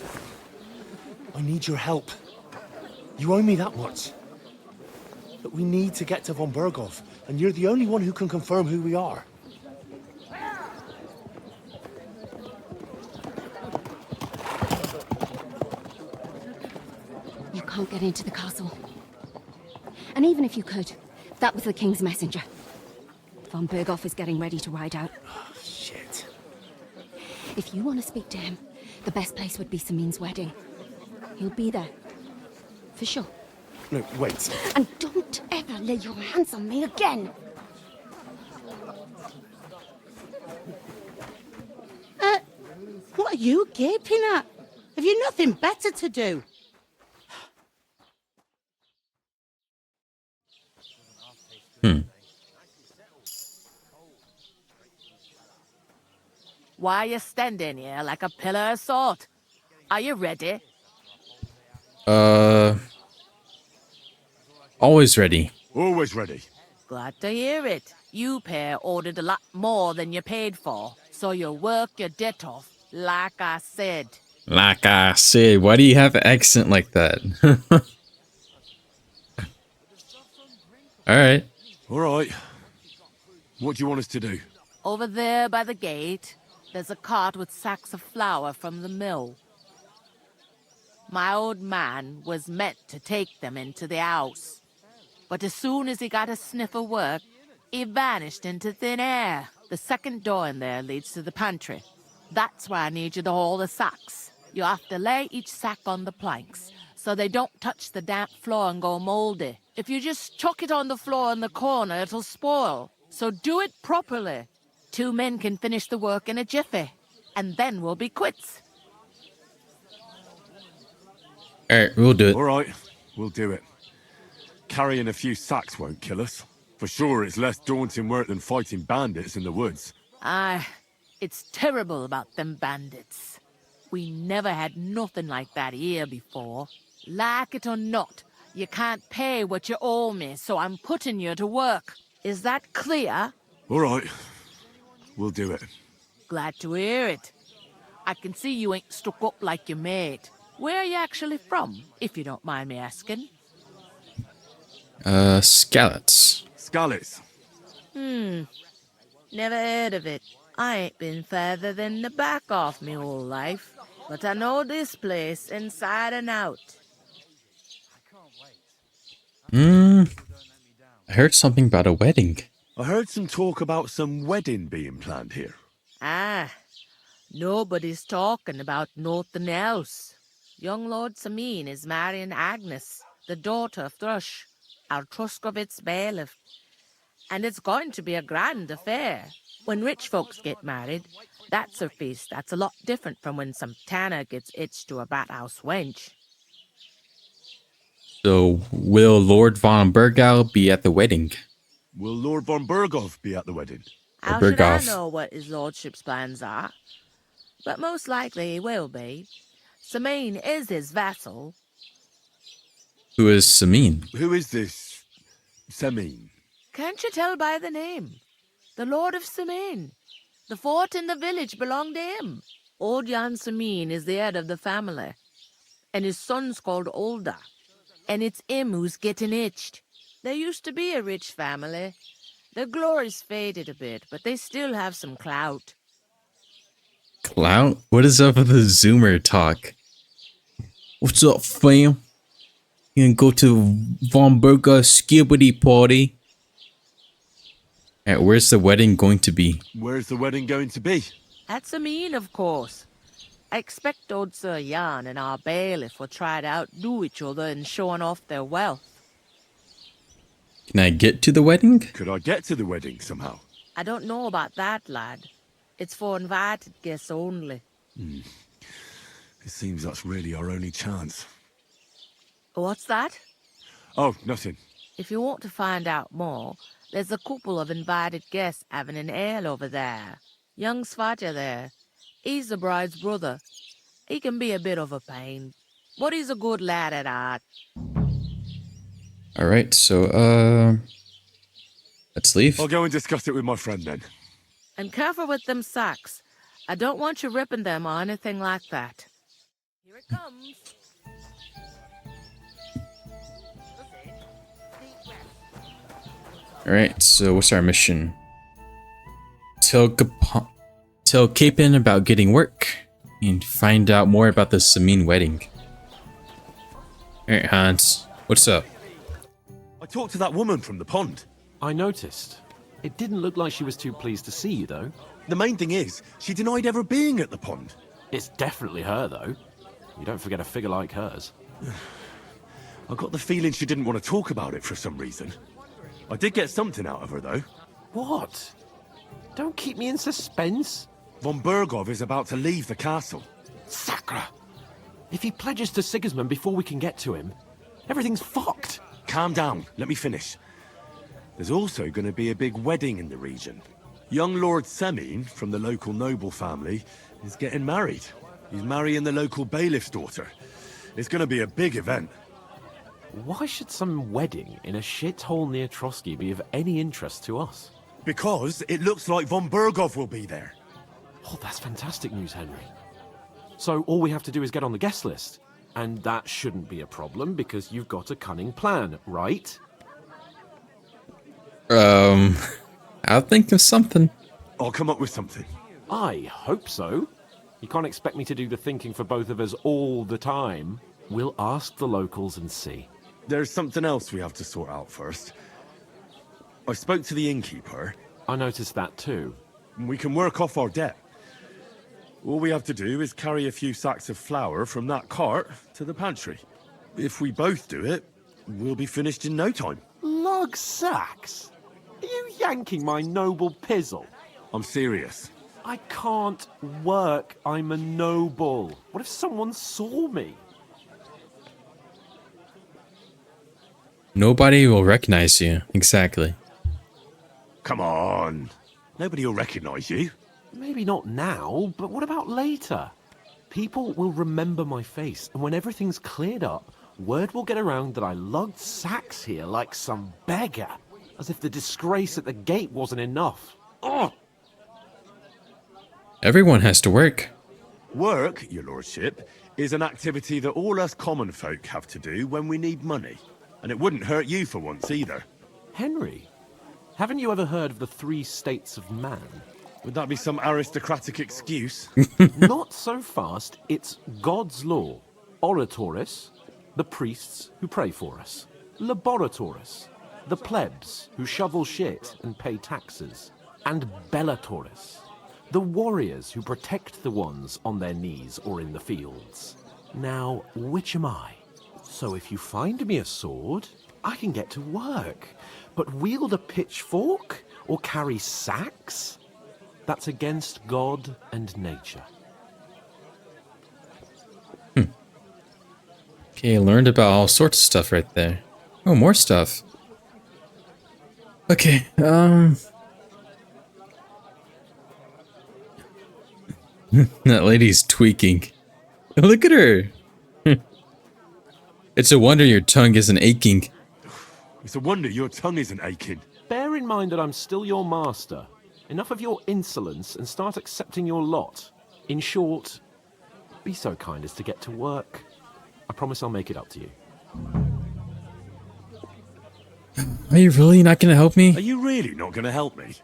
I need your help. You owe me that much. But we need to get to von Berghoff, and you're the only one who can confirm who we are. You can't get into the castle. And even if you could, that was the king's messenger. Von Berghoff is getting ready to ride out. Oh, shit. If you want to speak to him, the best place would be Samin's wedding. He'll be there. For sure. No, wait. And don't ever lay your hands on me again. What are you gaping at? Have you nothing better to do? Why are you standing here like a pillar of salt? Are you ready? Always ready. Always ready. Glad to hear it. You pair ordered a lot more than you paid for, so you work your debt off, like I said. Like I said, why do you have an accent like that? Alright. Alright. What do you want us to do? Over there by the gate, there's a cart with sacks of flour from the mill. My old man was meant to take them into the house. But as soon as he got a sniff of work, he vanished into thin air. The second door in there leads to the pantry. That's why I need you to haul the sacks. You have to lay each sack on the planks, so they don't touch the damp floor and go moldy. If you just chuck it on the floor in the corner, it'll spoil. So do it properly. 2 men can finish the work in a jiffy, and then we'll be quits. Alright, we'll do it. Alright, we'll do it. Carrying a few sacks won't kill us. For sure, it's less daunting work than fighting bandits in the woods. Aye, it's terrible about them bandits. We never had nothing like that here before. Like it or not, you can't pay what you owe me, so I'm putting you to work. Is that clear? Alright, we'll do it. Glad to hear it. I can see you ain't stuck up like your mate. Where are you actually from, if you don't mind me asking? Scallots. Scallots. Never heard of it. I ain't been further than the back off me whole life, but I know this place inside and out. I heard something about a wedding. I heard some talk about some wedding being planned here. Ah, nobody's talking about nothing else. Young Lord Sameen is marrying Agnes, the daughter of Thrush, our Truskovitz bailiff. And it's going to be a grand affair. When rich folks get married, that's a feast that's a lot different from when some tanner gets hitched to a bathouse wench. So, will Lord von Burgau be at the wedding? Will Lord von Burgov be at the wedding? How should I know what his lordship's plans are? But most likely he will be. Sameen is his vassal. Who is Sameen? Who is this Sameen? Can't you tell by the name? The Lord of Sameen. The fort and the village belong to him. Old Jan Sameen is the head of the family. And his son's called Olda. And it's him who's getting itched. There used to be a rich family. Their glory's faded a bit, but they still have some clout. Clout? What is up with the Zoomer talk? What's up, fam? You can go to Von Burgau's skibbity party. Alright, where's the wedding going to be? Where's the wedding going to be? At Sameen, of course. I expect old Sir Jan and our bailiff will try to outdo each other in showing off their wealth. Can I get to the wedding? Could I get to the wedding somehow? I don't know about that, lad. It's for invited guests only. It seems that's really our only chance. What's that? Oh, nothing. If you want to find out more, there's a couple of invited guests having an ale over there. Young Svaja there. He's the bride's brother. He can be a bit of a pain, but he's a good lad at heart. Alright, so, let's leave. I'll go and discuss it with my friend then. And careful with them sacks. I don't want you ripping them or anything like that. Here it comes. Alright, so what's our mission? Tell Capon about getting work and find out more about the Sameen wedding. Alright, Hans, what's up? I talked to that woman from the pond. I noticed. It didn't look like she was too pleased to see you, though. The main thing is, she denied ever being at the pond. It's definitely her, though. You don't forget a figure like hers. I got the feeling she didn't want to talk about it for some reason. I did get something out of her, though. What? Don't keep me in suspense. Von Burgov is about to leave the castle. Sacre! If he pledges to Sigismund before we can get to him, everything's fucked. Calm down, let me finish. There's also going to be a big wedding in the region. Young Lord Sameen, from the local noble family, is getting married. He's marrying the local bailiff's daughter. It's going to be a big event. Why should some wedding in a shithole near Trotsky be of any interest to us? Because it looks like Von Burgov will be there. Oh, that's fantastic news, Henry. So all we have to do is get on the guest list. And that shouldn't be a problem because you've got a cunning plan, right? I'll think of something. I'll come up with something. I hope so. You can't expect me to do the thinking for both of us all the time. We'll ask the locals and see. There's something else we have to sort out first. I spoke to the innkeeper. I noticed that too. We can work off our debt. All we have to do is carry a few sacks of flour from that cart to the pantry. If we both do it, we'll be finished in no time. Lug sacks? Are you yanking my noble pizzle? I'm serious. I can't work. I'm a noble. What if someone saw me? Nobody will recognize you. Exactly. Come on. Nobody will recognize you. Maybe not now, but what about later? People will remember my face, and when everything's cleared up, word will get around that I lugged sacks here like some beggar, as if the disgrace at the gate wasn't enough. Ugh! Everyone has to work. Work, your lordship, is an activity that all us common folk have to do when we need money. And it wouldn't hurt you for once either. Henry, Haven't you ever heard of the 3 states of man? Would that be some aristocratic excuse? Not so fast. It's God's law. Oratoris, the priests who pray for us. Laboratoris, the plebs who shovel shit and pay taxes. And Bellatoris, the warriors who protect the ones on their knees or in the fields. Now, which am I? So if you find me a sword, I can get to work. But wield a pitchfork or carry sacks? That's against God and nature. Okay, learned about all sorts of stuff right there. Oh, more stuff. Okay, that lady's tweaking. Look at her. It's a wonder your tongue isn't aching. It's a wonder your tongue isn't aching. Bear in mind that I'm still your master. Enough of your insolence and start accepting your lot. In short, be so kind as to get to work. I promise I'll make it up to you. Are you really not gonna help me? Are you really not gonna help me?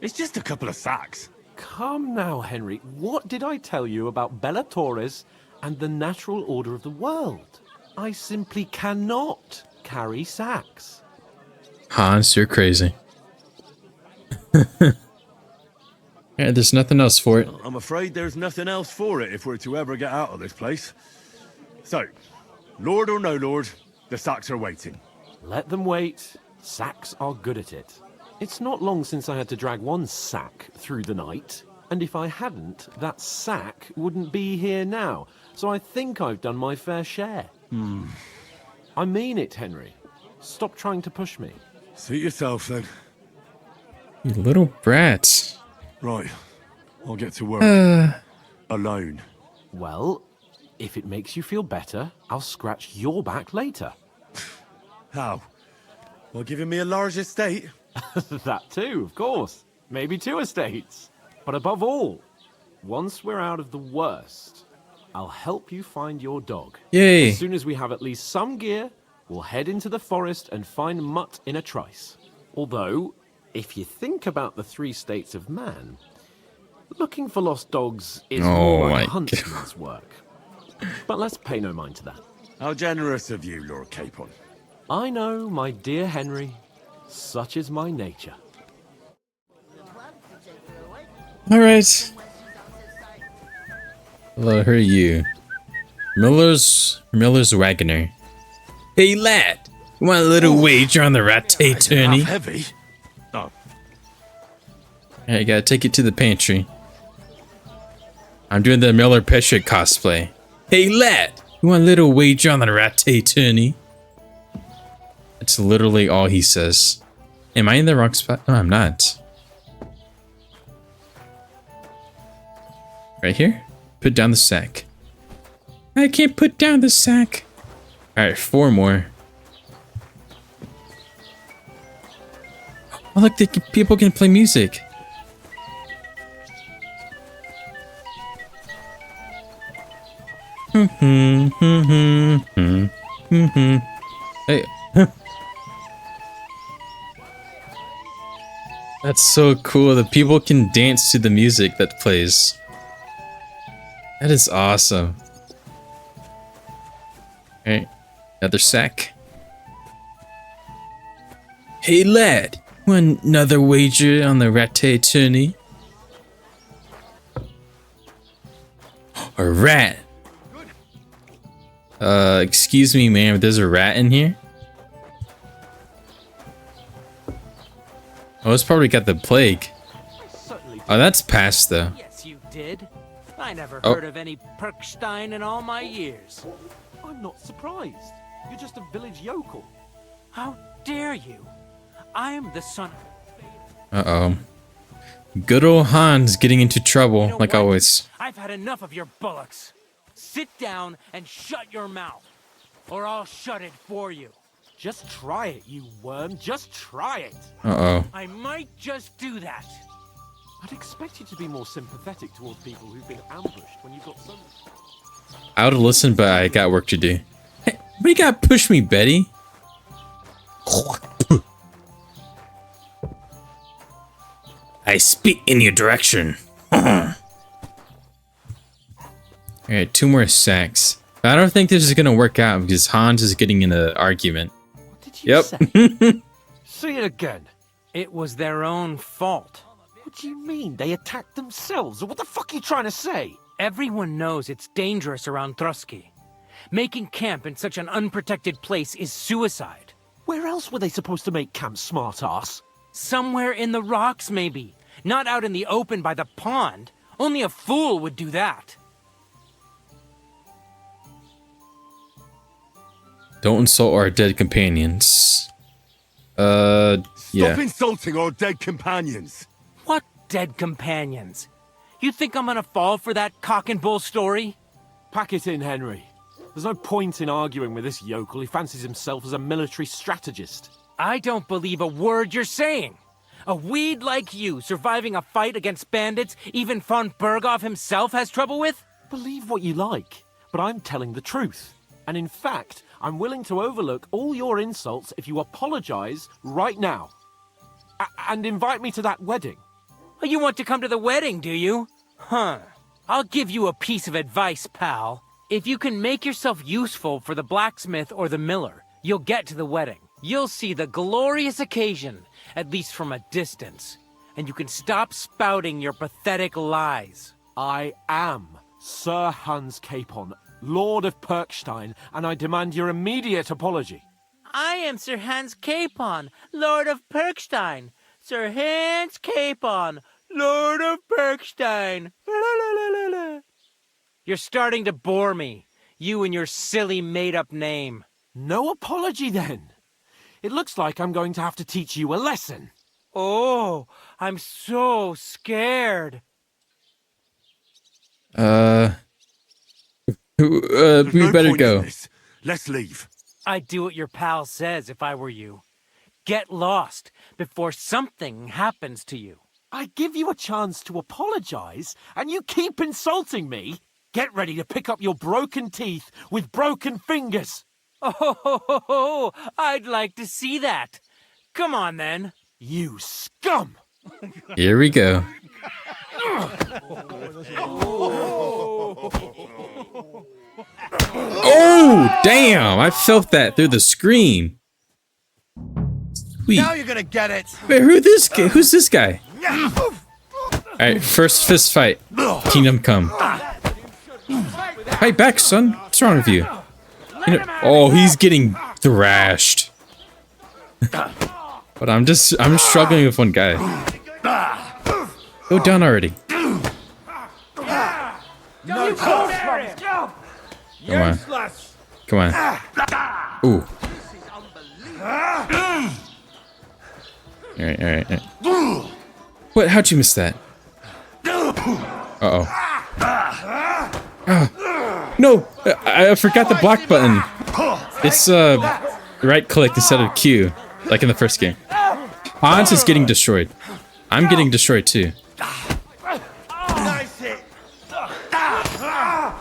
It's just a couple of sacks. Come now, Henry. What did I tell you about Bellatoris and the natural order of the world? I simply cannot carry sacks. Hans, you're crazy. Yeah, there's nothing else for it. I'm afraid there's nothing else for it if we're to ever get out of this place. So, Lord or no Lord, the sacks are waiting. Let them wait. Sacks are good at it. It's not long since I had to drag one sack through the night, and if I hadn't, that sack wouldn't be here now. So I think I've done my fair share. I mean it, Henry. Stop trying to push me. Suit yourself, then. You little brat. Right. I'll get to work. Alone. Well, if it makes you feel better, I'll scratch your back later. How? Well, giving me a large estate? That too, of course. Maybe 2 estates. But above all, once we're out of the worst, I'll help you find your dog. Yay. As soon as we have at least some gear, we'll head into the forest and find Mutt in a trice. Although, if you think about the 3 states of man, looking for lost dogs is more like a huntsman's work. But let's pay no mind to that. How generous of you, Lord Capon. I know, my dear Henry. Such is my nature. Alright. Hello, who are you? Miller's Wagoner. Hey lad, you want a little wager on the ratte tourney? Heavy? Oh. Alright, you gotta take it to the pantry. I'm doing the Miller Pesher cosplay. Hey lad, you want a little wager on the ratte tourney? That's literally all he says. Am I in the wrong spot? No, I'm not. Right here? Put down the sack. I can't put down the sack. Alright, 4 more. Oh look, people can play music. Hey. That's so cool that people can dance to the music that plays. That is awesome. Alright, another sack. Hey lad, want another wager on the ratte tourney? A rat. Excuse me, ma'am, there's a rat in here? Oh, it's probably got the plague. Oh, that's past though. Yes, you did. I never Oh. heard of any Perkstein in all my years. I'm not surprised. You're just a village yokel. How dare you? I am the son of... Uh-oh. Good old Hans getting into trouble, know like what? always. I've had enough of your bullocks. Sit down and shut your mouth, or I'll shut it for you. Just try it, you worm. Just try it. Uh-oh. I might just do that. I'd expect you to be more sympathetic towards people who've been ambushed when you've got so much... I would listen, but I got work to do. Hey, what do you got push me, Betty? I spit in your direction. Alright, 2 more sacks. I don't think this is gonna work out because Hans is getting in an argument. Yep. See it again. It was their own fault. What do you mean? They attacked themselves? What the fuck are you trying to say? Everyone knows it's dangerous around Trotsky. Making camp in such an unprotected place is suicide. Where else were they supposed to make camp, smartass? Somewhere in the rocks, maybe. Not out in the open by the pond. Only a fool would do that. Don't insult our dead companions. Yeah. Stop insulting our dead companions. What dead companions? You think I'm gonna fall for that cock and bull story? Pack it in, Henry. There's no point in arguing with this yokel. He fancies himself as a military strategist. I don't believe a word you're saying. A weed like you surviving a fight against bandits even von Berghoff himself has trouble with? Believe what you like, but I'm telling the truth. And in fact, I'm willing to overlook all your insults if you apologize right now. And invite me to that wedding. Oh, you want to come to the wedding, do you? Huh. I'll give you a piece of advice, pal. If you can make yourself useful for the blacksmith or the miller, you'll get to the wedding. You'll see the glorious occasion, at least from a distance. And you can stop spouting your pathetic lies. I am Sir Hans Capon, Lord of Perkstein, and I demand your immediate apology. I am Sir Hans Capon, Lord of Perkstein. Sir Hans Capon, Lord of Perkstein. You're starting to bore me. You and your silly made-up name. No apology, then. It looks like I'm going to have to teach you a lesson. Oh, I'm so scared. We better go. Let's leave. I'd do what your pal says if I were you. Get lost before something happens to you. I give you a chance to apologize, and you keep insulting me. Get ready to pick up your broken teeth with broken fingers. Oh, I'd like to see that. Come on, then. You scum! Here we go. Oh, damn! I felt that through the screen. Sweet. Now you're gonna get it. Wait, who's this guy? Alright, first fist fight. Kingdom come. Fight back, son. What's wrong with you? Oh, he's getting thrashed. But I'm struggling with one guy. Go down already. No, Come on. Come on. Ooh. Alright. What? How'd you miss that? Uh-oh. No! I forgot the block button. It's right click instead of Q, like in the first game. Hans is getting destroyed. I'm getting destroyed too.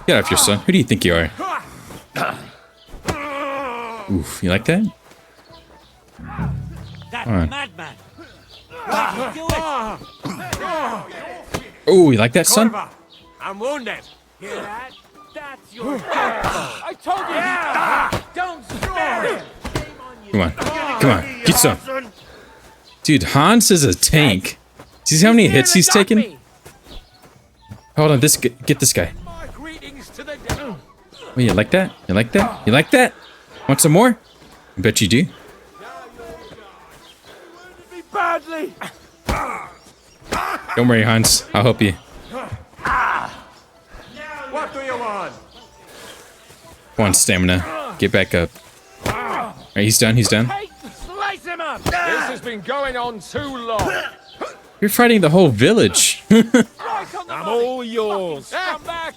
Get off your son. Who do you think you are? Oof, you like that? Come on. Madman. Oh, you like that, son? I'm wounded. Hear that? That's your I told you. Don't spare him. Come on, get some. Dude, Hans is a tank. See how many hits he's taken? Hold on, get this guy. Oh, you like that? You like that? You like that? Want some more? I bet you do. Badly. Don't worry, Hans. I'll help you. What do you want? Come on, stamina. Get back up. Alright, he's down. Slice him up. This has been going on too long. You're fighting the whole village. I'm all yours. Come back.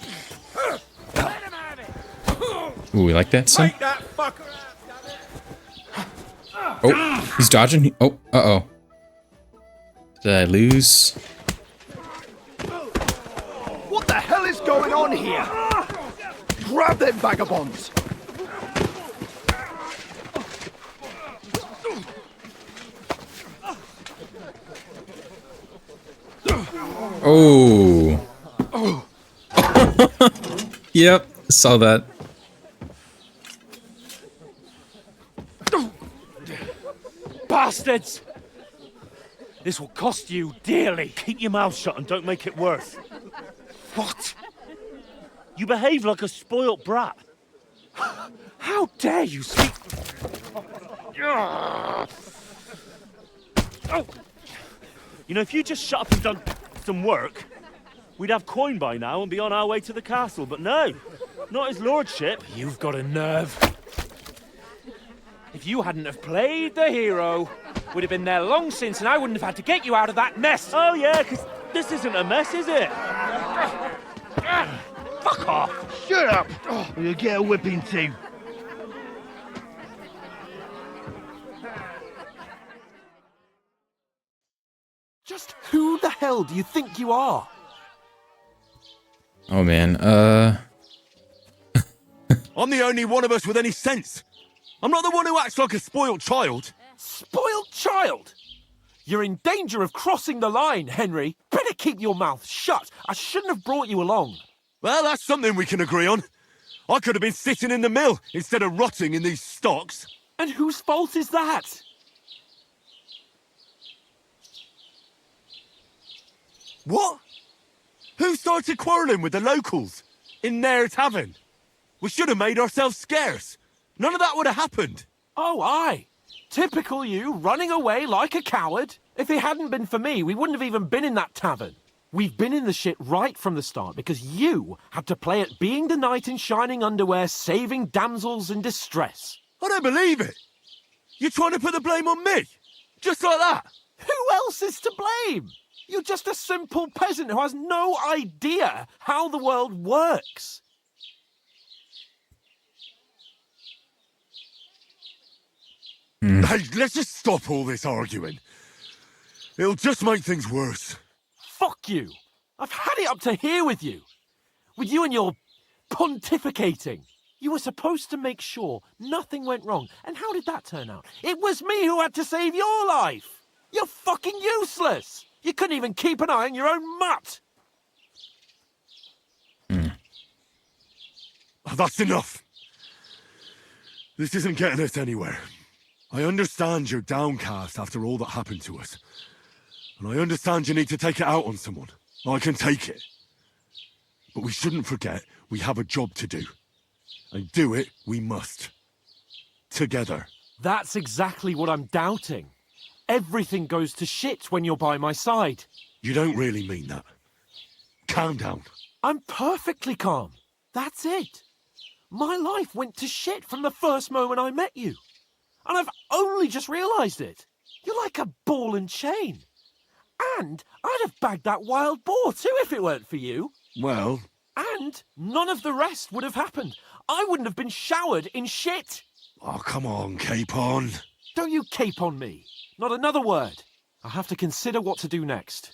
Ooh, you like that, son? Oh, he's dodging. Oh, uh-oh. Did I lose? What the hell is going on here? Grab them vagabonds! Oh. Yep, saw that. Bastards! This will cost you dearly. Keep your mouth shut and don't make it worse. What? You behave like a spoilt brat. How dare you speak? You know, if you just shut up and done some work, we'd have coin by now and be on our way to the castle. But no, not his lordship. You've got a nerve. If you hadn't have played the hero, we'd have been there long since and I wouldn't have had to get you out of that mess. Oh yeah, because this isn't a mess, is it? Fuck off. Shut up, or you'll get a whipping too. Just who the hell do you think you are? Oh man, I'm the only one of us with any sense. I'm not the one who acts like a spoiled child. Spoiled child? You're in danger of crossing the line, Henry. Better keep your mouth shut. I shouldn't have brought you along. Well, that's something we can agree on. I could have been sitting in the mill instead of rotting in these stocks. And whose fault is that? What? Who started quarrelling with the locals in their tavern? We should have made ourselves scarce. None of that would have happened. Oh, aye. Typical you, running away like a coward. If it hadn't been for me, we wouldn't have even been in that tavern. We've been in the shit right from the start because you had to play at being the knight in shining underwear, saving damsels in distress. I don't believe it. You're trying to put the blame on me? Just like that? Who else is to blame? You're just a simple peasant who has no idea how the world works. Hey, let's just stop all this arguing. It'll just make things worse. Fuck you. I've had it up to here with you. With you and your pontificating. You were supposed to make sure nothing went wrong. And how did that turn out? It was me who had to save your life. You're fucking useless. You couldn't even keep an eye on your own mutt. That's enough. This isn't getting us anywhere. I understand you're downcast after all that happened to us. And I understand you need to take it out on someone. I can take it. But we shouldn't forget we have a job to do. And do it we must. Together. That's exactly what I'm doubting. Everything goes to shit when you're by my side. You don't really mean that. Calm down. I'm perfectly calm. That's it. My life went to shit from the first moment I met you. And I've only just realised it. You're like a ball and chain. And I'd have bagged that wild boar too if it weren't for you. Well... And none of the rest would have happened. I wouldn't have been showered in shit. Oh, come on, Capon. Don't you cape on me. Not another word. I'll have to consider what to do next.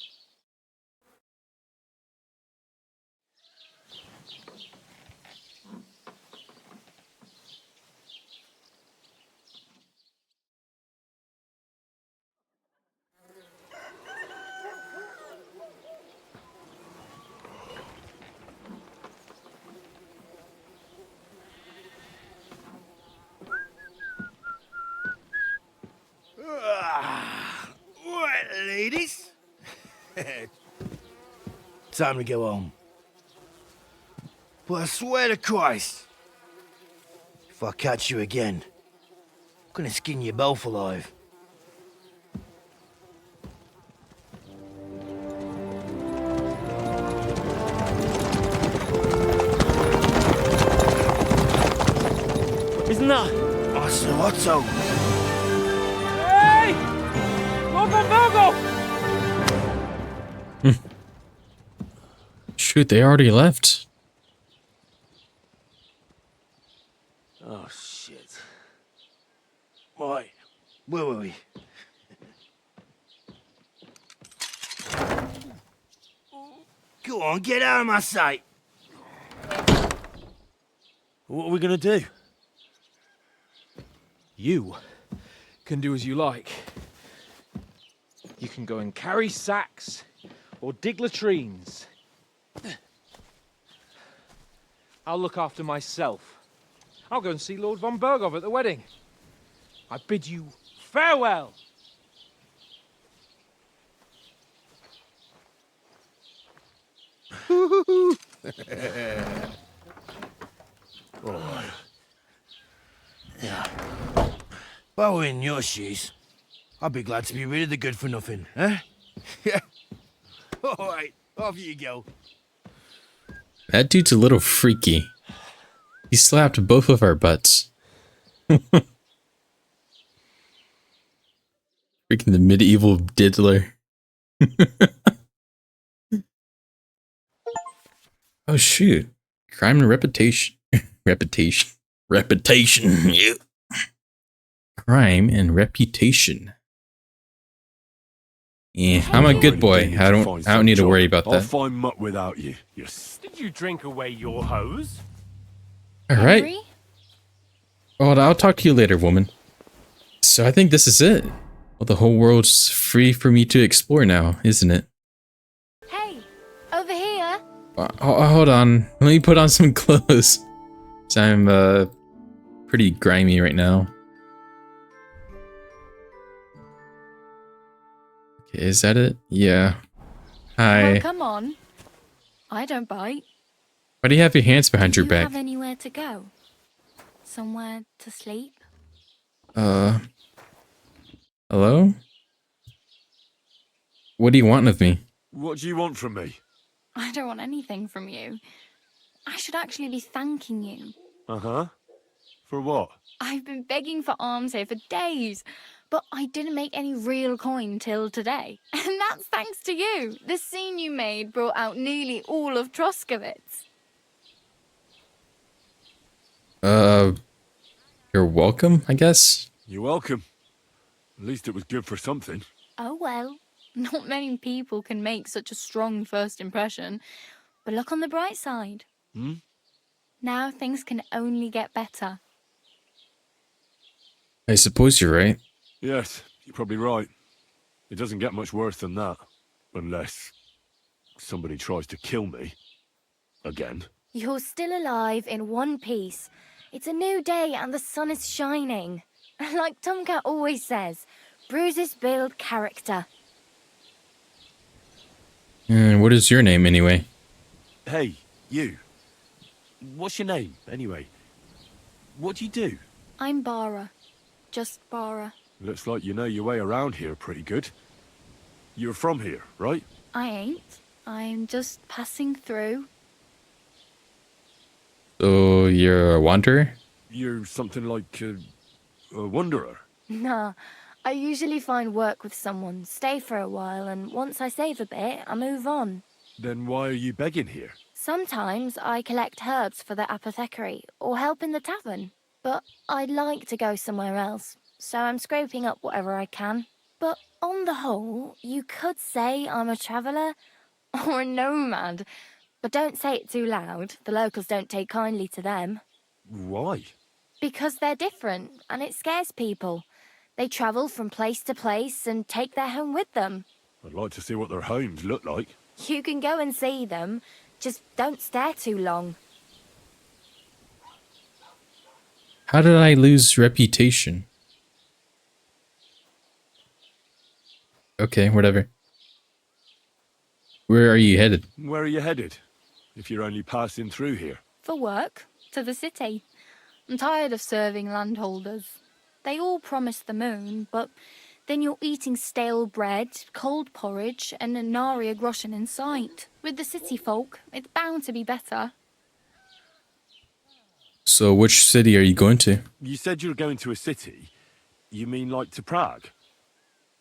Right, ladies. Time to go home. But I swear to Christ, if I catch you again, I'm gonna skin you both alive. Isn't that? Otto. Hey! Virgo! Shoot, they already left. Oh, shit. Right, where were we? Go on, get out of my sight. What are we gonna do? You can do as you like. You can go and carry sacks, or dig latrines. I'll look after myself. I'll go and see Lord von Berghoff at the wedding. I bid you farewell. Alright. Yeah. If I were in your shoes, I'd be glad to be rid of the good for nothing, eh? Yeah. Alright, off you go. That dude's a little freaky. He slapped both of our butts. Freaking the medieval diddler. Oh shoot. Crime and reputation. Reputation. Yeah. Crime and reputation. Yeah, I'm a good boy. I don't need to worry about I'll that. find mutt without you. Did you drink away your hose? Alright. Well, I'll talk to you later, woman. So I think this is it. Well, the whole world's free for me to explore now, isn't it? Hey, over here. Hold on. Let me put on some clothes. So I'm pretty grimy right now. Okay, is that it? Yeah. Hi. Well, come on. I don't bite. Why do you have your hands behind your Do you back? have anywhere to go? Somewhere to sleep? Hello? What do you want of me? What do you want from me? I don't want anything from you. I should actually be thanking you. Uh-huh. For what? I've been begging for alms here for days, but I didn't make any real coin till today. And that's thanks to you. The scene you made brought out nearly all of Troskowitz. You're welcome, I guess? You're welcome. At least it was good for something. Oh well, not many people can make such a strong first impression. But look on the bright side. Hmm? Now things can only get better. I suppose you're right. Yes, you're probably right. It doesn't get much worse than that. Unless somebody tries to kill me. Again. You're still alive in one piece. It's a new day and the sun is shining. Like Tomcat always says, bruises build character. And what is your name, anyway? Hey, you. What's your name, anyway? What do you do? I'm Bara. Just Bara. Looks like you know your way around here pretty good. You're from here, right? I ain't. I'm just passing through. So you're a wanderer? You're something like a wanderer. Nah, I usually find work with someone, stay for a while, and once I save a bit, I move on. Then why are you begging here? Sometimes I collect herbs for the apothecary, or help in the tavern. But I'd like to go somewhere else, so I'm scraping up whatever I can. But on the whole, you could say I'm a traveller, or a nomad. But don't say it too loud, the locals don't take kindly to them. Why? Because they're different, and it scares people. They travel from place to place and take their home with them. I'd like to see what their homes look like. You can go and see them, just don't stare too long. How did I lose reputation? Okay, whatever. Where are you headed? Where are you headed? If you're only passing through here. For work, to the city. I'm tired of serving landholders. They all promise the moon, but then you're eating stale bread, cold porridge, and a nary groschen in sight. With the city folk, it's bound to be better. So which city are you going to? You said you're going to a city. You mean like to Prague?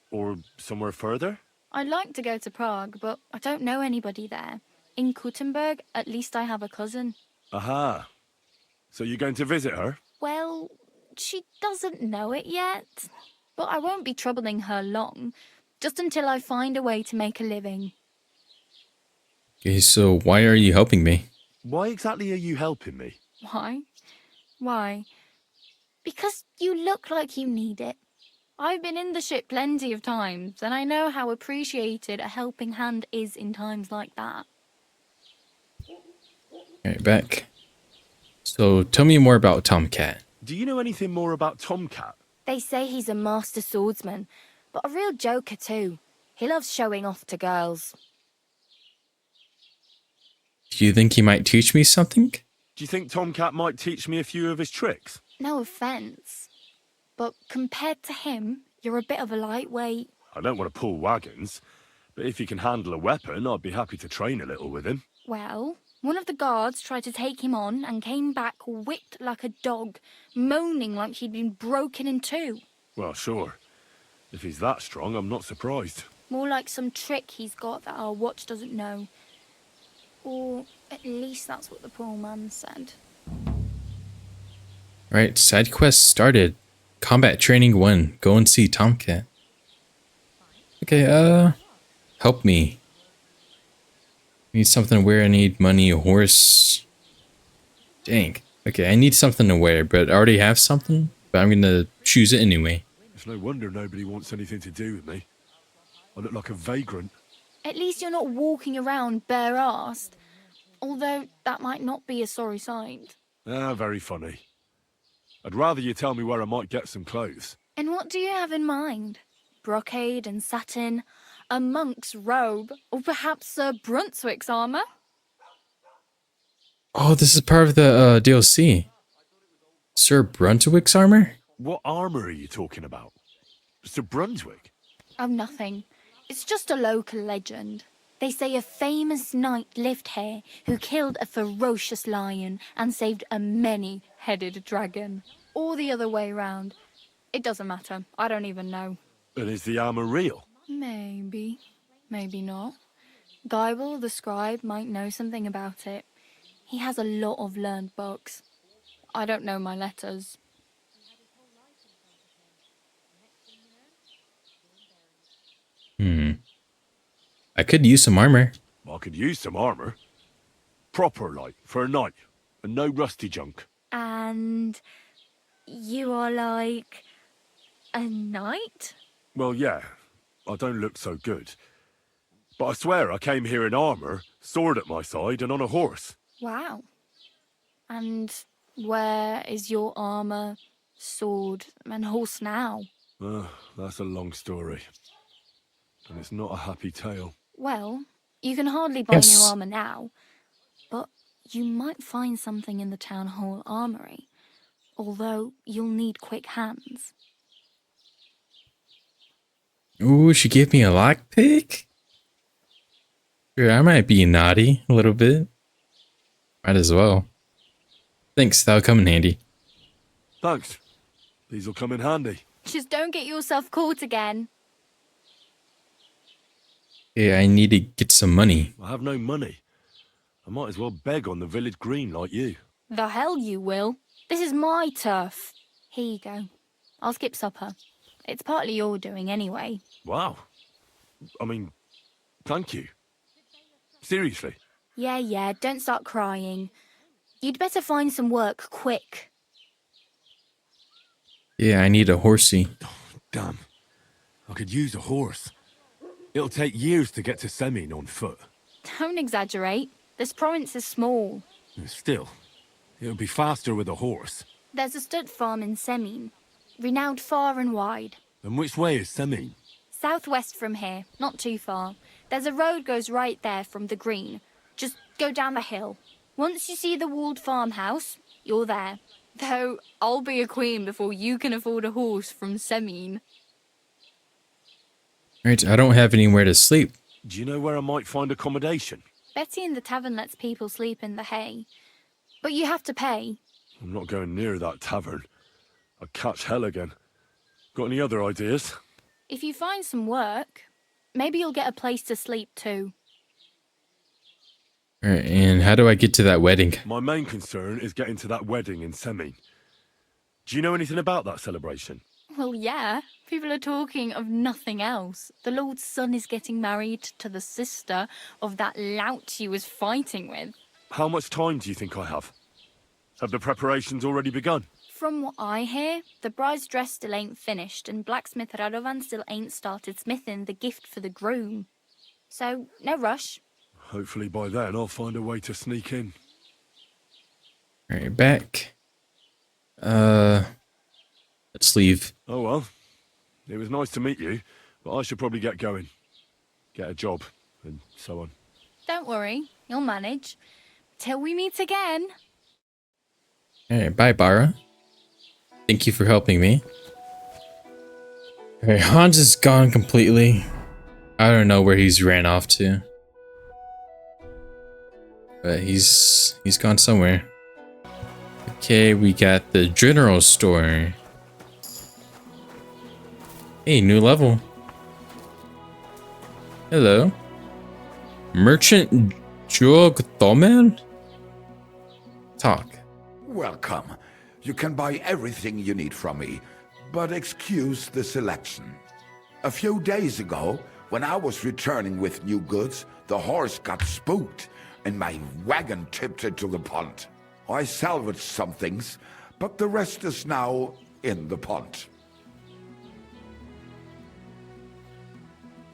Or somewhere further? I'd like to go to Prague, but I don't know anybody there. In Kuttenberg, at least I have a cousin. Aha. So you're going to visit her? Well, she doesn't know it yet. But I won't be troubling her long, just until I find a way to make a living. Okay, so why are you helping me? Why exactly are you helping me? Why? Why? Because you look like you need it. I've been in the ship plenty of times, and I know how appreciated a helping hand is in times like that. Alright, back. So, tell me more about Tomcat. Do you know anything more about Tomcat? They say he's a master swordsman, but a real joker too. He loves showing off to girls. Do you think he might teach me something? Do you think Tomcat might teach me a few of his tricks? No offence, but compared to him, you're a bit of a lightweight. I don't want to pull wagons, but if he can handle a weapon, I'd be happy to train a little with him. Well, one of the guards tried to take him on and came back whipped like a dog, moaning like he'd been broken in two. Well, sure. If he's that strong, I'm not surprised. More like some trick he's got that our watch doesn't know. Or at least that's what the poor man said. Right, side quest started. Combat training 1. Go and see Tomcat. Okay, help me. Need something to wear, I need money, a horse. Dang. Okay, I need something to wear, but I already have something. But I'm gonna choose it anyway. It's no wonder nobody wants anything to do with me. I look like a vagrant. At least you're not walking around bare-assed. Although that might not be a sorry sight. Ah, very funny. I'd rather you tell me where I might get some clothes. And what do you have in mind? Brocade and satin? A monk's robe? Or perhaps Sir Brunswick's armour? Oh, this is part of the DLC. Sir Brunswick's armor? What armour are you talking about? Sir Brunswick? Oh, nothing. It's just a local legend. They say a famous knight lived here who killed a ferocious lion and saved a many-headed dragon. Or the other way round. It doesn't matter. I don't even know. And is the armour real? Maybe. Maybe not. Geibel, the scribe, might know something about it. He has a lot of learned books. I don't know my letters. I could use some armor. I could use some armour. Proper, like, for a knight. And no rusty junk. And you are like a knight? Well, yeah. I don't look so good. But I swear I came here in armour, sword at my side, and on a horse. Wow. And where is your armour, sword, and horse now? That's a long story. And it's not a happy tale. Well, you can hardly buy new armour now, but you might find something in the town hall armoury, although you'll need quick hands. Ooh, she gave me a lockpick? Sure, I might be naughty a little bit. Might as well. Thanks, that'll come in handy. Thanks. These'll come in handy. Just don't get yourself caught again. Yeah, I need to get some money. I have no money. I might as well beg on the village green like you. The hell you will. This is my turf. Here you go. I'll skip supper. It's partly your doing anyway. Wow. I mean, thank you. Seriously. Yeah, don't start crying. You'd better find some work quick. Yeah, I need a horsey. Damn. I could use a horse. It'll take years to get to Semin on foot. Don't exaggerate. This province is small. Still, it'll be faster with a horse. There's a stud farm in Semin, renowned far and wide. And which way is Semin? Southwest from here, not too far. There's a road goes right there from the green. Just go down the hill. Once you see the walled farmhouse, you're there. Though, I'll be a queen before you can afford a horse from Semin. Right, I don't have anywhere to sleep. Do you know where I might find accommodation? Betty in the tavern lets people sleep in the hay. But you have to pay. I'm not going near that tavern. I'd catch hell again. Got any other ideas? If you find some work, maybe you'll get a place to sleep too. Alright, and how do I get to that wedding? My main concern is getting to that wedding in Semin. Do you know anything about that celebration? Well, yeah. People are talking of nothing else. The Lord's son is getting married to the sister of that lout he was fighting with. How much time do you think I have? Have the preparations already begun? From what I hear, the bride's dress still ain't finished, and blacksmith Radovan still ain't started smithing the gift for the groom. So, no rush. Hopefully by then I'll find a way to sneak in. Alright, back. Let's leave. Oh well. It was nice to meet you, but I should probably get going. Get a job, and so on. Don't worry, you'll manage. Till we meet again. Alright, bye, Bara. Thank you for helping me. Alright, Hans is gone completely. I don't know where he's ran off to. But he's gone somewhere. Okay, we got the general store. Hey, new level. Hello. Merchant Jogdoman? Talk. Welcome. You can buy everything you need from me, but excuse the selection. A few days ago, when I was returning with new goods, the horse got spooked and my wagon tipped into the pond. I salvaged some things, but the rest is now in the pond.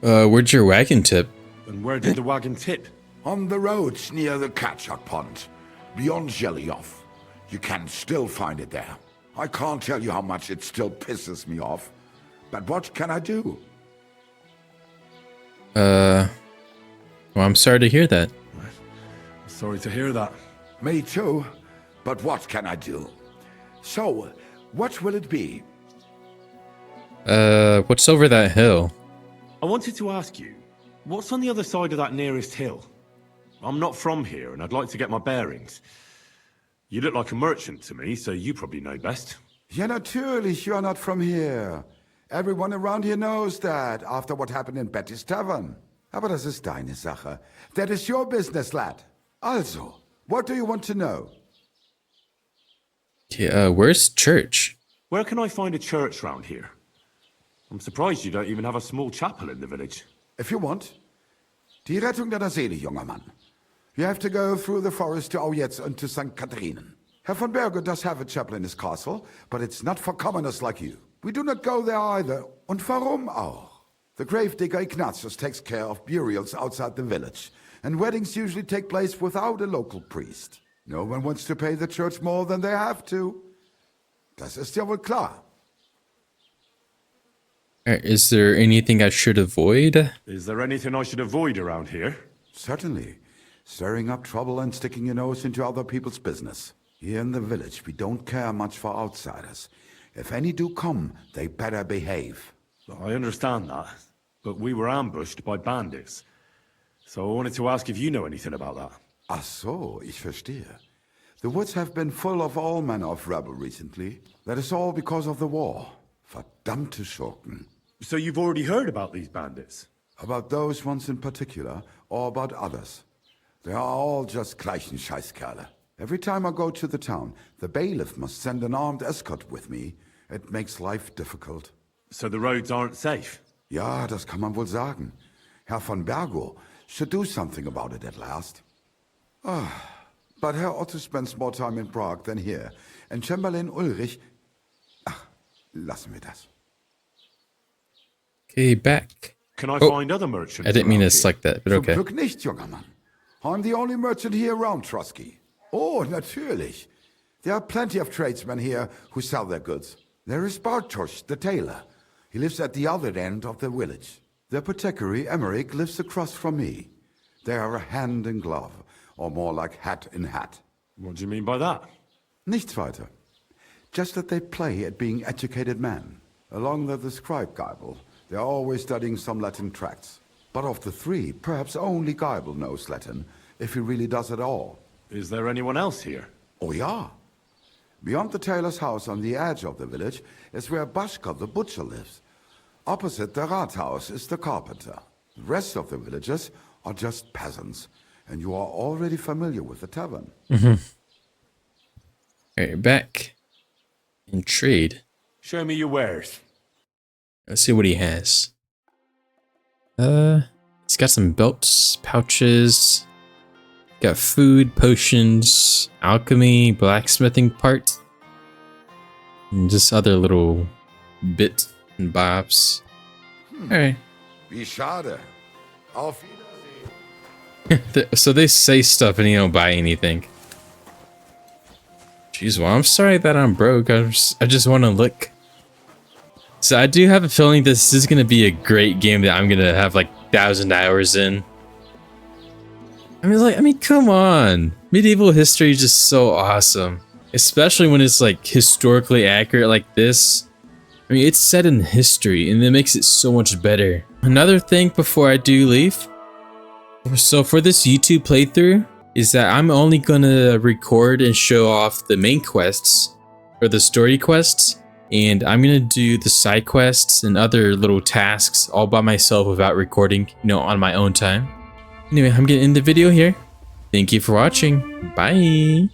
Where'd your wagon tip? And where did the wagon tip? On the roads near the Katchak Pond, beyond Jelioff. You can still find it there. I can't tell you how much it still pisses me off. But what can I do? Well, I'm sorry to hear that. Sorry to hear that. Me too. But what can I do? So, what will it be? What's over that hill? I wanted to ask you, what's on the other side of that nearest hill? I'm not from here, and I'd like to get my bearings. You look like a merchant to me, so you probably know best. Ja, natürlich, you're not from here. Everyone around here knows that, after what happened in Betty's Tavern. Aber das ist deine Sache. That is your business, lad. Also, what do you want to know? Okay, where's church? Where can I find a church round here? I'm surprised you don't even have a small chapel in the village. If you want. Die Rettung deiner Seele, junger Mann. You have to go through the forest to Aujetz and to St. Catharinen. Herr von Berge does have a chapel in his castle, but it's not for commoners like you. We do not go there either. Und warum auch? The gravedigger Ignatius takes care of burials outside the village, and weddings usually take place without a local priest. No one wants to pay the church more than they have to. Das ist ja wohl klar. Is there anything I should avoid? Is there anything I should avoid around here? Certainly. Stirring up trouble and sticking your nose into other people's business. Here in the village, we don't care much for outsiders. If any do come, they better behave. I understand that, but we were ambushed by bandits. So I wanted to ask if you know anything about that. Ach so, ich verstehe. The woods have been full of all manner of rebel recently. That is all because of the war. Verdammte Schurken. So you've already heard about these bandits? About those ones in particular, or about others? They are all just gleichen Scheißkerle. Every time I go to the town, the bailiff must send an armed escort with me. It makes life difficult. So the roads aren't safe? Ja, das kann man wohl sagen. Herr von Bergo should do something about it at last. But Herr Otto spends more time in Prague than here, and Chamberlain Ulrich... Ach, lassen wir das. Okay, back. Can I find other merchants? I didn't mean to select that, but okay. Zum Glück nicht, junger Mann. I'm the only merchant here around Trotsky. Oh, natürlich. There are plenty of tradesmen here who sell their goods. There is Bartosz, the tailor. He lives at the other end of the village. The apothecary, Emmerich, lives across from me. They are hand in glove, or more like hat in hat. What do you mean by that? Nichts weiter. Just that they play at being educated men. Along the scribe Geibel, they are always studying some Latin tracts. But of the three, perhaps only Geibel knows Latin, if he really does at all. Is there anyone else here? Oh, ja. Beyond the tailor's house on the edge of the village is where Bashka the butcher lives. Opposite the Rathaus is the carpenter. The rest of the villagers are just peasants, and you are already familiar with the tavern. Alright, back in trade. Show me your wares. Let's see what he has. He's got some belts, pouches. Got food, potions, alchemy, blacksmithing parts. And just other little bits and bobs. Alright. Wie schade. Auf So they say stuff and you don't buy anything. Jeez, well, I'm sorry that I'm broke. I just want to look. So I do have a feeling this is going to be a great game that I'm going to have like 1,000 hours in. I mean, come on. Medieval history is just so awesome. Especially when it's like historically accurate like this. I mean, it's set in history and it makes it so much better. Another thing before I do leave. So for this YouTube playthrough is that I'm only gonna record and show off the main quests or the story quests, and I'm gonna do the side quests and other little tasks all by myself without recording, you know, on my own time. Anyway, I'm gonna end the video here. Thank you for watching. Bye.